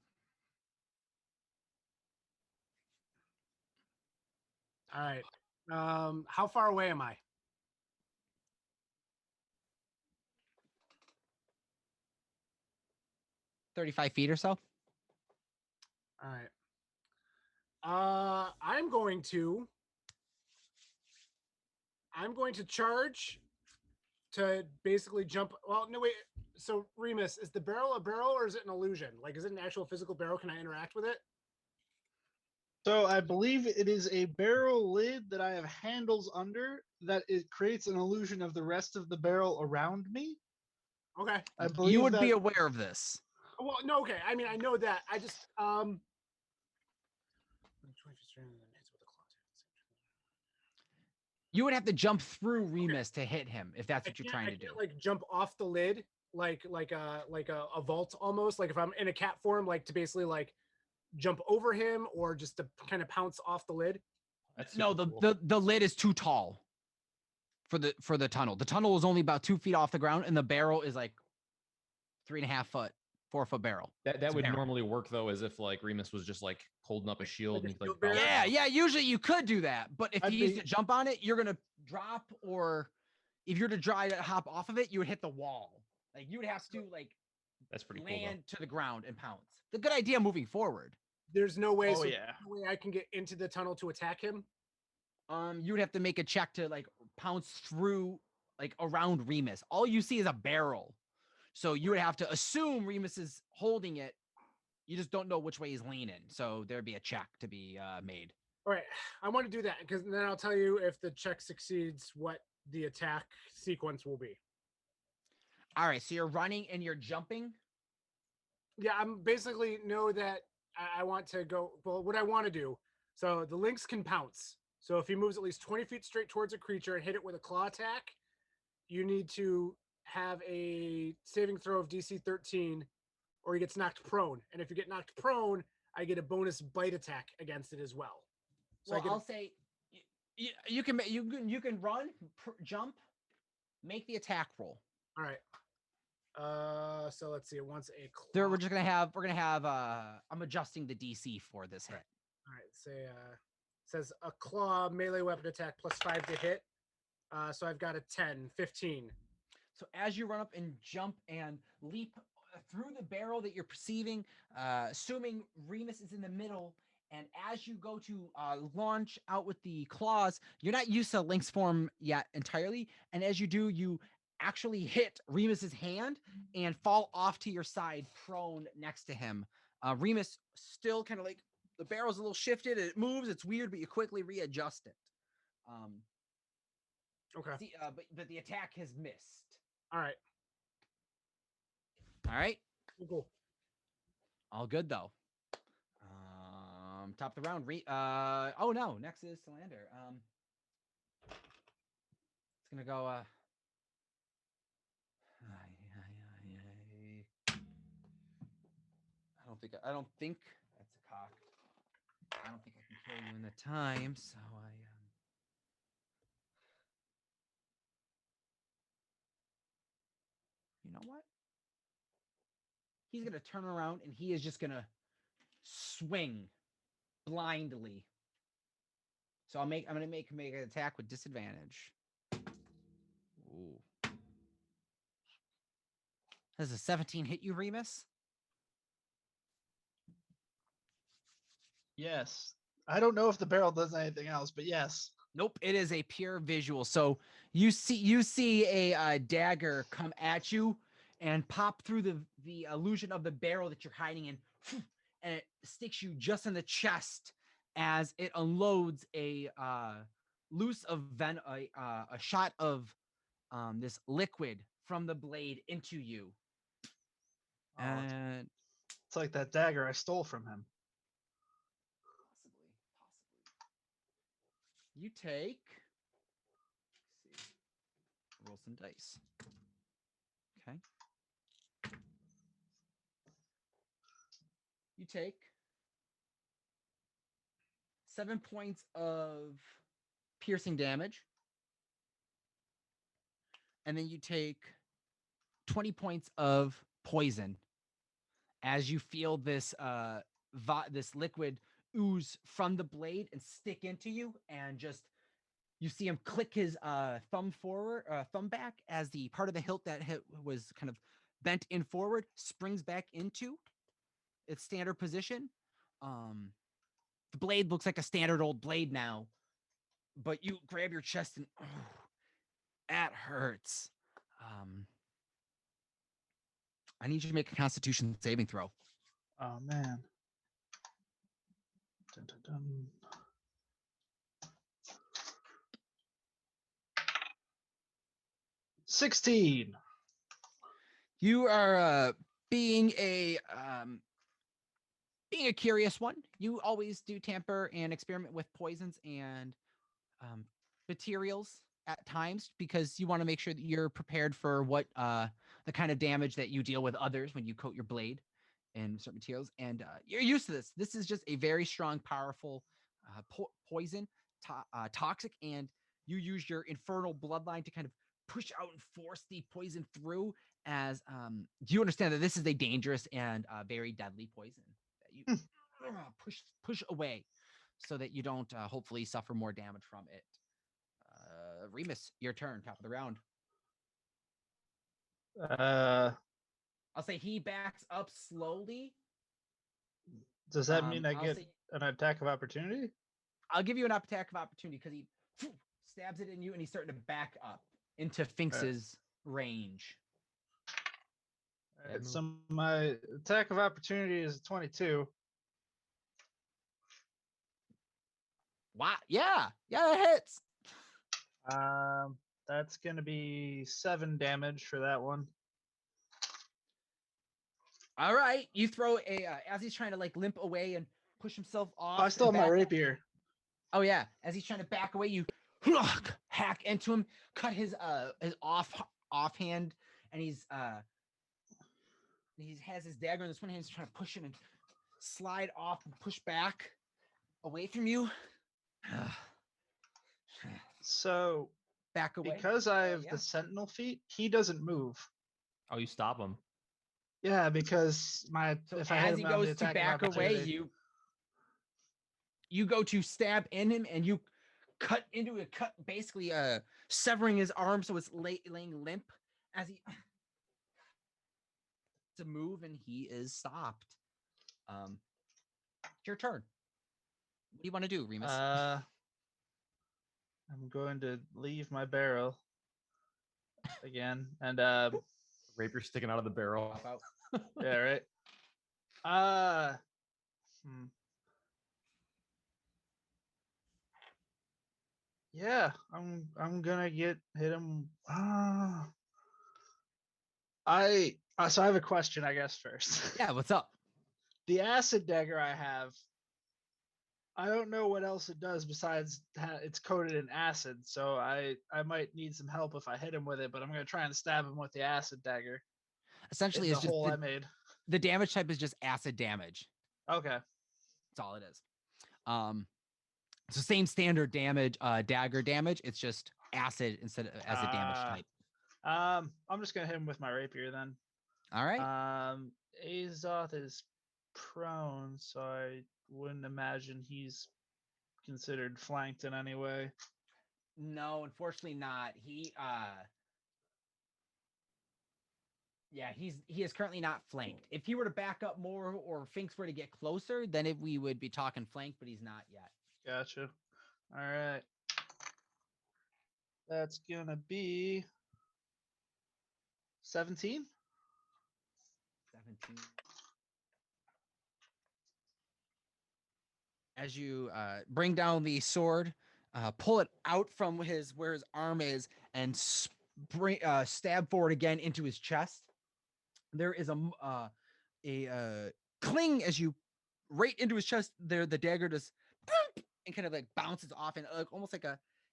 All right. How far away am I? 35 feet or so. All right. I'm going to charge to basically jump. Well, no, wait. So Remus, is the barrel a barrel or is it an illusion? Like, is it an actual physical barrel? Can I interact with it? So I believe it is a barrel lid that I have handles under that it creates an illusion of the rest of the barrel around me. Okay. I believe You would that, be aware of this. Well, no, okay. I mean, I know that. I just You would have to jump through Remus to hit him if that's what you're trying to do. Like jump off the lid, like a vault almost. Like if I'm in a cat form, like to basically like jump over him or just to kind of pounce off the lid. That's No, super cool. the lid is too tall for the tunnel. The tunnel is only about 2 feet off the ground, and the barrel is like 3.5 foot, 4 foot barrel. That would barrel. normally work though, as if like Remus was just like holding up a shield Like and a like shield barrel? Yeah, yeah. Usually you could do that, but if I'd you use be- to jump on it, you're gonna drop, or if you're to try to hop off of it, you would hit the wall. Like you would have to like That's pretty cool. land to the ground and pounce. It's a good idea moving forward. There's no way. Oh, so yeah. no way I can get into the tunnel to attack him. You would have to make a check to like pounce through like around Remus. All you see is a barrel. So you would have to assume Remus is holding it. You just don't know which way he's leaning. So there'd be a check to be made. All right, I want to do that because then I'll tell you if the check succeeds, what the attack sequence will be. All right, so you're running and you're jumping. Yeah, I'm basically know that I want to go. Well, what I want to do. So the lynx can pounce. So if he moves at least 20 feet straight towards a creature and hit it with a claw attack, you need to have a saving throw of DC 13, or he gets knocked prone. And if you get knocked prone, I get a bonus bite attack against it as well. So Well, I get I'll say you can run, jump, make the attack roll. all right. So let's see. It wants a claw. There, we're gonna have. I'm adjusting the DC for this hit. All right. Say says a claw melee weapon attack +5 to hit. So I've got a 10, 15. So as you run up and jump and leap through the barrel that you're perceiving, assuming Remus is in the middle, and as you go to launch out with the claws, you're not used to Lynx form yet entirely, and as you do, you actually hit Remus's hand and fall off to your side, prone next to him. Remus still kind of like the barrel's a little shifted, it moves, it's weird, but you quickly readjust it. Okay. But the attack has missed. All right. All right. Cool. All good though. Top of the round. Oh no, next is Salander. It's gonna go. I don't think that's a cock. I don't think I can kill you in the time, so you know what? He's gonna turn around and he is just gonna swing blindly. So I'm gonna make an attack with disadvantage. Ooh. Does a 17 hit you, Remus? Yes. I don't know if the barrel does anything else, but yes. Nope, it is a pure visual. So you see a dagger come at you and pop through the illusion of the barrel that you're hiding in, and it sticks you just in the chest as it unloads a shot of this liquid from the blade into you. Oh, And it's like that dagger I stole from him. possibly. You take. Let's see. Roll some dice. Okay. You take 7 points of piercing damage. and then you take 20 points of poison as you feel this this liquid ooze from the blade and stick into you, and just you see him click his thumb back as the part of the hilt that was kind of bent in forward springs back into its standard position. The blade looks like a standard old blade now, but you grab your chest and that hurts. I need you to make a Constitution saving throw. Oh man. Dun, dun, dun. $16. You are being a curious one. You always do tamper and experiment with poisons and materials at times because you want to make sure that you're prepared for what the kind of damage that you deal with others when you coat your blade in certain materials. And you're used to this. This is just a very strong, powerful poison, toxic, and you use your infernal bloodline to kind of push out and force the poison through. As you understand that this is a dangerous and very deadly poison that you push away so that you don't hopefully suffer more damage from it. Remus, your turn, top of the round. I'll say he backs up slowly. Does that mean I get an attack of opportunity? I'll give you an attack of opportunity because he stabs it in you and he's starting to back up into Finks's range. All right, so my attack of opportunity is 22. Wow. Yeah, that hits. That's gonna be 7 damage for that one. All right, you throw a as he's trying to like limp away and push himself off. I still have my rapier. Oh yeah, as he's trying to back away, you hack into him, cut his offhand, and he has his dagger in this one hand. He's trying to push it and slide off and push back away from you. So back away because I have the sentinel feat. He doesn't move. Oh, you stop him. Yeah, because if I hit him on the attack of opportunity, you go to stab in him and you cut into it, basically severing his arm so it's laying limp as he to move, and he is stopped. It's your turn. What do you want to do, Remus? I'm going to leave my barrel again, and rapier sticking out of the barrel. Yeah, right. Yeah, I'm gonna hit him. So I have a question, I guess, first. Yeah, what's up? The acid dagger I have, I don't know what else it does besides it's coated in acid, so I might need some help if I hit him with it, but I'm gonna try and stab him with the acid dagger. Essentially, it's the just hole I made. The damage type is just acid damage. Okay. That's all it is. So same standard damage, dagger damage. It's just acid instead of as a damage type. I'm just gonna hit him with my rapier then. All right. Azoth is prone, so I wouldn't imagine he's considered flanked in any way. No, unfortunately not. He is currently not flanked. If he were to back up more or Finks were to get closer, then we would be talking flank, but he's not yet. Gotcha. All right. That's gonna be 17. 17. As you bring down the sword, pull it out from where his arm is, and stab forward again into his chest. There is a cling as you right into his chest. There, the dagger just and kind of like bounces off, and almost like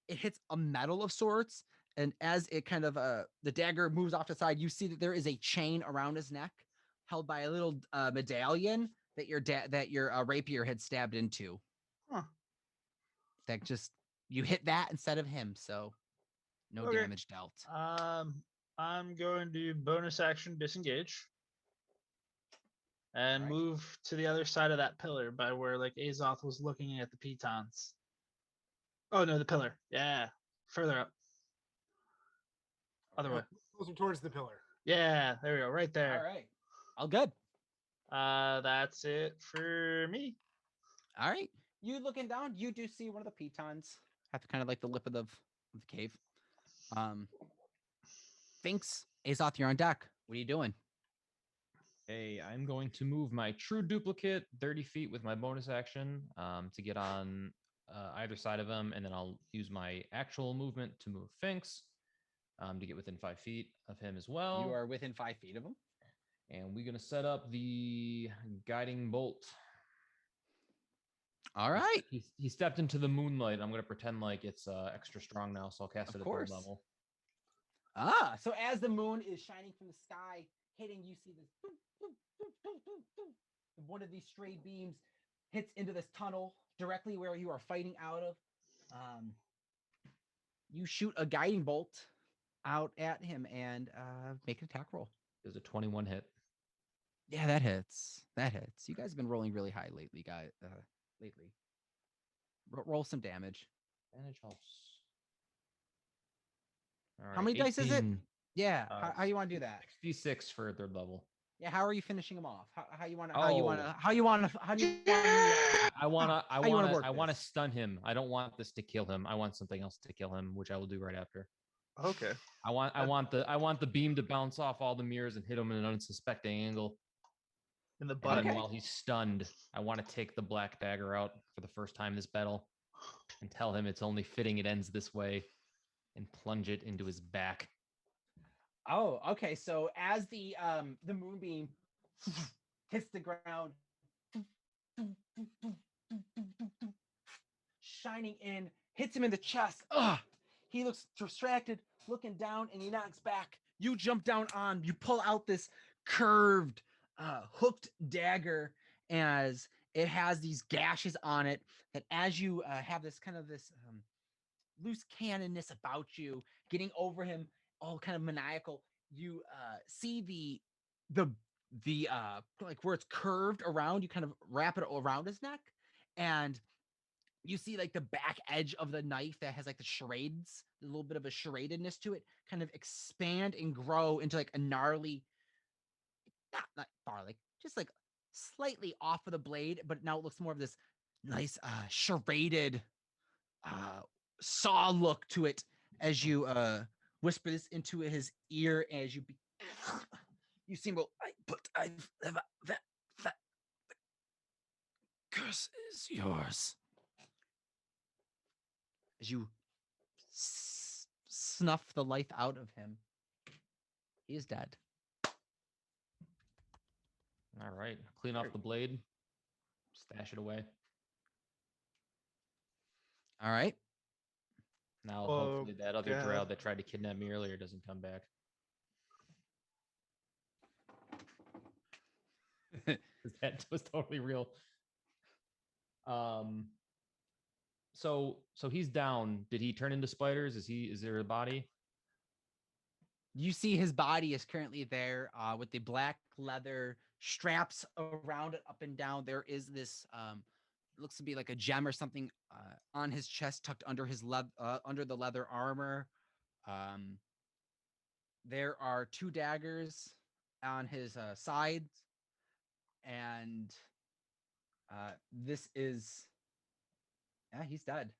it hits a metal of sorts. And as it kind of the dagger moves off to the side, you see that there is a chain around his neck, held by a little medallion that your rapier had stabbed into. Huh. That just you hit that instead of him. So No Okay. damage dealt. I'm going to bonus action disengage and Alright. move to the other side of that pillar by where like Azoth was looking at the pitons. Oh no, the pillar. Yeah, further up. Other way. Closer towards the pillar. Yeah, there we go. Right there. All right. All good. That's it for me. All right. You looking down, you do see one of the pitons at the kind of like the lip of the cave. Finks, Azoth, you're on deck. What are you doing? Hey, I'm going to move my true duplicate 30 feet with my bonus action to get on either side of him, and then I'll use my actual movement to move Finks to get within 5 feet of him as well. You are within 5 feet of him. And we're going to set up the guiding bolt. All right. He stepped into the moonlight. I'm going to pretend like it's extra strong now, so I'll cast it at third level. So as the moon is shining from the sky, hitting, you see this. One of these stray beams hits into this tunnel directly where you are fighting out of. You shoot a guiding bolt out at him and make an attack roll. There's a 21 hit. Yeah, that hits. That hits. You guys have been rolling really high lately, guys. Lately, roll some damage. Damage helps. All right, How many dice is it? 18, Yeah. How you want to do that? 66 for third level. Yeah. How are you finishing them off? How you want to? Oh. How do you want to? I want to this? stun him. I don't want this to kill him. I want something else to kill him, which I will do right after. Okay. I want the beam to bounce off all the mirrors and hit him in an unsuspecting angle. In the And butt. then while he's stunned, I want to take the black dagger out for the first time this battle and tell him it's only fitting it ends this way and plunge it into his back. Oh, okay. So as the moonbeam hits the ground, shining in, hits him in the chest. He looks distracted, looking down, and he knocks back. You jump down on, you pull out this curved, hooked dagger as it has these gashes on it that as you have this kind of this loose cannonness about you, getting over him, all kind of maniacal, you see the like where it's curved around, you kind of wrap it around his neck, and you see like the back edge of the knife that has like the charades, a little bit of a charadedness to it, kind of expand and grow into like a gnarly, not gnarly, just like slightly off of the blade, but now it looks more of this nice charaded saw look to it as you whisper this into his ear as you you see him go, that curse is yours. As you snuff the life out of him, he is dead. All right, clean off the blade, stash it away. All right. Now, hopefully, that other drow that tried to kidnap me earlier doesn't come back. That was totally real. So he's down. Did he turn into spiders? Is there a body? You see his body is currently there with the black leather straps around it up and down. There is this looks to be like a gem or something on his chest, tucked under his under the leather armor. There are 2 daggers on his sides, and this is he's dead.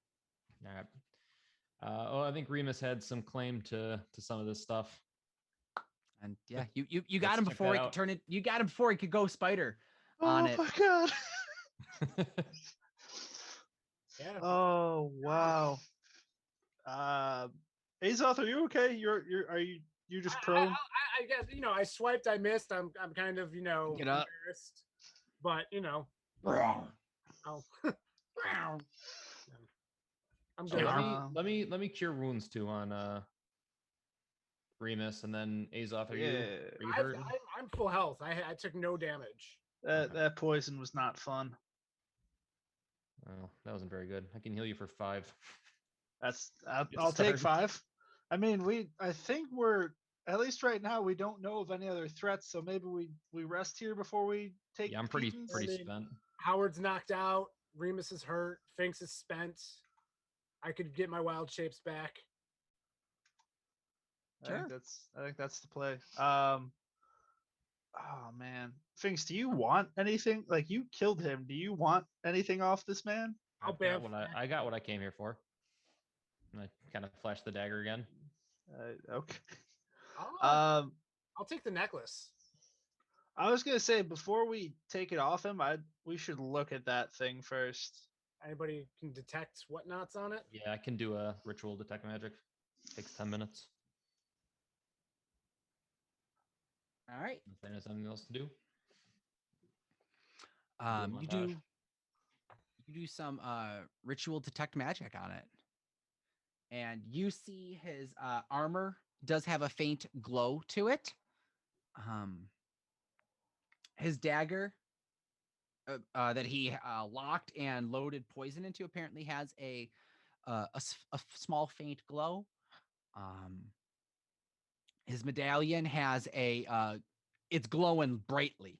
All right. I think Remus had some claim to some of this stuff. And yeah, you got him before he could turn it. You got him before he could go spider on it. Oh my god. Yeah. Oh wow. Azoth, are you okay? You're just prone. I guess I swiped, I missed. I'm kind of Get up. embarrassed, but I'm So good. let me cure wounds too on Remus, and then Azoth. Are you hurt? I'm full health. I took no damage. That poison was not fun. Oh, that wasn't very good. I can heal you for 5. I'll take 5. I mean, I think we're at least right now we don't know of any other threats, so maybe we rest here before we take. Yeah, I'm pretty Keaton's? I mean, spent. Howard's knocked out. Remus is hurt. Finks is spent. I could get my wild shapes back. Sure. I think that's the play. Oh man, Finks, do you want anything? Like you killed him. Do you want anything off this man? I'll I've got bamf. I got what I came here for. And I kind of flash the dagger again. Okay. I'll take the necklace. I was gonna say before we take it off him, we should look at that thing first. Anybody can detect whatnots on it? Yeah, I can do a ritual detect magic. Takes 10 minutes. All right. If there's something else to do. You do some ritual detect magic on it, and you see his armor does have a faint glow to it. His dagger that he locked and loaded poison into apparently has a small faint glow. His medallion has it's glowing brightly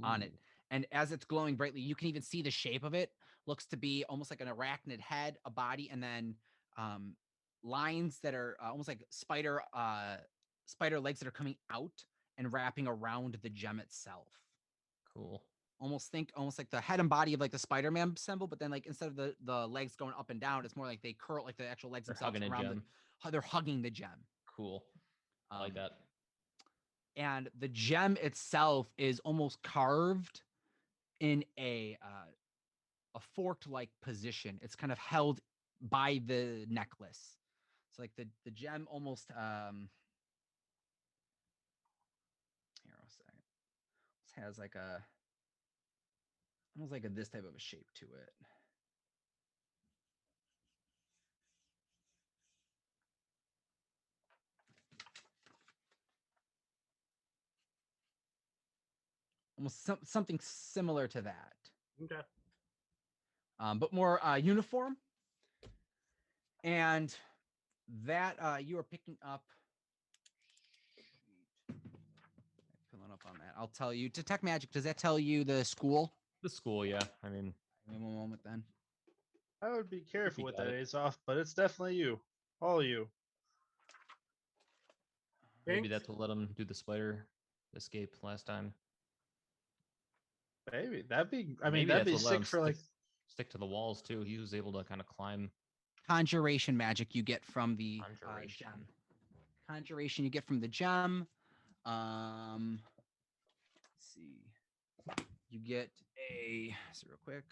on it. And as it's glowing brightly, you can even see the shape of it. Looks to be almost like an arachnid head, a body, and then lines that are almost like spider legs that are coming out and wrapping around the gem itself. Cool. Almost like the head and body of like the Spider-Man symbol, but then like instead of the legs going up and down, it's more like they curl, like the actual legs They're themselves hugging a around gem. they're hugging the gem. Cool. I like that. And the gem itself is almost carved in a forked like position. It's kind of held by the necklace. So like the gem almost here a second. It has like almost like this type of a shape to it. Almost something similar to that. Okay. But more uniform. And that you are picking up. Pulling up on that. I'll tell you. Detect magic. Does that tell you the school? The school, yeah. I mean, Give me one moment then. I would be careful You with got that it. Azoth, but it's definitely you, all you. maybe Finks? that's what let him do the spider escape last time. Maybe that'd be. I mean, Maybe that'd that's be what let sick him for like. stick to the walls too. He was able to kind of climb. Conjuration magic you get from the Conjuration. gem. Conjuration you get from the gem. Let's see. You get see real quick.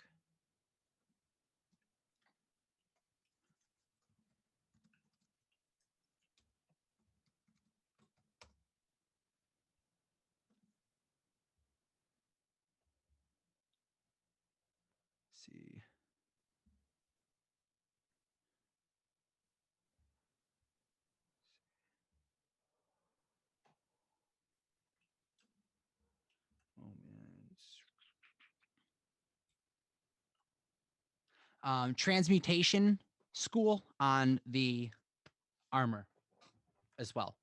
See. Transmutation school on the armor as well.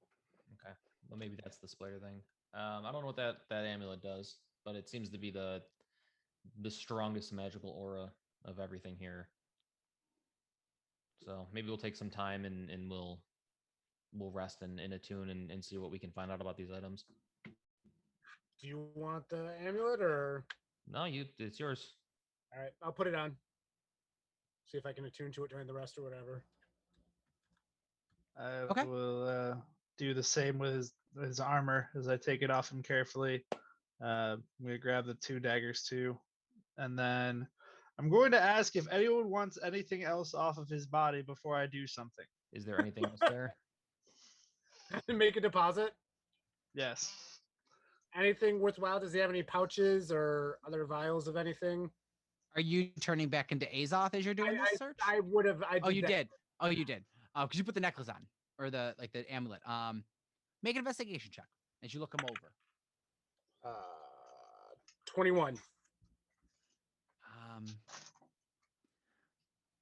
Okay. Well, maybe that's the spider thing. I don't know what that amulet does, but it seems to be the strongest magical aura of everything here. So maybe we'll take some time and we'll rest and attune and see what we can find out about these items. Do you want the amulet or? No, it's yours. All right, I'll put it on. See if I can attune to it during the rest or whatever. I Okay. will do the same with his armor as I take it off him carefully. I'm gonna grab the 2 daggers too, and then I'm going to ask if anyone wants anything else off of his body before I do something. Is there anything else there? Make a deposit. Yes. Anything worthwhile? Does he have any pouches or other vials of anything? Are you turning back into Azoth as you're doing this search? I would have. Oh, you did. Oh, you did. Because you put the necklace on or the amulet. Make an investigation check as you look him over. 21.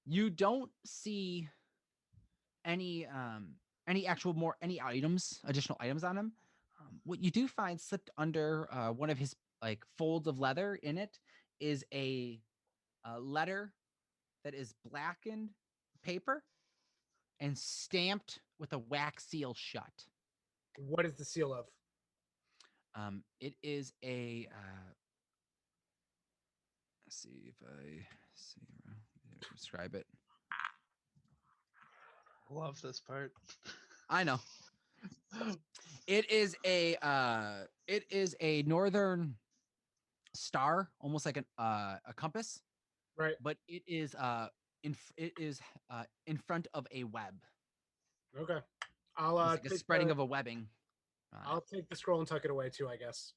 You don't see any any additional items on him. What you do find slipped under one of his like folds of leather in it is a letter that is blackened paper and stamped with a wax seal shut. What is the seal of? It is a. Let's see if I describe it. Love this part. I know. It is a northern star, almost like a compass, Right. but it is in front of a web. Okay. I'll Almost like a take spreading the, of a webbing. on it. I'll take the scroll and tuck it away too, I guess.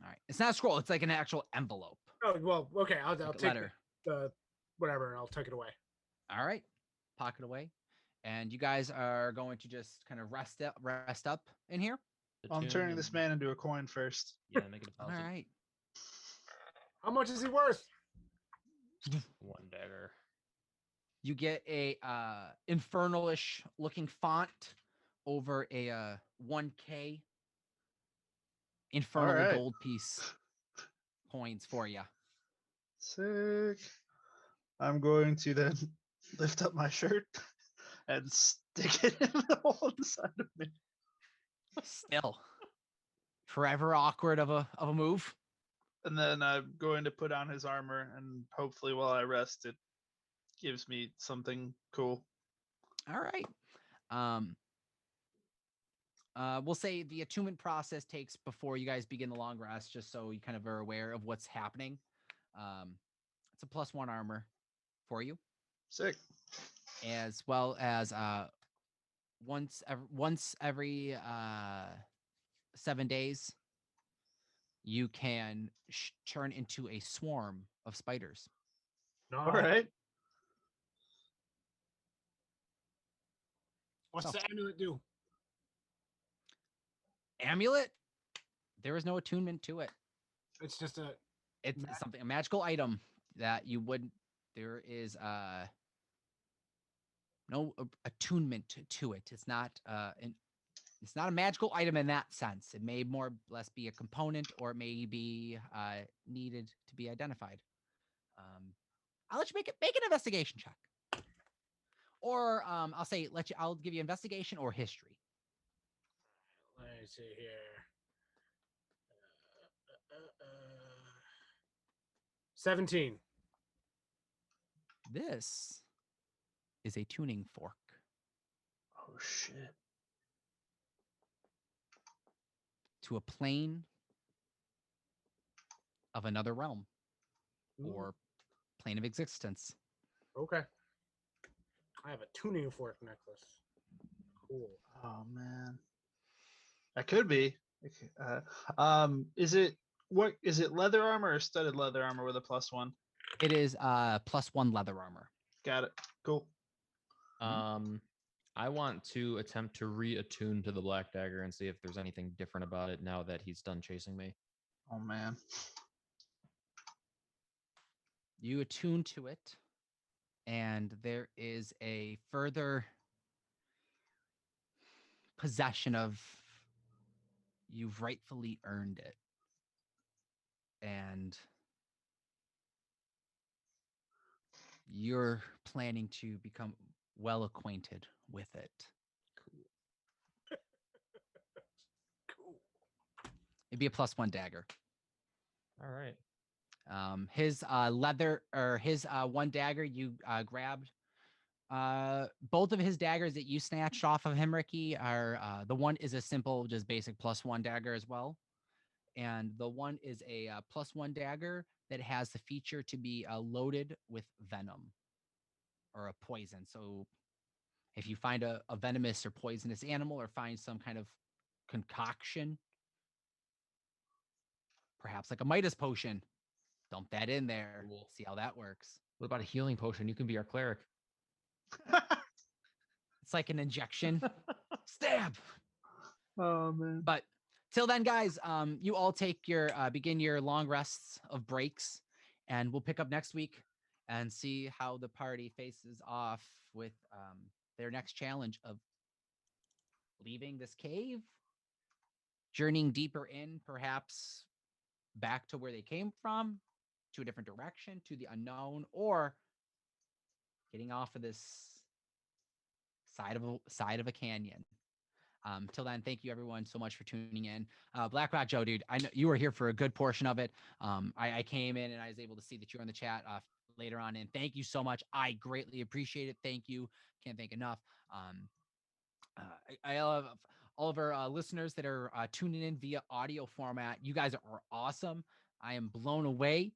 All right. It's not a scroll. It's like an actual envelope. Oh well, okay. I'll Like a take letter. the whatever, and I'll tuck it away. All right. Pocket away. And you guys are going to just kind of rest up in here. I'm Attune turning this and- man into a coin first. Yeah, make it a All thousand. right. How much is he worth? 1 dagger. You get a infernalish looking font over a 1K infernal right. gold piece coins for you. Sick. I'm going to then lift up my shirt and stick it in the hole on the side of me. Still, forever awkward of a move. And then I'm going to put on his armor, and hopefully, while I rest, it gives me something cool. All right. We'll say the attunement process takes before you guys begin the long rest, just so you kind of are aware of what's happening. It's a +1 armor for you, Sick. as well as once every 7 days, you can turn into a swarm of spiders. No. All right. What's So- the amulet do? Amulet, there is no attunement to it. It's just a. It's Ma- something, a magical item that you would. There is no attunement to it. It's not it's not a magical item in that sense. It may more or less be a component, or it may be needed to be identified. I'll let you make an investigation check, or I'll give you investigation or history. Let me see here. 17. This is a tuning fork. Oh shit. To a plane of another realm Ooh, or plane of existence. okay. I have a tuning fork necklace. Cool. Oh man. That could be. Is it leather armor or studded leather armor with a +1? It is +1 leather armor. Got it. Cool. I want to attempt to reattune to the black dagger and see if there's anything different about it now that he's done chasing me. Oh man. You attune to it, and there is a further possession of you've rightfully earned it. And you're planning to become well acquainted with it. Cool. It'd be a +1 dagger. All right. His leather, or his 1 dagger you grabbed. Both of his daggers that you snatched off of him, Ricky, are the one is a simple, just basic +1 dagger as well, and the one is a +1 dagger that has the feature to be loaded with venom or a poison. So if you find a venomous or poisonous animal, or find some kind of concoction, perhaps like a Midas potion, dump that in there. Cool. See how that works. What about a healing potion? You can be our cleric. It's like an injection. Stab. Oh man. But till then, guys, you all take your begin your long rests of breaks, and we'll pick up next week and see how the party faces off with their next challenge of leaving this cave, journeying deeper in, perhaps back to where they came from, to a different direction, to the unknown, or getting off of this side of a canyon. Till then, thank you everyone so much for tuning in. Black Rock Joe, dude, I know you were here for a good portion of it. I came in and I was able to see that you were in the chat later on. And thank you so much. I greatly appreciate it. Thank you. Can't thank enough. I love all of our listeners that are tuning in via audio format. You guys are awesome. I am blown away.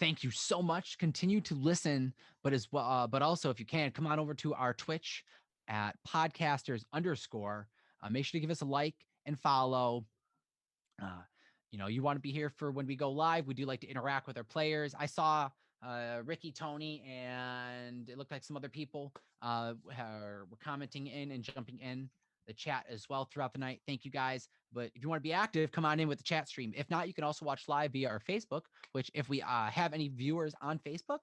Thank you so much. Continue to listen, but as well, but also if you can, come on over to our Twitch at podcasters _. Make sure to give us a like and follow. You want to be here for when we go live. We do like to interact with our players. I saw Ricky, Tony, and it looked like some other people were commenting in and jumping in the chat as well throughout the night. Thank you guys. But if you want to be active, come on in with the chat stream. If not, you can also watch live via our Facebook, which if we have any viewers on Facebook,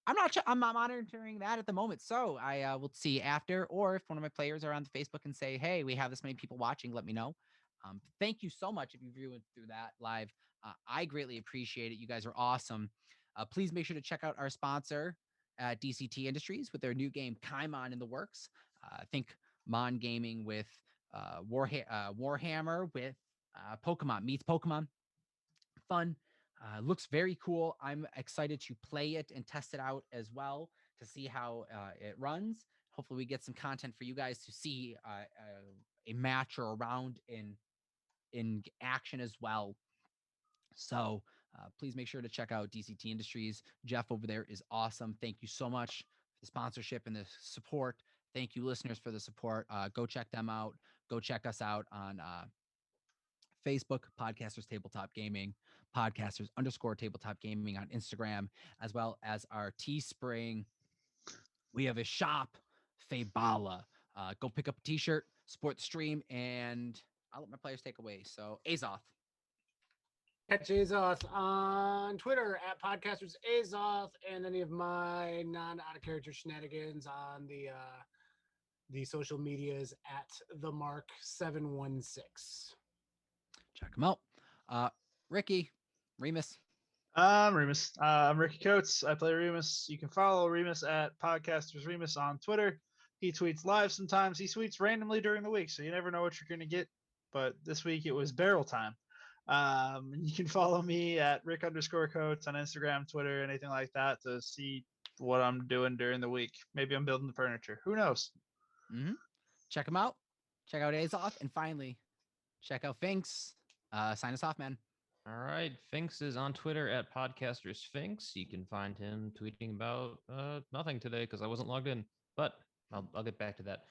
I'm not monitoring that at the moment. So I will see after, or if one of my players are on the Facebook and say, hey, we have this many people watching, let me know. Thank you so much if you viewed through that live. I greatly appreciate it. You guys are awesome. Please make sure to check out our sponsor at DCT Industries with their new game Kaimon in the works. I think Mon Gaming with Warhammer with Pokemon meets Pokemon. Fun. Looks very cool. I'm excited to play it and test it out as well to see how it runs. Hopefully we get some content for you guys to see a match or a round in action as well. So please make sure to check out DCT Industries. Jeff over there is awesome. Thank you so much for the sponsorship and the support. Thank you, listeners, for the support. Go check them out. Go check us out on Facebook, Podcasters Tabletop Gaming, Podcasters _ Tabletop Gaming on Instagram, as well as our Teespring. We have a shop, Faybala. Go pick up a t-shirt, support the stream, and I'll let my players take away. So, Azoth. Catch Azoth on Twitter at Podcasters Azoth, and any of my non-out-of-character shenanigans on the social medias at the Mark 716. Check them out. Ricky, Remus. I'm Remus. I'm Ricky Coates. I play Remus. You can follow Remus at Podcasters Remus on Twitter. He tweets live sometimes. He tweets randomly during the week, so you never know what you're going to get. But this week it was barrel time. You can follow me at Rick _Coates on Instagram, Twitter, anything like that to see what I'm doing during the week. Maybe I'm building the furniture. Who knows? Mm-hmm. Check them out. Check out Azoth. And finally, check out Finks. Sign us off, man. All right. Finks is on Twitter at Podcaster Sphinx. You can find him tweeting about nothing today because I wasn't logged in, but I'll get back to that.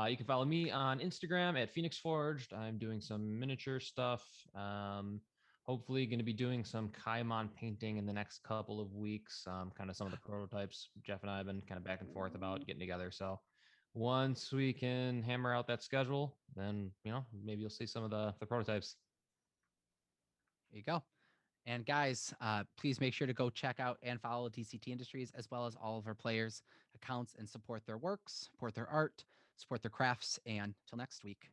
You can follow me on Instagram at Phoenix Forged. I'm doing some miniature stuff. Hopefully going to be doing some Kaimon painting in the next couple of weeks. Kind of some of the prototypes Jeff and I have been kind of back and forth about getting together. So once we can hammer out that schedule, then, maybe you'll see some of the prototypes. There you go. And guys, please make sure to go check out and follow DCT Industries as well as all of our players' accounts and support their works, support their art, support their crafts. And till next week,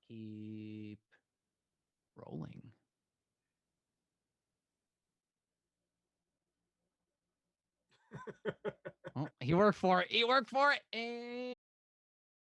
keep rolling. Well, he worked for it. He worked for it. And